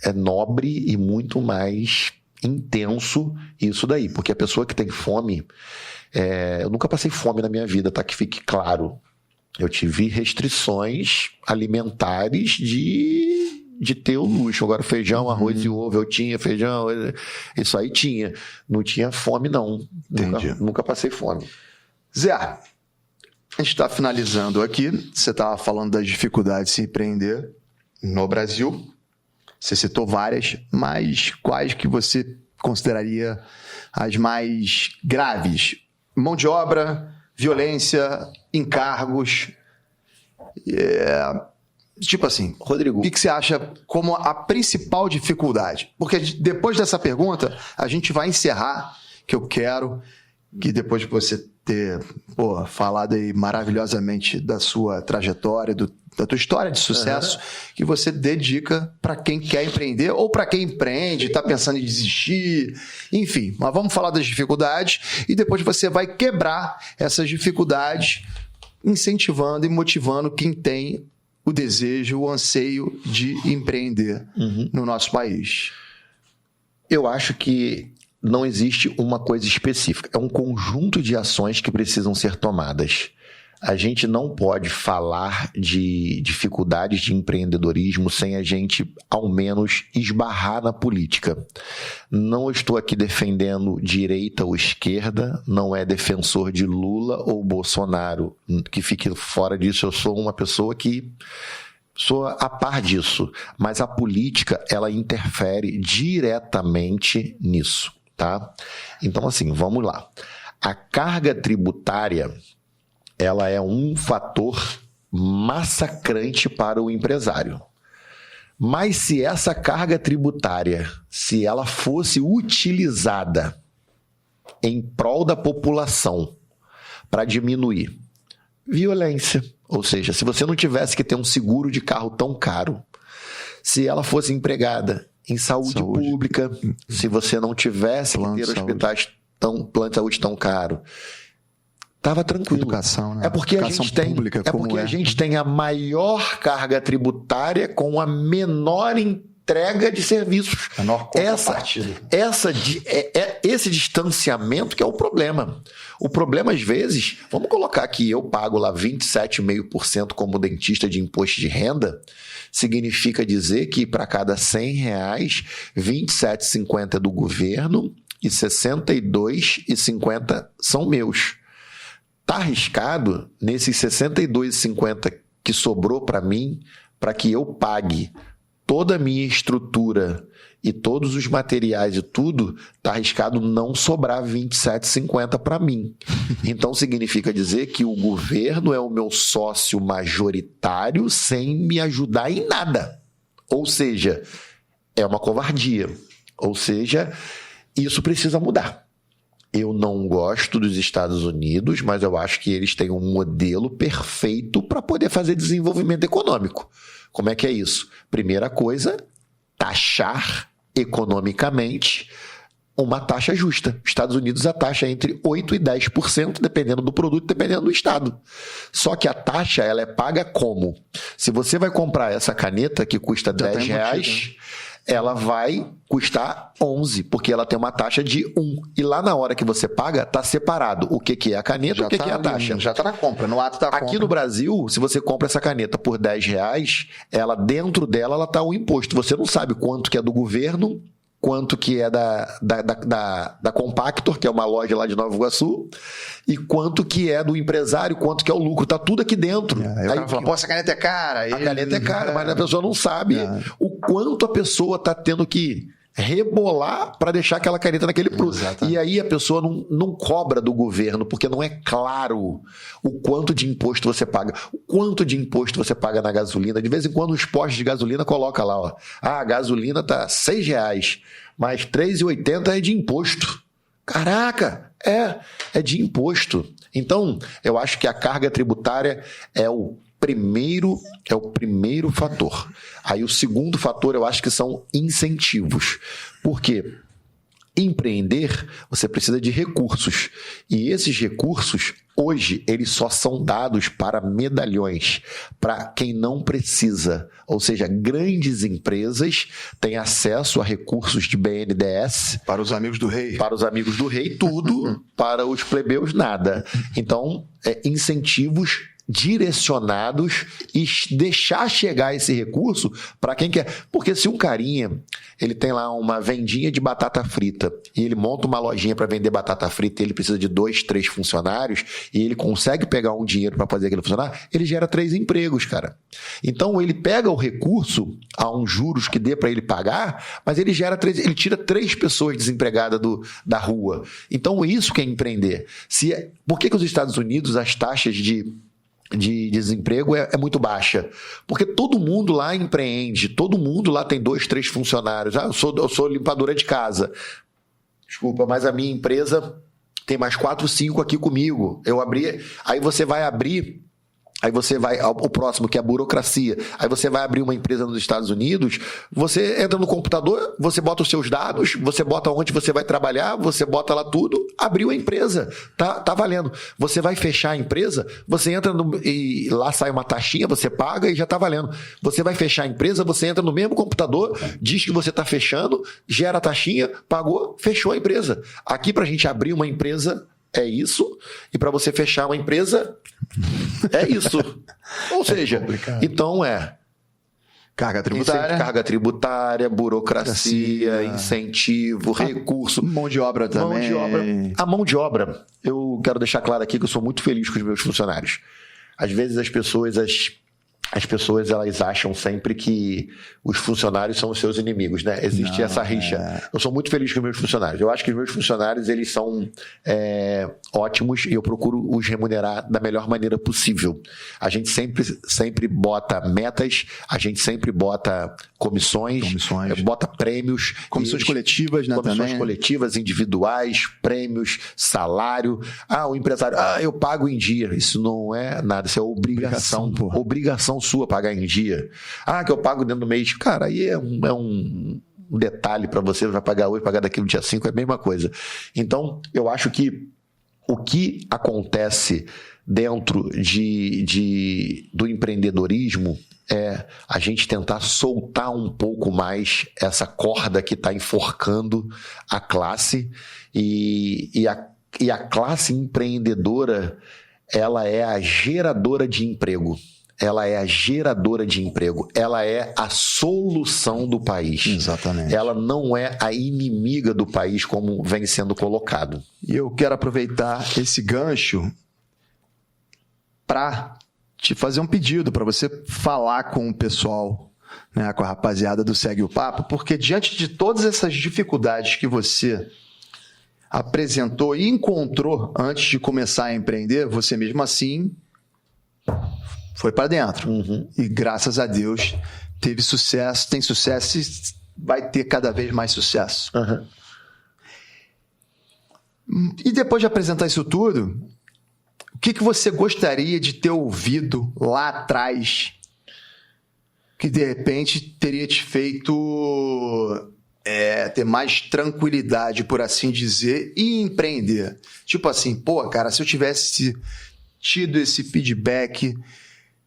é nobre e muito mais intenso isso daí. Porque a pessoa que tem fome... eu nunca passei fome na minha vida, tá? Que fique claro. Eu tive restrições alimentares de ter o luxo. Agora, feijão, arroz e ovo, eu tinha feijão... Isso aí tinha. Não tinha fome, não. Nunca passei fome. Zé, a gente está finalizando aqui. Você estava falando das dificuldades de se empreender no Brasil. Você citou várias, mas quais que você consideraria as mais graves? Mão de obra, violência, encargos. Tipo assim, Rodrigo, o que você acha como a principal dificuldade? Porque depois dessa pergunta, a gente vai encerrar, que eu quero que depois de você ter falado aí maravilhosamente da sua trajetória, da tua história de sucesso, que você dedica para quem quer empreender ou para quem empreende, está pensando em desistir, enfim. Mas vamos falar das dificuldades e depois você vai quebrar essas dificuldades, incentivando e motivando quem tem o desejo, o anseio de empreender no nosso país? Eu acho que não existe uma coisa específica. É um conjunto de ações que precisam ser tomadas. A gente não pode falar de dificuldades de empreendedorismo sem a gente, ao menos, esbarrar na política. Não estou aqui defendendo direita ou esquerda, não é defensor de Lula ou Bolsonaro, que fique fora disso. Eu sou uma pessoa que sou a par disso, mas a política, ela interfere diretamente nisso, tá? Então, assim, vamos lá. A carga tributária, ela é um fator massacrante para o empresário. Mas se essa carga tributária, se ela fosse utilizada em prol da população para diminuir violência, ou seja, se você não tivesse que ter um seguro de carro tão caro, se ela fosse empregada em saúde pública, se você não tivesse que ter hospitais plano de saúde tão caro, estava tranquilo. Educação, né? É porque Educação pública, a gente tem a maior carga tributária com a menor entrega de serviços. Menor contrapartida. Esse distanciamento que é o problema. O problema, às vezes, vamos colocar que eu pago lá 27,5% como dentista de imposto de renda, significa dizer que para cada R$100, 27,50 é do governo e 62,50 são meus. Está arriscado nesses 62,50 que sobrou para mim, para que eu pague toda a minha estrutura e todos os materiais e tudo, está arriscado não sobrar 27,50 para mim. Então significa dizer que o governo é o meu sócio majoritário sem me ajudar em nada. Ou seja, é uma covardia. Ou seja, isso precisa mudar. Eu não gosto dos Estados Unidos, mas eu acho que eles têm um modelo perfeito para poder fazer desenvolvimento econômico. Como é que é isso? Primeira coisa, taxar economicamente uma taxa justa. Estados Unidos, a taxa é entre 8% e 10%, dependendo do produto, dependendo do estado. Só que a taxa, ela é paga como? Se você vai comprar essa caneta que custa R$10, ela vai custar 11, porque ela tem uma taxa de 1. E lá na hora que você paga, está separado o que é a caneta e o que é a taxa. Já está na compra, no ato da compra. Aqui no Brasil, se você compra essa caneta por R$10, ela, dentro dela, ela está o imposto. Você não sabe quanto que é do governo, quanto que é da Compactor, que é uma loja lá de Nova Iguaçu, e quanto que é do empresário, quanto que é o lucro. Tá tudo aqui dentro. Aí o cara fala, pô, essa caneta é cara. A caneta é cara, mas a pessoa não sabe o quanto a pessoa tá tendo que rebolar para deixar aquela caneta naquele produto. E aí a pessoa não cobra do governo, porque não é claro o quanto de imposto você paga. O quanto de imposto você paga na gasolina. De vez em quando os postos de gasolina coloca lá, ó, a gasolina tá R$6, mas R$3,80 é de imposto. Caraca, é de imposto. Então, eu acho que a carga tributária é o primeiro fator. Aí o segundo fator eu acho que são incentivos. Por quê? Empreender, você precisa de recursos. E esses recursos, hoje, eles só são dados para medalhões, para quem não precisa. Ou seja, grandes empresas têm acesso a recursos de BNDES. Para os amigos do rei. Para os amigos do rei, tudo. Para os plebeus, nada. Então, incentivos direcionados e deixar chegar esse recurso para quem quer. Porque se um carinha, ele tem lá uma vendinha de batata frita e ele monta uma lojinha para vender batata frita e ele precisa de 2, 3 funcionários e ele consegue pegar um dinheiro para fazer aquilo funcionar, ele gera 3 empregos, cara. Então ele pega o recurso a uns juros que dê para ele pagar, mas ele tira 3 pessoas desempregadas da rua. Então isso que é empreender. Por que os Estados Unidos, as taxas de desemprego é muito baixa? Porque todo mundo lá empreende, todo mundo lá tem 2, 3 funcionários. Eu sou limpadora de casa. Desculpa, mas a minha empresa tem mais 4, 5 aqui comigo. Eu abri. Aí você vai abrir Aí você vai o próximo, que é a burocracia. Aí você vai abrir uma empresa nos Estados Unidos, você entra no computador, você bota os seus dados, você bota onde você vai trabalhar, você bota lá tudo, abriu a empresa. Tá valendo. Você vai fechar a empresa, você entra e lá sai uma taxinha, você paga e já tá valendo. Você vai fechar a empresa, você entra no mesmo computador, diz que você tá fechando, gera a taxinha, pagou, fechou a empresa. Aqui pra gente abrir uma empresa é isso, e para você fechar uma empresa é isso. Ou seja, então carga tributária, burocracia, incentivo, recurso. Mão de obra também. A mão de obra, eu quero deixar claro aqui que eu sou muito feliz com os meus funcionários. Às vezes as pessoas elas acham sempre que os funcionários são os seus inimigos, né? Existe essa rixa. Eu sou muito feliz com os meus funcionários. Eu acho que os meus funcionários, eles são ótimos e eu procuro os remunerar da melhor maneira possível. A gente sempre bota metas, a gente sempre bota comissões. Bota prêmios. Comissões coletivas, né? Comissões coletivas, individuais, prêmios, salário. O empresário, eu pago em dia. Isso não é nada, isso é obrigação. Obrigação sua pagar em dia. Que eu pago dentro do mês. Cara, aí é um detalhe para você, vai pagar hoje, pagar daqui no dia 5, é a mesma coisa. Então, eu acho que o que acontece dentro do empreendedorismo é a gente tentar soltar um pouco mais essa corda que está enforcando a classe e a classe empreendedora, ela é a geradora de emprego. Ela é a geradora de emprego. Ela é a solução do país. Exatamente. Ela não é a inimiga do país, como vem sendo colocado. E eu quero aproveitar esse gancho para te fazer um pedido, para você falar com o pessoal, né, com a rapaziada do Segue o Papo, porque diante de todas essas dificuldades que você apresentou e encontrou antes de começar a empreender, você mesmo assim foi para dentro. E graças a Deus teve sucesso, tem sucesso e vai ter cada vez mais sucesso. E depois de apresentar isso tudo, o que você gostaria de ter ouvido lá atrás que de repente teria te feito ter mais tranquilidade, por assim dizer, e empreender? Tipo assim, cara, se eu tivesse tido esse feedback,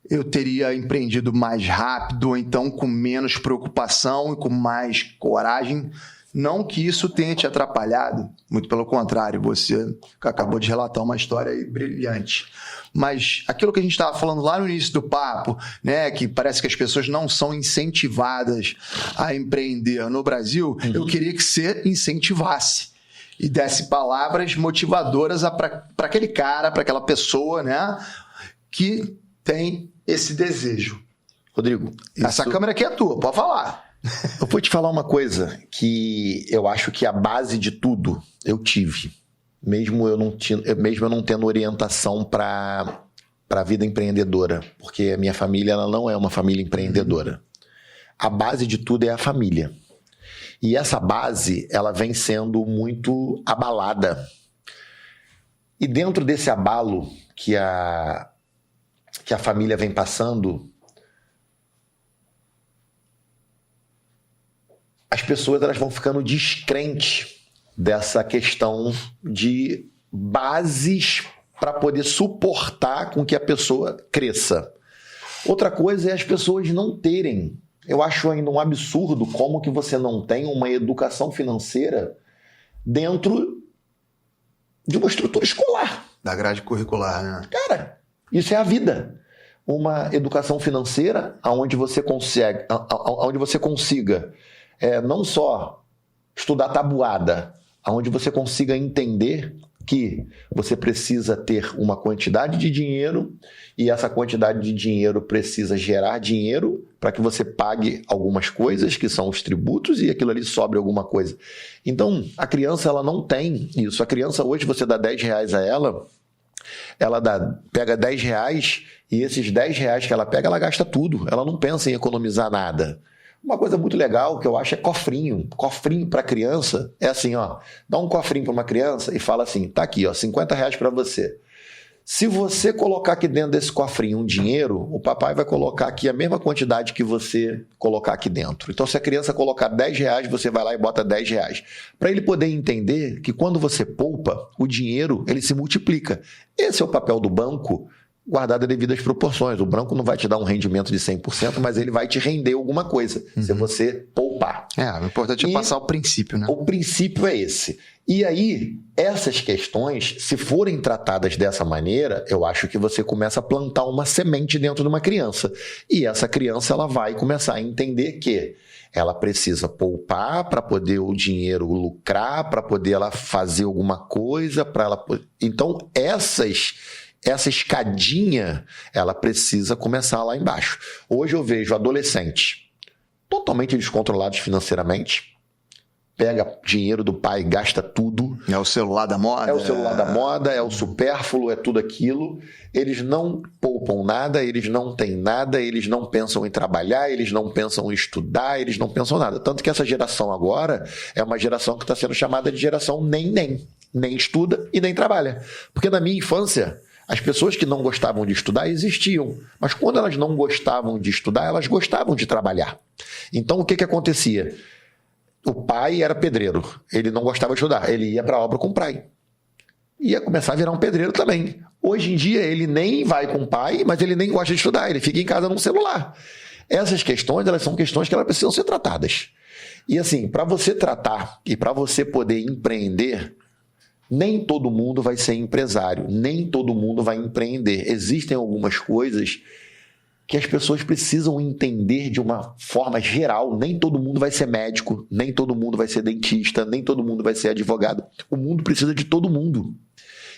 eu teria empreendido mais rápido, ou então com menos preocupação e com mais coragem. Não que isso tenha te atrapalhado, muito pelo contrário, você acabou de relatar uma história aí brilhante. Mas aquilo que a gente estava falando lá no início do papo, né, que parece que as pessoas não são incentivadas a empreender no Brasil, eu queria que você incentivasse e desse palavras motivadoras para aquele cara, para aquela pessoa, né, que tem esse desejo. Rodrigo, essa câmera aqui é tua, pode falar. Eu vou te falar uma coisa que eu acho que a base de tudo eu tive, mesmo eu não tendo orientação para a vida empreendedora, porque a minha família ela não é uma família empreendedora. A base de tudo é a família. E essa base ela vem sendo muito abalada. E dentro desse abalo que a família vem passando, as pessoas elas vão ficando descrentes dessa questão de bases para poder suportar com que a pessoa cresça. Outra coisa é as pessoas não terem. Eu acho ainda um absurdo como que você não tem uma educação financeira dentro de uma estrutura escolar. Da grade curricular, né? Cara, isso é a vida. Uma educação financeira onde você consiga não só estudar tabuada, onde você consiga entender que você precisa ter uma quantidade de dinheiro e essa quantidade de dinheiro precisa gerar dinheiro para que você pague algumas coisas, que são os tributos, e aquilo ali sobre alguma coisa. Então, a criança ela não tem isso. A criança hoje, você dá R$10 a ela pega R$10 e esses R$10 que ela pega, ela gasta tudo. Ela não pensa em economizar nada. Uma coisa muito legal que eu acho é cofrinho. Cofrinho para criança é assim, ó. Dá um cofrinho para uma criança e fala assim, tá aqui, ó, R$50 para você. Se você colocar aqui dentro desse cofrinho um dinheiro, o papai vai colocar aqui a mesma quantidade que você colocar aqui dentro. Então, se a criança colocar R$10, você vai lá e bota R$10. Para ele poder entender que quando você poupa, o dinheiro ele se multiplica. Esse é o papel do banco, guardado as devidas proporções. O banco não vai te dar um rendimento de 100%, mas ele vai te render alguma coisa, se você poupar. O importante é passar o princípio, né? O princípio é esse. E aí, essas questões, se forem tratadas dessa maneira, eu acho que você começa a plantar uma semente dentro de uma criança. E essa criança ela vai começar a entender que ela precisa poupar para poder o dinheiro lucrar, para poder ela fazer alguma coisa, para ela... Então, essa escadinha, ela precisa começar lá embaixo. Hoje eu vejo adolescentes totalmente descontrolados financeiramente, pega dinheiro do pai, gasta tudo. É o celular da moda. É o celular da moda, é o supérfluo, é tudo aquilo. Eles não poupam nada, eles não têm nada, eles não pensam em trabalhar, eles não pensam em estudar, eles não pensam nada. Tanto que essa geração agora é uma geração que está sendo chamada de geração nem. Nem estuda e nem trabalha. Porque na minha infância, as pessoas que não gostavam de estudar existiam. Mas quando elas não gostavam de estudar, elas gostavam de trabalhar. Então, o que acontecia? O pai era pedreiro, ele não gostava de estudar, ele ia para a obra com o pai. Ia começar a virar um pedreiro também. Hoje em dia ele nem vai com o pai, mas ele nem gosta de estudar, ele fica em casa no celular. Essas questões, elas são questões que elas precisam ser tratadas. E assim, para você tratar e para você poder empreender, nem todo mundo vai ser empresário, nem todo mundo vai empreender. Existem algumas coisas que as pessoas precisam entender de uma forma geral. Nem todo mundo vai ser médico, nem todo mundo vai ser dentista, nem todo mundo vai ser advogado. O mundo precisa de todo mundo.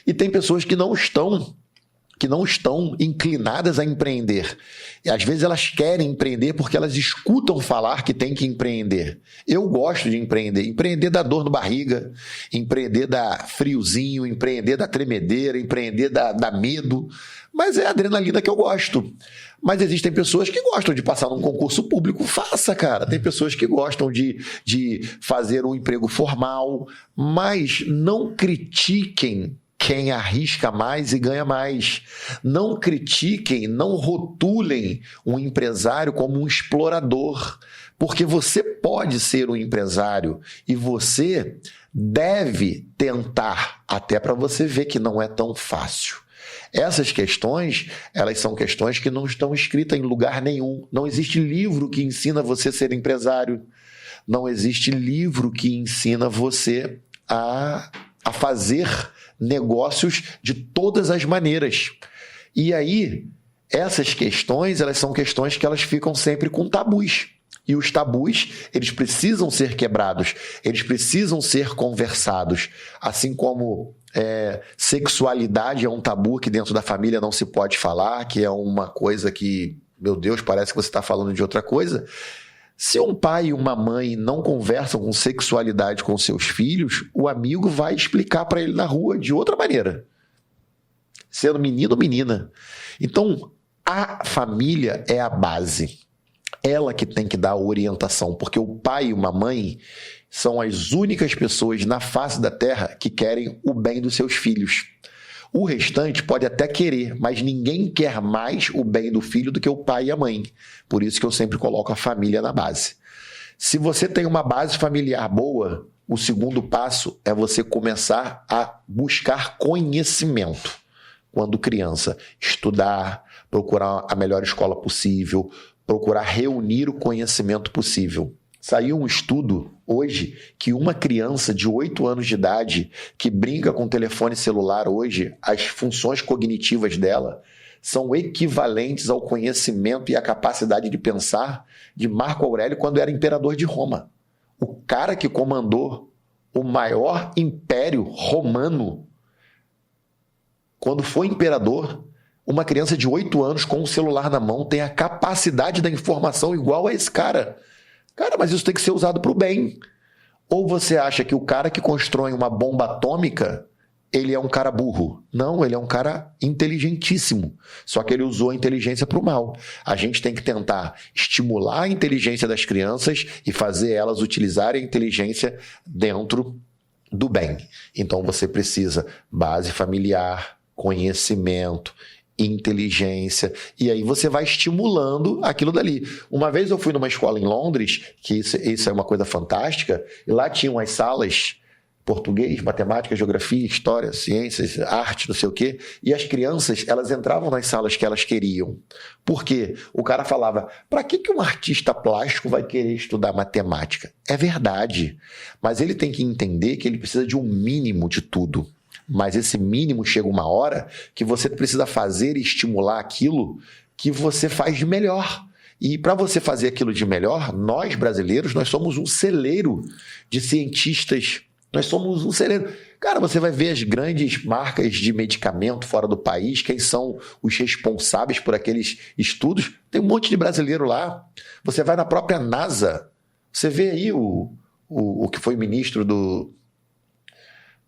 E tem pessoas que não estão inclinadas a empreender. E às vezes elas querem empreender porque elas escutam falar que tem que empreender. Eu gosto de empreender. Empreender dá dor no barriga, empreender dá friozinho, empreender dá tremedeira, empreender dá medo. Mas é a adrenalina que eu gosto. Mas existem pessoas que gostam de passar num concurso público. Faça, cara. Tem pessoas que gostam de fazer um emprego formal. Mas não critiquem quem arrisca mais e ganha mais. Não critiquem, não rotulem um empresário como um explorador. Porque você pode ser um empresário e você deve tentar, até para você ver que não é tão fácil. Essas questões, elas são questões que não estão escritas em lugar nenhum. Não existe livro que ensina você a ser empresário. Não existe livro que ensina você a fazer negócios de todas as maneiras. E aí, essas questões, elas são questões que elas ficam sempre com tabus. E os tabus, eles precisam ser quebrados, eles precisam ser conversados. Assim como sexualidade é um tabu que dentro da família não se pode falar, que é uma coisa que, meu Deus, parece que você está falando de outra coisa. Se um pai e uma mãe não conversam com sexualidade com seus filhos, o amigo vai explicar para ele na rua de outra maneira, sendo menino ou menina. Então, a família é a base. Ela que tem que dar a orientação, porque o pai e uma mãe são as únicas pessoas na face da terra que querem o bem dos seus filhos. O restante pode até querer, mas ninguém quer mais o bem do filho do que o pai e a mãe. Por isso que eu sempre coloco a família na base. Se você tem uma base familiar boa, o segundo passo é você começar a buscar conhecimento. Quando criança, estudar, procurar a melhor escola possível, procurar reunir o conhecimento possível. Saiu um estudo hoje que uma criança de 8 anos de idade que brinca com telefone celular hoje, as funções cognitivas dela são equivalentes ao conhecimento e à capacidade de pensar de Marco Aurélio quando era imperador de Roma. O cara que comandou o maior império romano, quando foi imperador, uma criança de 8 anos com um celular na mão tem a capacidade da informação igual a esse cara. Cara, mas isso tem que ser usado para o bem. Ou você acha que o cara que constrói uma bomba atômica, ele é um cara burro? Não, ele é um cara inteligentíssimo. Só que ele usou a inteligência para o mal. A gente tem que tentar estimular a inteligência das crianças e fazer elas utilizarem a inteligência dentro do bem. Então você precisa base familiar, conhecimento, inteligência, e aí você vai estimulando aquilo dali. Uma vez eu fui numa escola em Londres, que isso é uma coisa fantástica, e lá tinham as salas português, matemática, geografia, história, ciências, arte, não sei o quê, e as crianças, elas entravam nas salas que elas queriam. Por quê? O cara falava, para que um artista plástico vai querer estudar matemática? É verdade, mas ele tem que entender que ele precisa de um mínimo de tudo. Mas esse mínimo chega uma hora que você precisa fazer e estimular aquilo que você faz de melhor. E para você fazer aquilo de melhor, nós brasileiros, nós somos um celeiro de cientistas. Nós somos um celeiro. Cara, você vai ver as grandes marcas de medicamento fora do país, quem são os responsáveis por aqueles estudos. Tem um monte de brasileiro lá. Você vai na própria NASA, você vê aí o que foi ministro do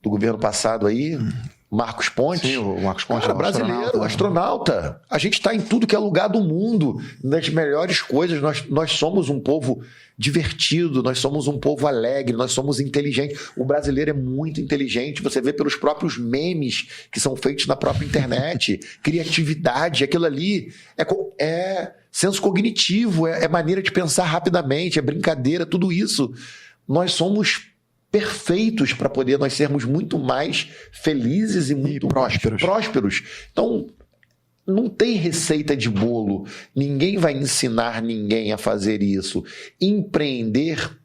governo passado aí, Marcos Pontes. Sim, o Marcos Pontes. Cara, brasileiro, astronauta. A gente está em tudo que é lugar do mundo, nas melhores coisas. Nós somos um povo divertido, nós somos um povo alegre, nós somos inteligentes. O brasileiro é muito inteligente, você vê pelos próprios memes que são feitos na própria internet. Criatividade, aquilo ali é senso cognitivo, é maneira de pensar rapidamente, é brincadeira, tudo isso. Nós somos perfeitos para poder nós sermos muito mais felizes e muito prósperos. Então, não tem receita de bolo. Ninguém vai ensinar ninguém a fazer isso. Empreender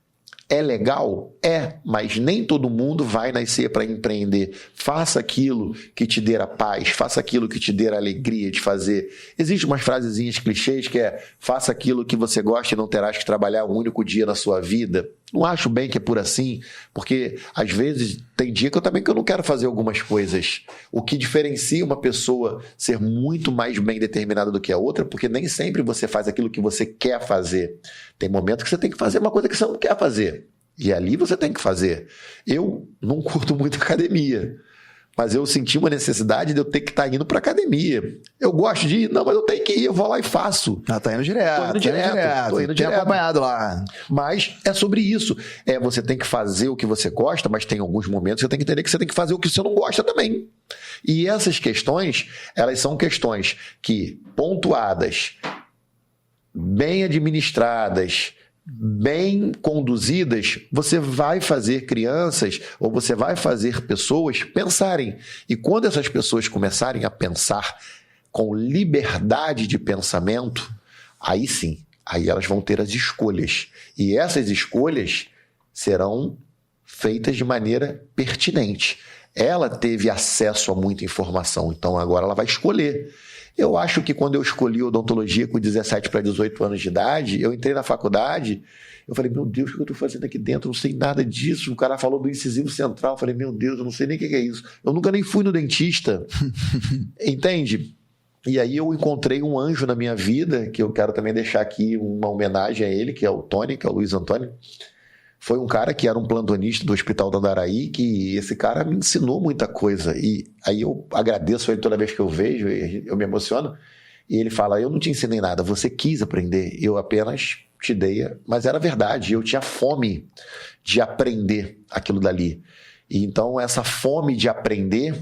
é legal? É, mas nem todo mundo vai nascer para empreender. Faça aquilo que te dê a paz, faça aquilo que te dê a alegria de fazer. Existem umas frasezinhas clichês que é faça aquilo que você gosta e não terás que trabalhar um único dia na sua vida. Não acho bem que é por assim, porque às vezes tem dia que eu não quero fazer algumas coisas. O que diferencia uma pessoa ser muito mais bem determinada do que a outra, porque nem sempre você faz aquilo que você quer fazer. Tem momentos que você tem que fazer uma coisa que você não quer fazer. E ali você tem que fazer. Eu não curto muito academia, mas eu senti uma necessidade de eu ter que estar indo para academia. Eu gosto de ir, não, mas eu tenho que ir, eu vou lá e faço. Tá indo direto. Tô indo direto. Acompanhado lá. Mas é sobre isso. Você tem que fazer o que você gosta, mas tem alguns momentos que você tem que entender que você tem que fazer o que você não gosta também. E essas questões, elas são questões que, pontuadas, bem administradas, bem conduzidas, você vai fazer crianças ou você vai fazer pessoas pensarem. E quando essas pessoas começarem a pensar com liberdade de pensamento, aí sim, aí elas vão ter as escolhas. E essas escolhas serão feitas de maneira pertinente. Ela teve acesso a muita informação, então agora ela vai escolher. Eu acho que quando eu escolhi odontologia com 17 para 18 anos de idade, eu entrei na faculdade, eu falei, meu Deus, o que eu estou fazendo aqui dentro? Eu não sei nada disso. O cara falou do incisivo central, eu falei, meu Deus, eu não sei nem o que é isso. Eu nunca nem fui no dentista. Entende? E aí eu encontrei um anjo na minha vida, que eu quero também deixar aqui uma homenagem a ele, que é o Tony, que é o Luiz Antônio. Foi um cara que era um plantonista do Hospital do Andaraí, que esse cara me ensinou muita coisa. E aí eu agradeço ele toda vez que eu vejo, eu me emociono. E ele fala, eu não te ensinei nada, você quis aprender, eu apenas te dei. Mas era verdade, eu tinha fome de aprender aquilo dali. E então essa fome de aprender,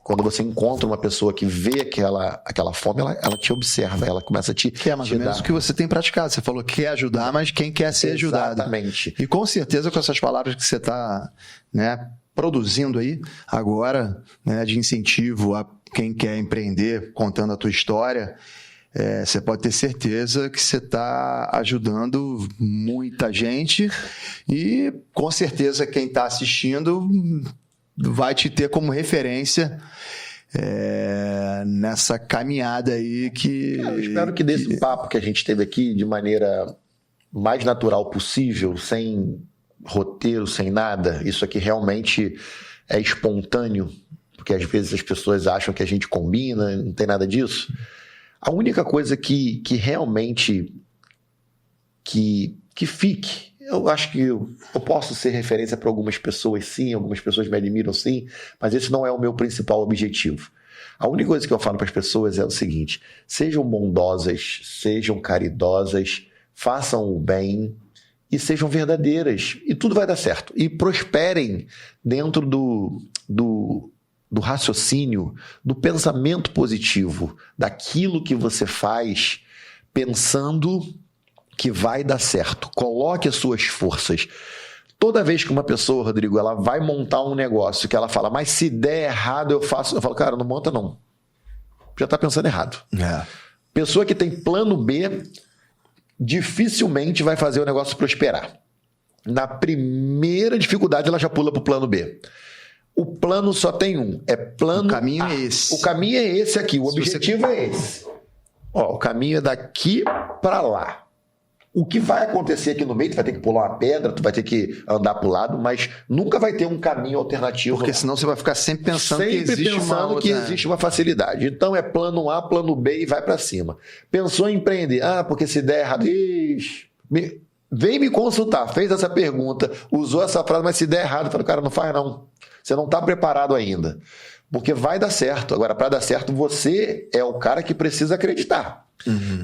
quando você encontra uma pessoa que vê aquela fome, ela te observa, ela começa a te que é mais ou menos o que você tem praticado. Você falou que quer ajudar, mas quem quer ser ajudado. Exatamente. E com certeza com essas palavras que você está, né, produzindo aí agora, né, de incentivo a quem quer empreender, contando a tua história, você pode ter certeza que você está ajudando muita gente e com certeza quem está assistindo vai te ter como referência nessa caminhada aí que... Eu espero que desse papo que a gente teve aqui de maneira mais natural possível, sem roteiro, sem nada, isso aqui realmente é espontâneo, porque às vezes as pessoas acham que a gente combina, não tem nada disso. A única coisa que realmente que fique, eu acho que eu posso ser referência para algumas pessoas sim, algumas pessoas me admiram sim, mas esse não é o meu principal objetivo. A única coisa que eu falo para as pessoas é o seguinte, sejam bondosas, sejam caridosas, façam o bem e sejam verdadeiras e tudo vai dar certo. E prosperem dentro do raciocínio, do pensamento positivo, daquilo que você faz pensando que vai dar certo. Coloque as suas forças. Toda vez que uma pessoa, Rodrigo, ela vai montar um negócio que ela fala, mas se der errado eu faço, eu falo, cara, não monta não. Já está pensando errado. Pessoa que tem plano B dificilmente vai fazer o negócio prosperar. Na primeira dificuldade ela já pula para o plano B. O plano só tem um, é plano O caminho A. é esse. O caminho é esse aqui, o objetivo é esse. Ó, o caminho é daqui para lá. O que vai acontecer aqui no meio, tu vai ter que pular uma pedra, tu vai ter que andar para o lado, mas nunca vai ter um caminho alternativo. Porque senão você vai ficar sempre pensando que existe uma facilidade. Então é plano A, plano B e vai para cima. Pensou em empreender? Porque se der errado... Vem me consultar, fez essa pergunta, usou essa frase, mas se der errado, eu falo, cara, não faz não. Você não está preparado ainda. Porque vai dar certo. Agora, para dar certo, você é o cara que precisa acreditar.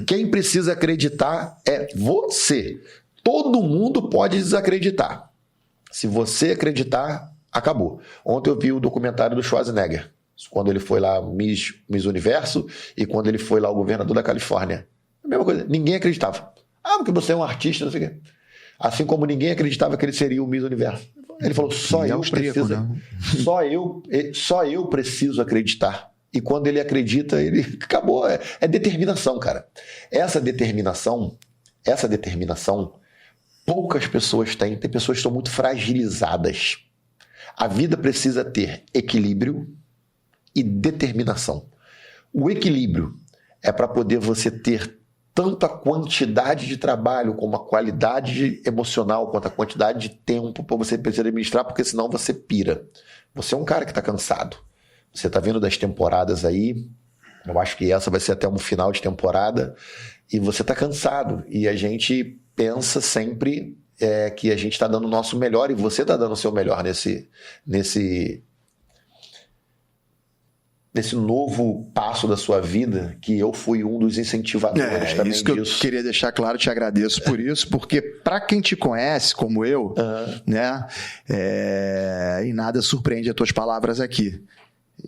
Quem precisa acreditar é você. Todo mundo pode desacreditar. Se você acreditar, acabou. Ontem eu vi o documentário do Schwarzenegger, quando ele foi lá Miss Universo e quando ele foi lá o governador da Califórnia. A mesma coisa, ninguém acreditava. Porque você é um artista, não sei o quê. Assim como ninguém acreditava que ele seria o Miss Universo. Ele falou, só eu preciso acreditar. E quando ele acredita, ele acabou. É determinação, cara. Essa determinação, poucas pessoas têm. Tem pessoas que estão muito fragilizadas. A vida precisa ter equilíbrio e determinação. O equilíbrio é para poder você ter tanto a quantidade de trabalho como a qualidade emocional, quanto a quantidade de tempo para você precisar administrar, porque senão você pira. Você é um cara que está cansado. Você está vindo das temporadas aí, eu acho que essa vai ser até um final de temporada, e você está cansado. E a gente pensa sempre que a gente está dando o nosso melhor, e você está dando o seu melhor nesse novo passo da sua vida, que eu fui um dos incentivadores também isso que disso. Eu queria deixar claro, te agradeço por isso, porque para quem te conhece, como eu, né, e nada surpreende as tuas palavras aqui,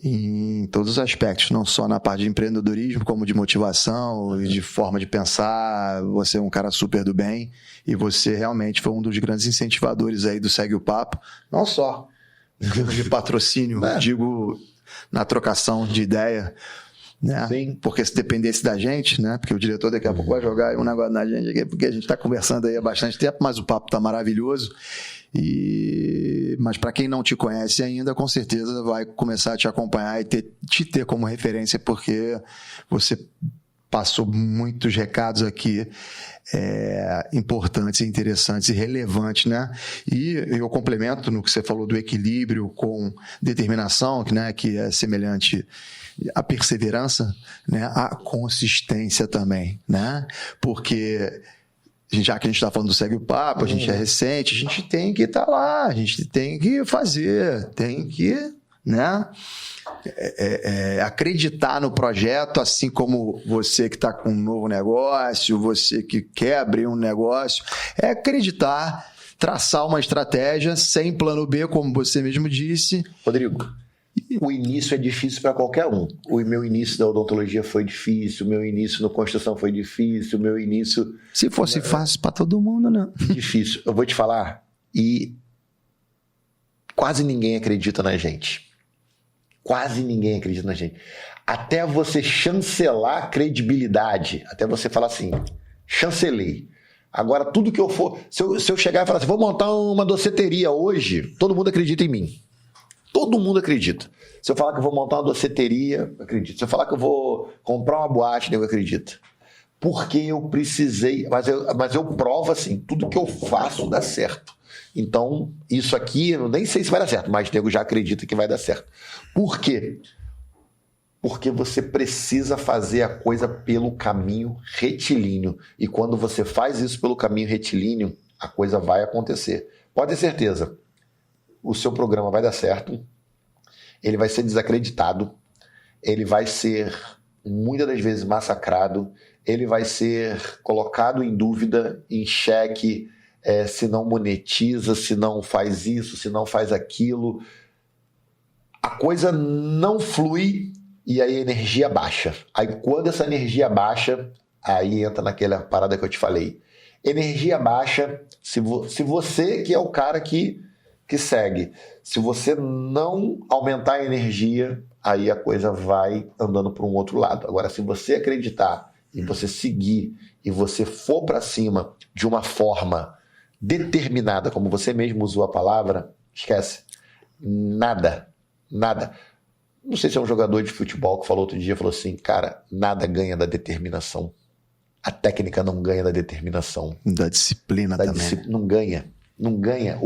em todos os aspectos, não só na parte de empreendedorismo, como de motivação e de forma de pensar. Você é um cara super do bem e você realmente foi um dos grandes incentivadores aí do Segue o Papo, não só em termos de patrocínio, digo... na trocação de ideia, né? Sim. Porque se dependesse da gente, né? Porque o diretor daqui a pouco vai jogar um negócio na gente aqui, porque a gente está conversando aí há bastante tempo, mas o papo está maravilhoso. Mas para quem não te conhece ainda, com certeza vai começar a te acompanhar e te ter como referência, porque você passou muitos recados aqui importantes, interessantes e relevantes, né? E eu complemento no que você falou do equilíbrio com determinação, né? Que é semelhante à perseverança, né? A consistência também, né? Porque já que a gente está falando do Segue o Papo, a gente é recente, a gente tem que estar lá, a gente tem que fazer, tem que, né? Acreditar no projeto, assim como você que está com um novo negócio, você que quer abrir um negócio, acreditar, traçar uma estratégia sem plano B, como você mesmo disse. Rodrigo, o início é difícil para qualquer um. O meu início da odontologia foi difícil, o meu início na construção foi difícil, o meu início... Se fosse fácil para todo mundo, né? Difícil. Eu vou te falar, e quase ninguém acredita na gente. Quase ninguém acredita na gente. Até você chancelar a credibilidade, até você falar assim, chancelei. Agora, tudo que eu for... Se eu chegar e falar assim, vou montar uma doceteria hoje, todo mundo acredita em mim. Todo mundo acredita. Se eu falar que eu vou montar uma doceteria, acredito. Se eu falar que eu vou comprar uma boate, eu acredito. Porque eu precisei... Mas eu provo assim, tudo que eu faço dá certo. Então, isso aqui, eu nem sei se vai dar certo, mas o nego já acredita que vai dar certo. Por quê? Porque você precisa fazer a coisa pelo caminho retilíneo. E quando você faz isso pelo caminho retilíneo, a coisa vai acontecer. Pode ter certeza, o seu programa vai dar certo, ele vai ser desacreditado, ele vai ser, muitas das vezes, massacrado, ele vai ser colocado em dúvida, em xeque, se não monetiza, se não faz isso, se não faz aquilo. a coisa não flui e aí a energia baixa. Aí quando essa energia baixa, aí entra naquela parada que eu te falei. Energia baixa, se você que é o cara que segue, se você não aumentar a energia, aí a coisa vai andando para um outro lado. Agora, se você acreditar e você seguir e você for para cima de uma forma determinada, como você mesmo usou a palavra, esquece. Nada. Não sei se é um jogador de futebol que falou outro dia, falou assim, cara, nada ganha da determinação. A técnica não ganha da determinação. Da disciplina também. Não ganha.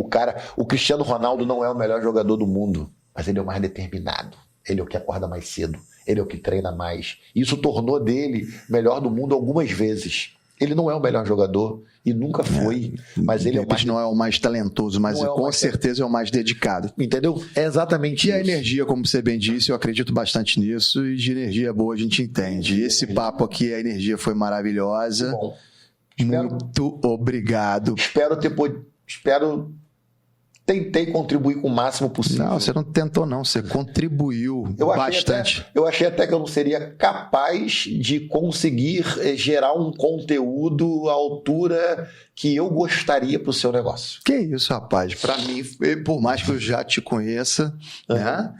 O Cristiano Ronaldo não é o melhor jogador do mundo, mas ele é o mais determinado. Ele é o que acorda mais cedo. Ele é o que treina mais. Isso tornou dele melhor do mundo algumas vezes. Ele não é o melhor jogador e nunca foi, mas ele não é o mais talentoso, mas com certeza é o mais dedicado. Entendeu? É exatamente isso. E a energia, como você bem disse, eu acredito bastante nisso, e de energia boa a gente entende. Esse papo aqui, a energia foi maravilhosa. Bom, muito obrigado. Tentei contribuir com o máximo possível. Não, você não tentou não, você contribuiu bastante. Eu achei até que eu não seria capaz de conseguir gerar um conteúdo à altura que eu gostaria para o seu negócio. Que isso, rapaz. Para mim, por mais que eu já te conheça, né,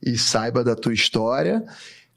e saiba da tua história,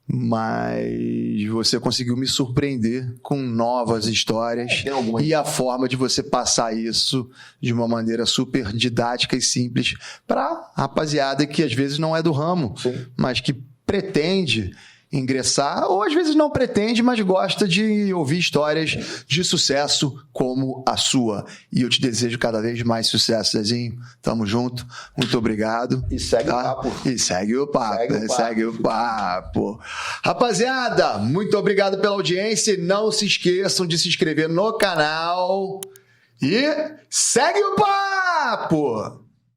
mas você conseguiu me surpreender com novas histórias e a forma de você passar isso de uma maneira super didática e simples para rapaziada que às vezes não é do ramo, sim, mas que pretende ingressar, ou às vezes não pretende, mas gosta de ouvir histórias de sucesso como a sua. E eu te desejo cada vez mais sucesso, Zezinho. Tamo junto. Muito obrigado. E segue o papo. E segue o papo. Segue o papo. Rapaziada, muito obrigado pela audiência. E não se esqueçam de se inscrever no canal. E segue o papo!